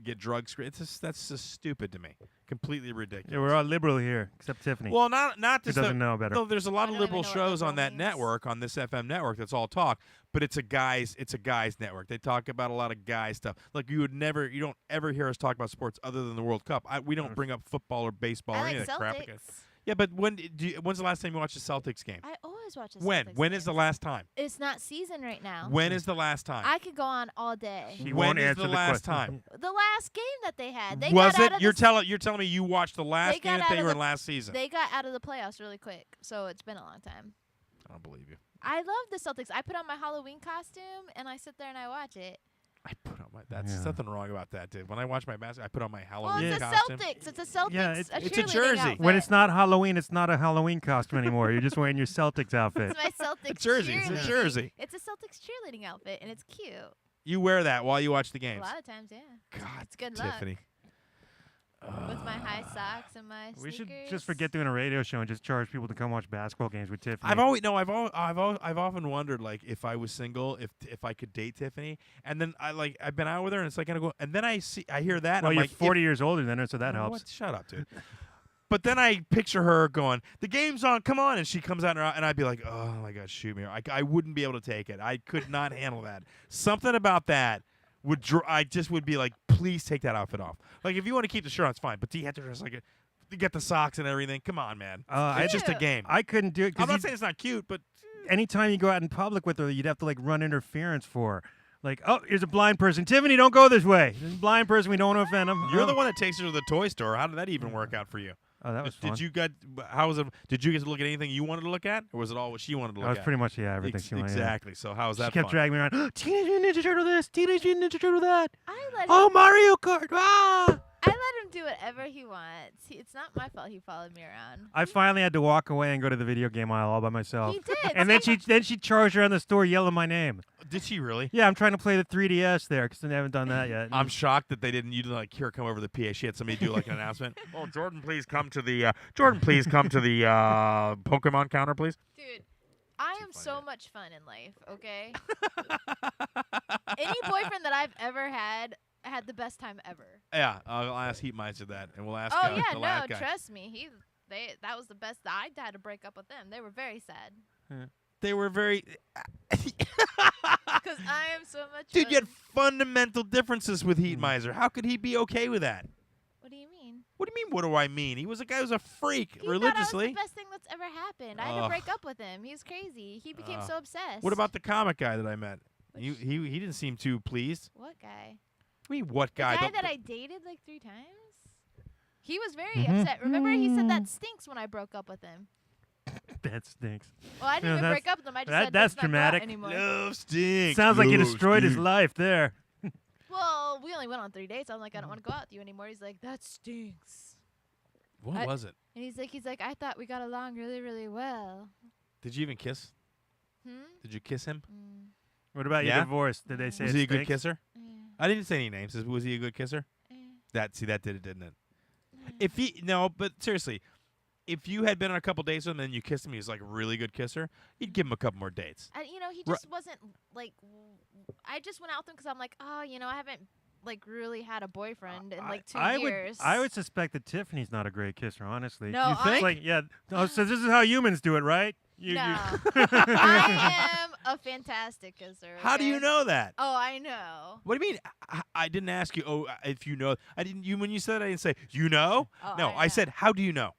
get drug screened. That's just stupid to me. Completely ridiculous. Yeah, we're all liberal here, except Tiffany. Well, not Who just doesn't know better. No, there's a lot of I don't even liberal know what shows on liberal that means. network, on this FM network. That's all talk, but it's a guys network. They talk about a lot of guy stuff. Like you don't ever hear us talk about sports other than the World Cup. We don't bring up football or baseball or I any like of that crap. Celtics. again. Yeah, but when's the last time you watched a Celtics game? I always watch the When? Celtics When is the games. last time? It's not season right now. When is the last time? I could go on all day. She When won't is answer the last question. time? The last game that they had, they Was got out it? of You're the, telling me you watched the last They game got that out they of were the- in last season? They got out of the playoffs really quick, so it's been a long time. I don't believe you. I love the Celtics. I put on my Halloween costume and I sit there and I watch it. I put on my. That's Yeah. nothing wrong about that, dude. When I watch my basketball, I put on my Well, Halloween it's a costume. Celtics. It's a Celtics. Yeah, it's a cheerleading jersey. outfit. When it's not Halloween, it's not a Halloween costume anymore. You're just wearing your Celtics outfit. It's my Celtics jersey. It's a cheerleading- jersey. It's a Celtics cheerleading outfit and it's cute. You wear that while you watch the A games. lot of times, yeah. God, It's good Tiffany. With my high socks and my We should sneakers. just forget doing a radio show and just charge people to come watch basketball games with Tiffany. I've often wondered like if I was single, if I could date Tiffany, and then I've been out with her and it's like gonna go, and then I hear that. And Well, I'm you're like, 40 years older than her, so that Oh, helps. what? Shut up, dude. But then I picture her going, the game's on, come on, and she comes out and I'd be like, oh my God, shoot me. I wouldn't be able to take it. I could not handle that. Something about that I just would be like, please take that outfit off. Like if you want to keep the shirt on, it's fine. But do you have to dress like it? You get the socks and everything. Come on, man. It's just a game. I couldn't do it I'm not because saying it's not cute, but anytime you go out in public with her, you'd have to like run interference for her. Like, oh, here's a blind person. Tiffany, don't go this way. There's a blind person. We don't want to offend him. you're Oh. the one that takes her to the toy store. How did that even work out for you? Oh, that was fun. Did you get? How was it? Did you get to look at anything you wanted to look at, or was it all what she wanted to look That was at? pretty much everything she wanted. Yeah. Exactly. So how was that? She kept fun? dragging me around. Teenage Mutant Ninja Turtle this. Teenage Mutant Ninja Turtle that. I let Oh, him, Mario Kart. Ah! I let him do whatever he wants. It's not my fault he followed me around. I finally had to walk away and go to the video game aisle all by myself. He did. And then she charged around the store yelling my name. Did she really? Yeah, I'm trying to play the 3DS there because I haven't done that yet. I'm shocked that they didn't. You didn't like hear her come over the PA. She had somebody do like an announcement. Oh, Jordan, please come to the Pokemon counter, please. Dude, I am so much fun in life, okay? Any boyfriend that I've ever had the best time ever. Yeah, I'll ask Heatmeister that, and we'll ask. Oh, yeah, the last no, guy. trust me. That was the best. I had to break up with them. They were very sad. They were very. Because I am so much. Dude, you fun. had fundamental differences with Heat Miser. How could he be okay with that? What do you mean? What do you mean? What do I mean? He was a guy who was a freak He religiously. thought I was the best thing that's ever happened. I had to Ugh. break up with him. He was crazy. He became so obsessed. What about the comic guy that I met? Which- He didn't seem too pleased. What guy? I mean, what The guy? guy Don't- that I dated like 3 times? He was very upset. Remember, he said that stinks when I broke up with him. That stinks. Well, I didn't No, even that's- break up with him. I just that- said that's let's not go out dramatic. anymore. Love stinks. Sounds like you Love destroyed his stinks. life there. Well, we only went on 3 dates. I'm like, I don't want to go out with you anymore. He's like, that stinks. What I- was it? And he's like, I thought we got along really, really well. Did you even kiss? Did you kiss him? What about Yeah? your divorce? Did they say Was it he a good stinks? kisser? I didn't say any names. Was he a good kisser? That did it, didn't it? If he but seriously, if you had been on a couple dates with him and you kissed him, he was like a really good kisser, you'd give him a couple more dates. And, he Ru- just wasn't like. I just went out with him because I'm like, I haven't like really had a boyfriend in like 2 years. I would suspect that Tiffany's not a great kisser, honestly. No, you think? Like, yeah. Oh, so this is how humans do it, right? No. I am a fantastic kisser. How do you okay? know that? Oh, I know. What do you mean? I didn't ask you. Oh, if you know. I didn't. You when you said that, I didn't say you know. Oh, No, I I said how do you know?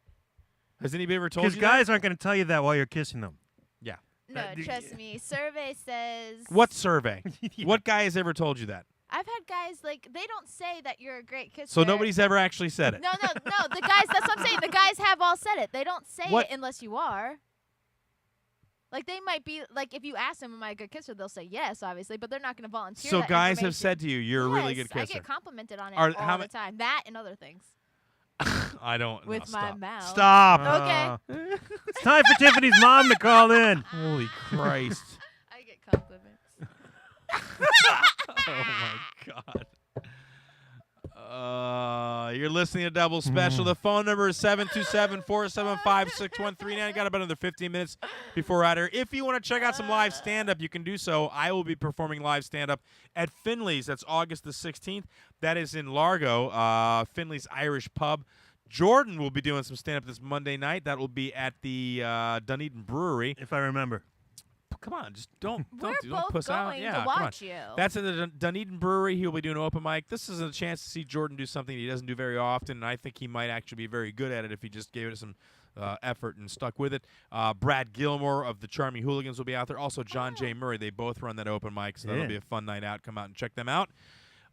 Has anybody ever told Because you guys aren't going to tell you that while you're kissing them. Yeah. No, trust me. Survey says. What survey? What guy has ever told you that? I've had guys like they don't say that you're a great kisser. So nobody's ever actually said it. No. The guys. That's what I'm saying. The guys have all said it. They don't say What? it unless you are. Like they might be like if you ask them, "Am I a good kisser?" They'll say yes, obviously, but they're not going to volunteer. So that guys have information. said to you, "You're a really good Yes, kisser." I get complimented on it Are- all how the ma- time. That and other things. I don't. With no, my stop. mouth. Stop. Okay. It's time for Tiffany's mom to call in. Holy Christ. I get compliments. Oh my God. You're listening to Double Special. The phone number is 727-475-6139. Got about another 15 minutes before we're out here. If you want to check out some live stand-up, you can do so. I will be performing live stand-up at Finley's. That's August the 16th. That is in Largo, Finley's Irish Pub. Jordan will be doing some stand-up this Monday night. That will be at the Dunedin Brewery. If I remember. Come on, just don't We're don't both puss out. going Yeah, to come on. watch you. That's at the Dunedin Brewery. He'll be doing an open mic. This is a chance to see Jordan do something he doesn't do very often, and I think he might actually be very good at it if he just gave it some effort and stuck with it. Brad Gilmore of the Charming Hooligans will be out there. Also, John J. Murray. They both run that open mic, so that'll Yeah. be a fun night out. Come out and check them out.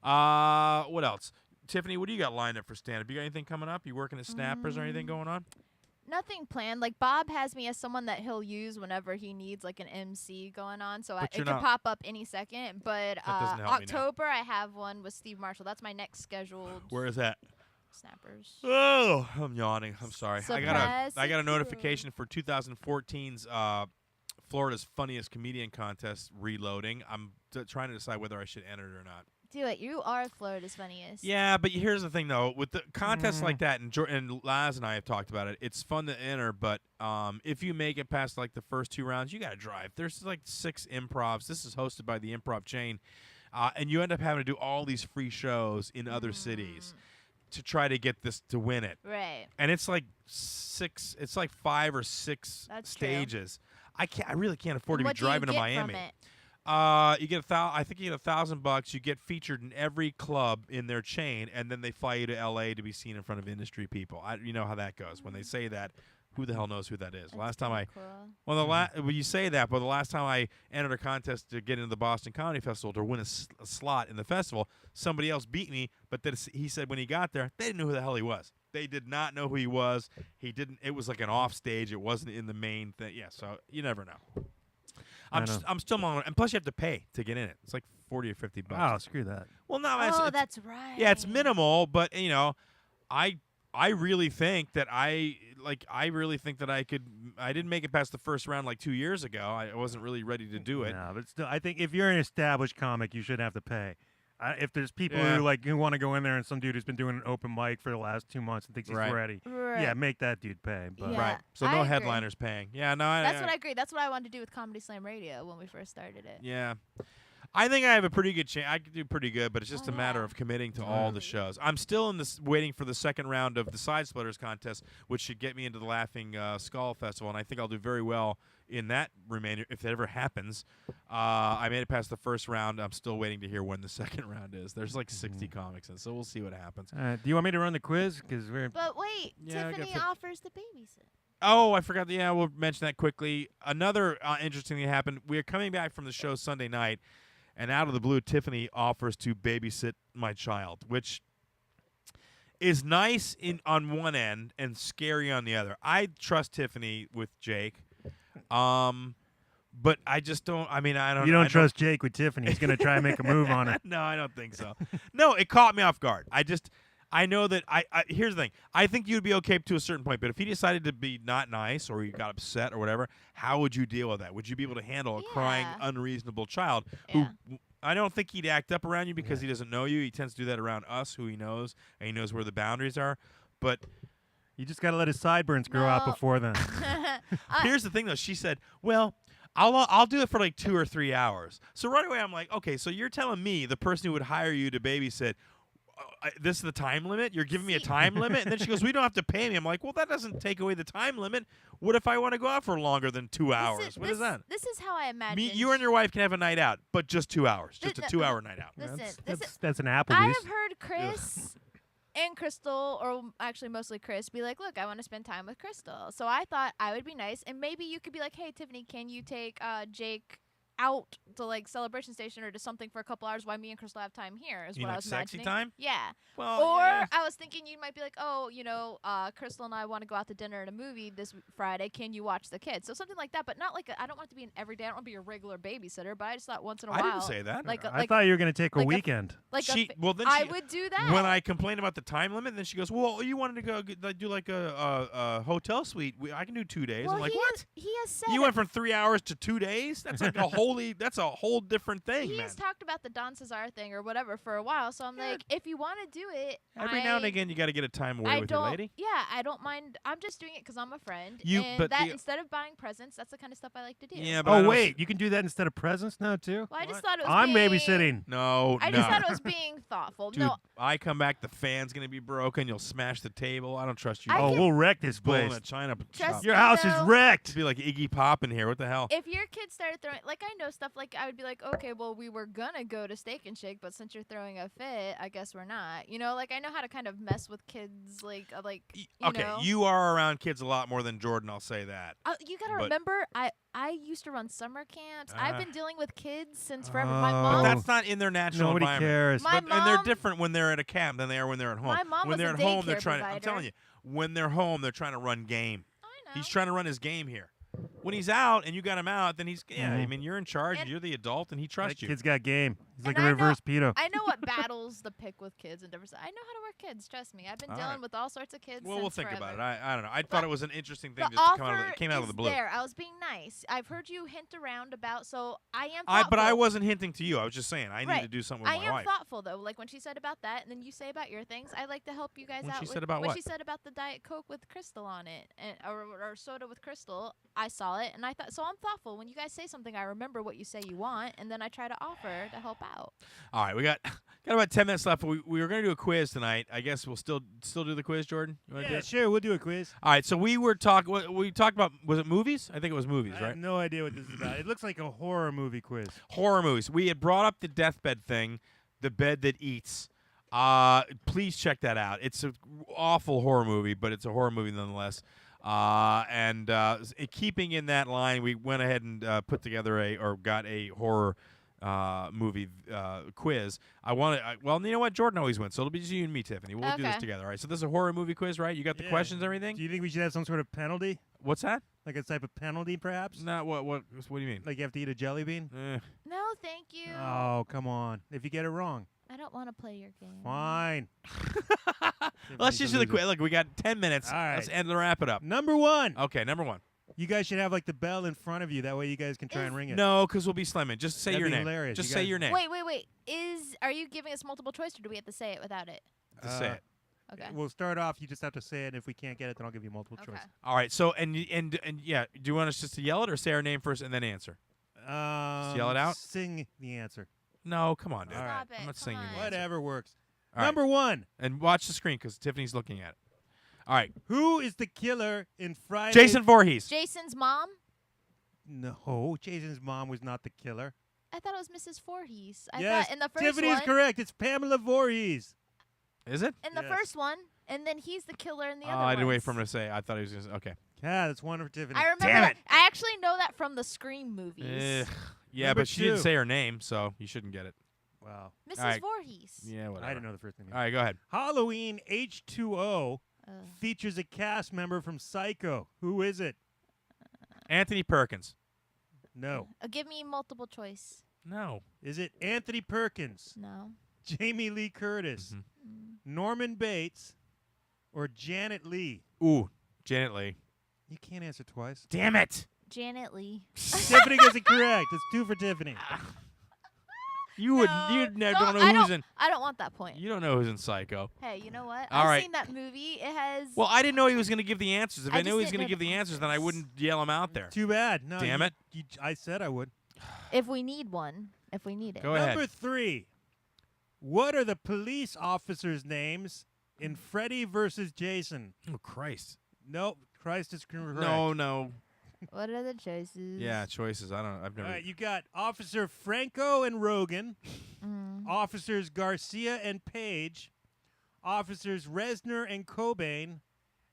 What else? Tiffany, what do you got lined up for stand-up? You got anything coming up? You working at Snappers or anything going on? Nothing planned. Like Bob has me as someone that he'll use whenever he needs like an MC going on, so But it you're can not- pop up any second. But doesn't help me now. October, I have one with Steve Marshall. That's my next scheduled. Where is that? Snappers. Oh, I'm yawning. I'm sorry. I got a Surprise. notification for 2014's Florida's Funniest Comedian Contest reloading. I'm trying to decide whether I should enter it or not. Do it. You are Florida's funniest. Yeah, but here's the thing, though. With the contests like that, and Laz and I have talked about it, it's fun to enter, but if you make it past, like, the first 2 rounds, you got to drive. There's, like, 6 improvs. This is hosted by the Improv chain, and you end up having to do all these free shows in other cities to try to get this to win it. Right. And it's like 5 or 6 That's true. stages. I really can't afford And to be what do you driving to get Miami. from it? You get I think you get $1,000. You get featured in every club in their chain, and then they fly you to L.A. to be seen in front of industry people. You know how that goes. When they say that, who the hell knows who that is? Last time when you say that, but the last time I entered a contest to get into the Boston Comedy Festival to win a slot in the festival, somebody else beat me. But he said when he got there, they didn't know who the hell he was. They did not know who he was. He didn't. It was like an off stage. It wasn't in the main thing. Yeah, so you never know. I'm still on, and plus you have to pay to get in it. It's like $40 or $50. Oh, screw that. Well, no, That's right. yeah, it's minimal, but I really think that I didn't make it past the first round like 2 years ago. I wasn't really ready to do it. No, but still, I think if you're an established comic, you should have to pay. If there's people Yeah. who want to go in there and some dude who's been doing an open mic for the last 2 months and thinks he's Right. ready, Right. yeah, make that dude pay. But Yeah. Right. So I no agree. headliners paying. Yeah, no, That's what I agree. That's what I wanted to do with Comedy Slam Radio when we first started it. Yeah. I think I have a pretty good chance. I could do pretty good, but it's just Oh, a matter yeah. of committing to all the shows. I'm still in this waiting for the second round of the Side Splitters contest, which should get me into the Laughing Skull Festival, and I think I'll do very well in that remainder if that ever happens. I made it past the first round. I'm still waiting to hear when the second round is. There's like 60 comics in, so we'll see what happens. Do you want me to run the quiz? Because we're But wait, Yeah, I got Tiffany fi- offers the babysit. Oh, I forgot. Yeah, we'll mention that quickly. Another interesting thing happened. We are coming back from the show Sunday night, and out of the blue, Tiffany offers to babysit my child, which is nice on one end and scary on the other. I trust Tiffany with Jake, but I just don't. I mean, I don't. You don't I trust Jake with Tiffany. He's going to try and make a move on it. No, I don't think so. No, it caught me off guard. I know that I here's the thing. I think you'd be okay to a certain point, but if he decided to be not nice or you got upset or whatever, how would you deal with that? Would you be able to handle a crying, Yeah. unreasonable child Yeah. who I don't think he'd act up around you because he doesn't know you. He tends to do that around us, who he knows, and he knows where the boundaries are. But You just got to let his sideburns grow out No. before then. here's the thing, though. She said, well, I'll do it for like 2 or 3 hours. So right away I'm like, okay, so you're telling me the person who would hire you to babysit, this is the time limit? You're giving me a time limit? And then she goes, we don't have to pay me. I'm like, well, that doesn't take away the time limit. What if I want to go out for longer than 2 hours? What is that? This is how I imagine. Me, you and your wife can have a night out, but just 2 hours. Just a Th- 2-hour night out. Listen, That's an I Applebee's. have heard Chris and Crystal, or actually mostly Chris, be like, look, I want to spend time with Crystal. So I thought I would be nice, and maybe you could be like, hey, Tiffany, can you take Jake out to like Celebration Station or to something for a couple hours while me and Crystal have time here is You what mean I like was sexy imagining. time? Yeah. Well, Or yeah. I was thinking you might be like, oh, Crystal and I want to go out to dinner and a movie this Friday. Can you watch the kids? So something like that, but not like I don't want it to be an everyday. I don't want to be a regular babysitter, but I just thought once in a I while. didn't say that. Like, I thought you were going to take a like a- weekend. like a She, fa- well, then I she, would do that. when I complained about the time limit, then she goes, well, you wanted to go do like a hotel suite. I can do 2 days. well, I'm like, he what? Has, he has said You went from 3 hours to 2 days? That's like that's a whole different thing, he man. has talked about the Don Cesar thing or whatever for a while. So I'm like, if you want to do it, Every now and again, you got to get a time away I with don't. your lady. Yeah, I don't mind. I'm just doing it because I'm a friend. You- and but that the- instead of buying presents, that's the kind of stuff I like to do. Yeah, but I Oh, don't- wait. You can do that instead of presents now, too? Well, I just What? thought it was. I'm being, babysitting. No, I no. just thought it was being thoughtful. Dude, No, I come back, the fan's gonna be broken. You'll smash the table. I don't trust you. I Oh, can- we'll wreck this blowing place. a china Trust shop. Your me, house is though. wrecked. Be like Iggy Pop in here. What the hell? if your kids started throwing, like I know stuff, like I would be like, okay, well we were gonna go to Steak and Shake, but since you're throwing a fit, I guess we're not. Like I know how to kind of mess with kids, you Okay, know. you are around kids a lot more than Jordan. I'll say that. You gotta but- remember, I used to run summer camps. I've Uh-huh. been dealing with kids since forever. My Oh. mom, But that's not in their natural Nobody environment. cares. My And they're mom- different when they're at a camp than they are when they're at home. My mom when was they're a at home, they're daycare trying. I'm provider. telling you, when they're home, they're trying to run game. I know. He's trying to run his game here. When he's out and you got him out, then he's I Mhm. mean, you're in charge. And- You're the adult, and he That trusts you. kid's got game. He's like And a I know- reverse pedo. I know what battles to pick with kids and different stuff. I know how to work kids. Trust me. I've been All dealing right. with all sorts of kids. Well, we'll since think forever. about it. I don't know. I thought But it was an interesting thing The just to come offer out of the, it came out of is the blue. there. I was being nice. I've heard you hint around about, so I am. But I thoughtful. wasn't hinting to you. I was just saying I need Right. to do something with I my am wife. thoughtful though. Like when she said about that, and then you say about your things. I like to help you guys When out. she with, said about when what? she said about the Diet Coke with Crystal on it, or soda with Crystal. I saw it, and I thought so. I'm thoughtful. When you guys say something, I remember what you say you want, and then I try to offer to help out. All right, we got about 10 minutes left. We were going to do a quiz tonight. I guess we'll still do the quiz, Jordan. You wanna do Yeah, it? sure. We'll do a quiz. All right, so we talked about, was it movies? I think it was movies, I right? have no idea what this is about. It looks like a horror movie quiz. Horror movies. We had brought up the deathbed thing, the bed that eats. Please check that out. It's an awful horror movie, but it's a horror movie nonetheless. Keeping in that line, we went ahead and put together got a horror movie quiz. Well, you know what? Jordan always wins, so it'll be just you and me, Tiffany. We'll do this Okay. together. All right. So this is a horror movie quiz, right? You got the Yeah. questions, and everything. Do you think we should have some sort of penalty? What's that? Like a type of penalty, perhaps? No. What do you mean? Like you have to eat a jelly bean? No, thank you. Oh, come on. If you get it wrong. I don't want to play your game. Fine. Let's just do the quiz. quiz. Look, we got 10 minutes. All right. Let's end and wrap it up. Number one. Okay, number one. You guys should have like the bell in front of you. That way you guys can try and ring it. No, because we'll be slamming. Just say That'd your be name. hilarious. Just You say guys- your name. Wait. Are you giving us multiple choice, or do we have to say it without it? Just say it. Okay. We'll start off. You just have to say it. If we can't get it, then I'll give you multiple choice. All right. So and yeah, do you want us just to yell it or say our name first and then answer? Just yell it out? Sing the answer. No, come on, dude. All right. Stop it. I'm not Come saying your on. answer. Whatever works. All right. Number 1. And watch the screen because Tiffany's looking at it. All right. Who is the killer in Friday? Jason Voorhees. Jason's mom? No, Jason's mom was not the killer. I thought it was Mrs. Voorhees. I yes, thought in the first Tiffany one. is correct. It's Pamela Voorhees. Is it? In the Yes. first one, and then he's the killer in the Oh, other I didn't wait ones. for him to say. I thought he was going to say. Okay. Yeah, that's one for Tiffany. I remember Damn that. it. I actually know that from the Scream movies. Yeah, Number but she didn't 2. say her name, so you shouldn't get it. Wow. Mrs. All right. Voorhees. Yeah, whatever. I didn't know the first name. All right, go ahead. Halloween H2O Ugh. features a cast member from Psycho. Who is it? Anthony Perkins. No. Give me multiple choice. No. Is it Anthony Perkins, No. Jamie Lee Curtis, Mhm. Norman Bates, or Janet Leigh? Ooh, Janet Leigh. You can't answer twice. Damn it. Janet Leigh. Tiffany gets it correct. It's 2 for Tiffany. You don't know I who's don't, in. I don't want that point. You don't know who's in Psycho. Hey, you know what? All I've right. seen that movie. It has. Well, I didn't know he was going to give the answers. If I, I knew just he was didn't going to know give the the answers, then I answers. wouldn't yell him out there. Too bad. No. Damn it. I said I would. if we need one. If we need it. Go ahead. Number 3. What are the police officers' names in Freddy versus Jason? Oh, Christ. Nope. Christ is correct. No. What are the choices? Yeah, choices. I don't know. I've All never. right, you got Officer Franco and Rogan, Mm. Officers Garcia and Page, Officers Resner and Cobain,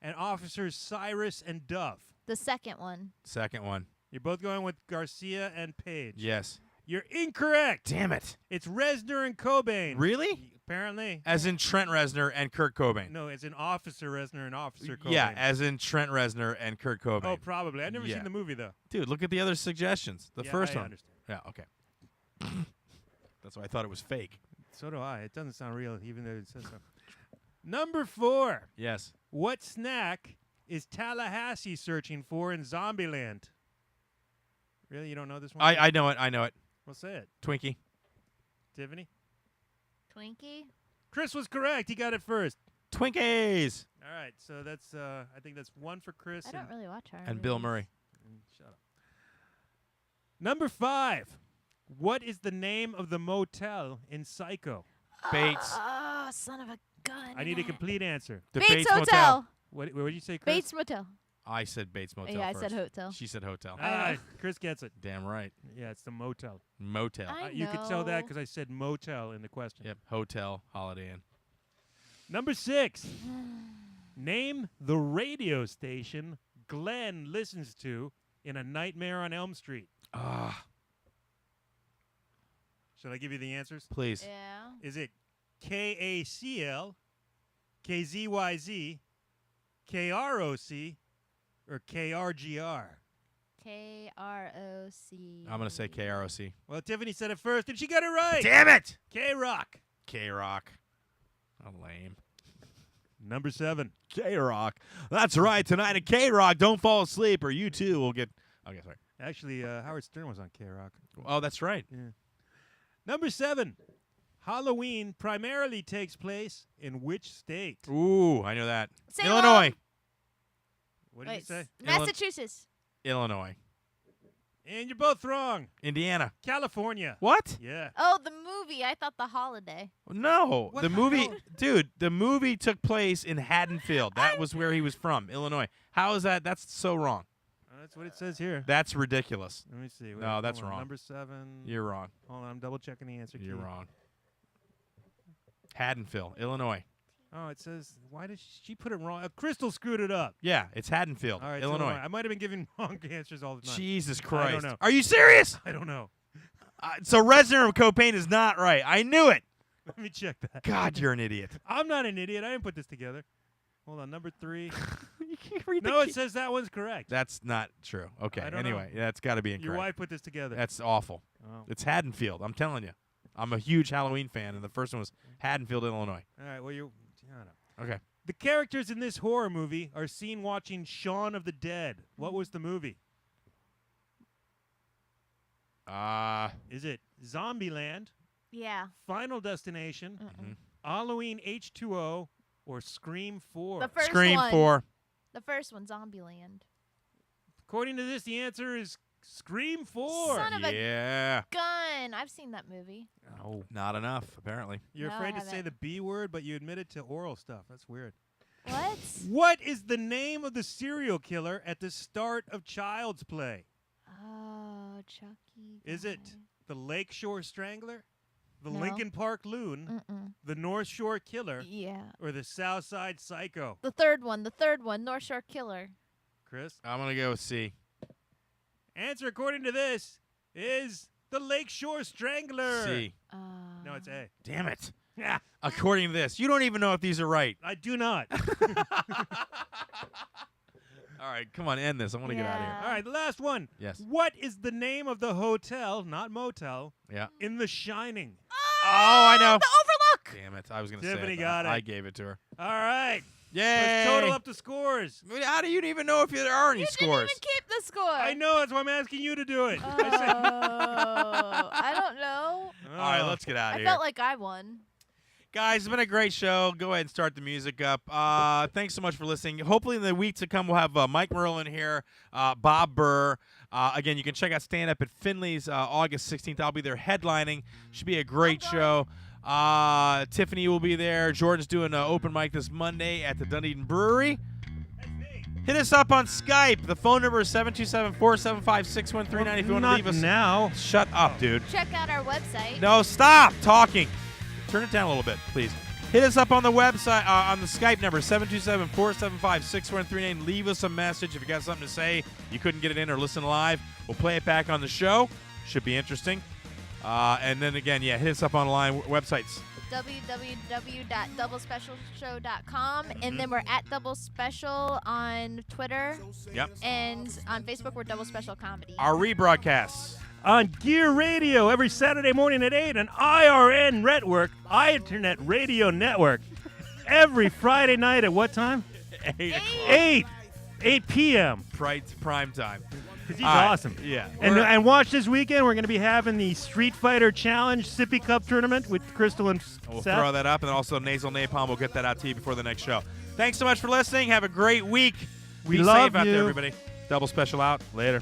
and Officers Cyrus and Duff. The second one. Second one. You're both going with Garcia and Page. Yes. You're incorrect. Damn it. It's Resner and Cobain. Really? Apparently. As in Trent Reznor and Kurt Cobain. No, it's an Officer Resner and Officer Cobain. Yeah, as in Trent Reznor and Kurt Cobain. Oh, probably. I've never Yeah. seen the movie, though. Dude, look at the other suggestions. The Yeah, first I one. understand. Yeah, okay. That's why I thought it was fake. So do I. It doesn't sound real, even though it says so. Number 4. Yes. What snack is Tallahassee searching for in Zombieland? Really? You don't know this one? I know it. I know it. Well, say it. Twinkie. Tiffany? Twinkie. Chris was correct. He got it first. Twinkies. All right. So that's, I think that's 1 for Chris. I don't really watch horror And Bill movies. Murray. Shut up. Number 5. What is the name of the motel in Psycho? Bates. Oh, son of a gun. I need a complete answer. The Bates, Motel. Hotel. What did you say, Chris? Bates Motel. I said Bates Motel Yeah, I first. said hotel. She said hotel. Ah, Chris gets it. Damn right. Yeah, it's the motel. Motel. I You could tell that know. because I said motel in the question. Yep. Hotel. Holiday Inn. Number 6. Name the radio station Glenn listens to in A Nightmare on Elm Street. Ah, Should I give you the answers? please. Yeah. Is it KACL, KZYZ, KROC, or KRGR? KROC. I'm going to say KROC. Well, Tiffany said it first, and she got it right. Damn it! K-Rock. K-Rock. Oh, lame. Number 7. K-Rock. That's right. Tonight at K-Rock, don't fall asleep or you too will get... Okay, sorry. Actually, Howard Stern was on K-Rock. Oh, that's right. Yeah. Number 7. Halloween primarily takes place in which state? Ooh, I know that. Salem. Illinois. What did you Wait, say? Massachusetts. Illinois. And you're both wrong. Indiana. California. What? Yeah. Oh, the movie. I thought the holiday. No. What the the movie... hell? Dude, the movie took place in Haddonfield. That was where he was from, Illinois. How is that? That's so wrong. That's what it says here. That's ridiculous. Let me see. Wait, No, that's hold on. wrong. Number 7. You're wrong. Hold on, I'm double checking the answer. You're key. wrong. Haddonfield, Illinois. Oh, it says. Why did she put it wrong? Crystal screwed it up. Yeah, it's Haddonfield, All right, so Illinois. I might have been giving wrong answers all the time. Jesus I Christ. don't know. Are you serious? I don't know. So Reznor and Cobain is not right. I knew it. Let me check that. God, you're an idiot. I'm not an idiot. I didn't put this together. Hold on, number 3. You can't read No, the it says that one's correct. That's not true. Okay, I don't anyway, that's got to be incorrect. Your wife put this together. That's awful. Oh. It's Haddonfield. I'm telling you. I'm a huge Halloween fan, and the first one was Haddonfield, Illinois. All right. Well, you. I don't know. Okay. The characters in this horror movie are seen watching Shaun of the Dead. What was the movie? Is it Zombieland, Yeah. Final Destination, Mm-mm. Halloween H2O, or Scream 4? The first Scream one. 4. The first one, Zombieland. According to this, the answer is Scream 4. Son of a Yeah. gun. I've seen that movie. Oh, not enough, apparently. You're No, I afraid to say haven't. the B word, but you admitted to oral stuff. That's weird. What? What is the name of the serial killer at the start of Child's Play? Oh, Chucky. Is it guy. the Lakeshore Strangler, the No. Lincoln Park Loon, Mm-mm. the North Shore Killer, Yeah. or the South Side Psycho? The third one, North Shore Killer. Chris? I'm going to go with C. Answer according to this is the Lakeshore Strangler. C. No, it's A. Damn it. Yeah, According to this, you don't even know if these are right. I do not. All right, come on, end this. I want to get out of here. All right, the last one. Yes. What is the name of the hotel, not motel, Yeah. in The Shining? Oh, I know. The Overlook. Damn it. I was going to say Tiffany it. got it. I gave it to her. All right. Yay. Let's total up the scores. How do you even know if there are any You scores? didn't even keep the score. I know, that's why I'm asking you to do it. Oh, I don't know. All right, let's get out I of here. felt like I won. Guys, it's been a great show. Go ahead and start the music up. Thanks so much for listening. Hopefully in the week to come, we'll have Mike Merlin here, Bob Burr. Again, you can check out Stand Up at Finley's August 16th. I'll be there headlining. Should be a great show. Tiffany will be there. Jordan's doing an open mic this Monday at the Dunedin Brewery. Hit us up on Skype. The phone number is 727-475-6139 if you want to Not leave us. now. Shut up, dude. Check out our website. No, stop talking. Turn it down a little bit, please. Hit us up on the website, on the Skype number, 727-475-6139. Leave us a message if you got something to say. You couldn't get it in or listen live. We'll play it back on the show. Should be interesting. And then again, yeah, hit us up online websites. www.doublespecialshow.com, and then we're at Double Special on Twitter. Yep. And on Facebook, we're Double Special Comedy. Our rebroadcasts. On Gear Radio every Saturday morning at 8 on IRN Network, Internet Radio Network. Every Friday night at what time? 8 p.m. Prime time. Because he's awesome. Yeah. And watch this weekend. We're going to be having the Street Fighter Challenge Sippy Cup tournament with Crystal and We'll Seth. throw that up, and also Nasal Napalm. We'll get that out to you before the next show. Thanks so much for listening. Have a great week. We Be love safe out you. there, everybody. Double Special out. Later.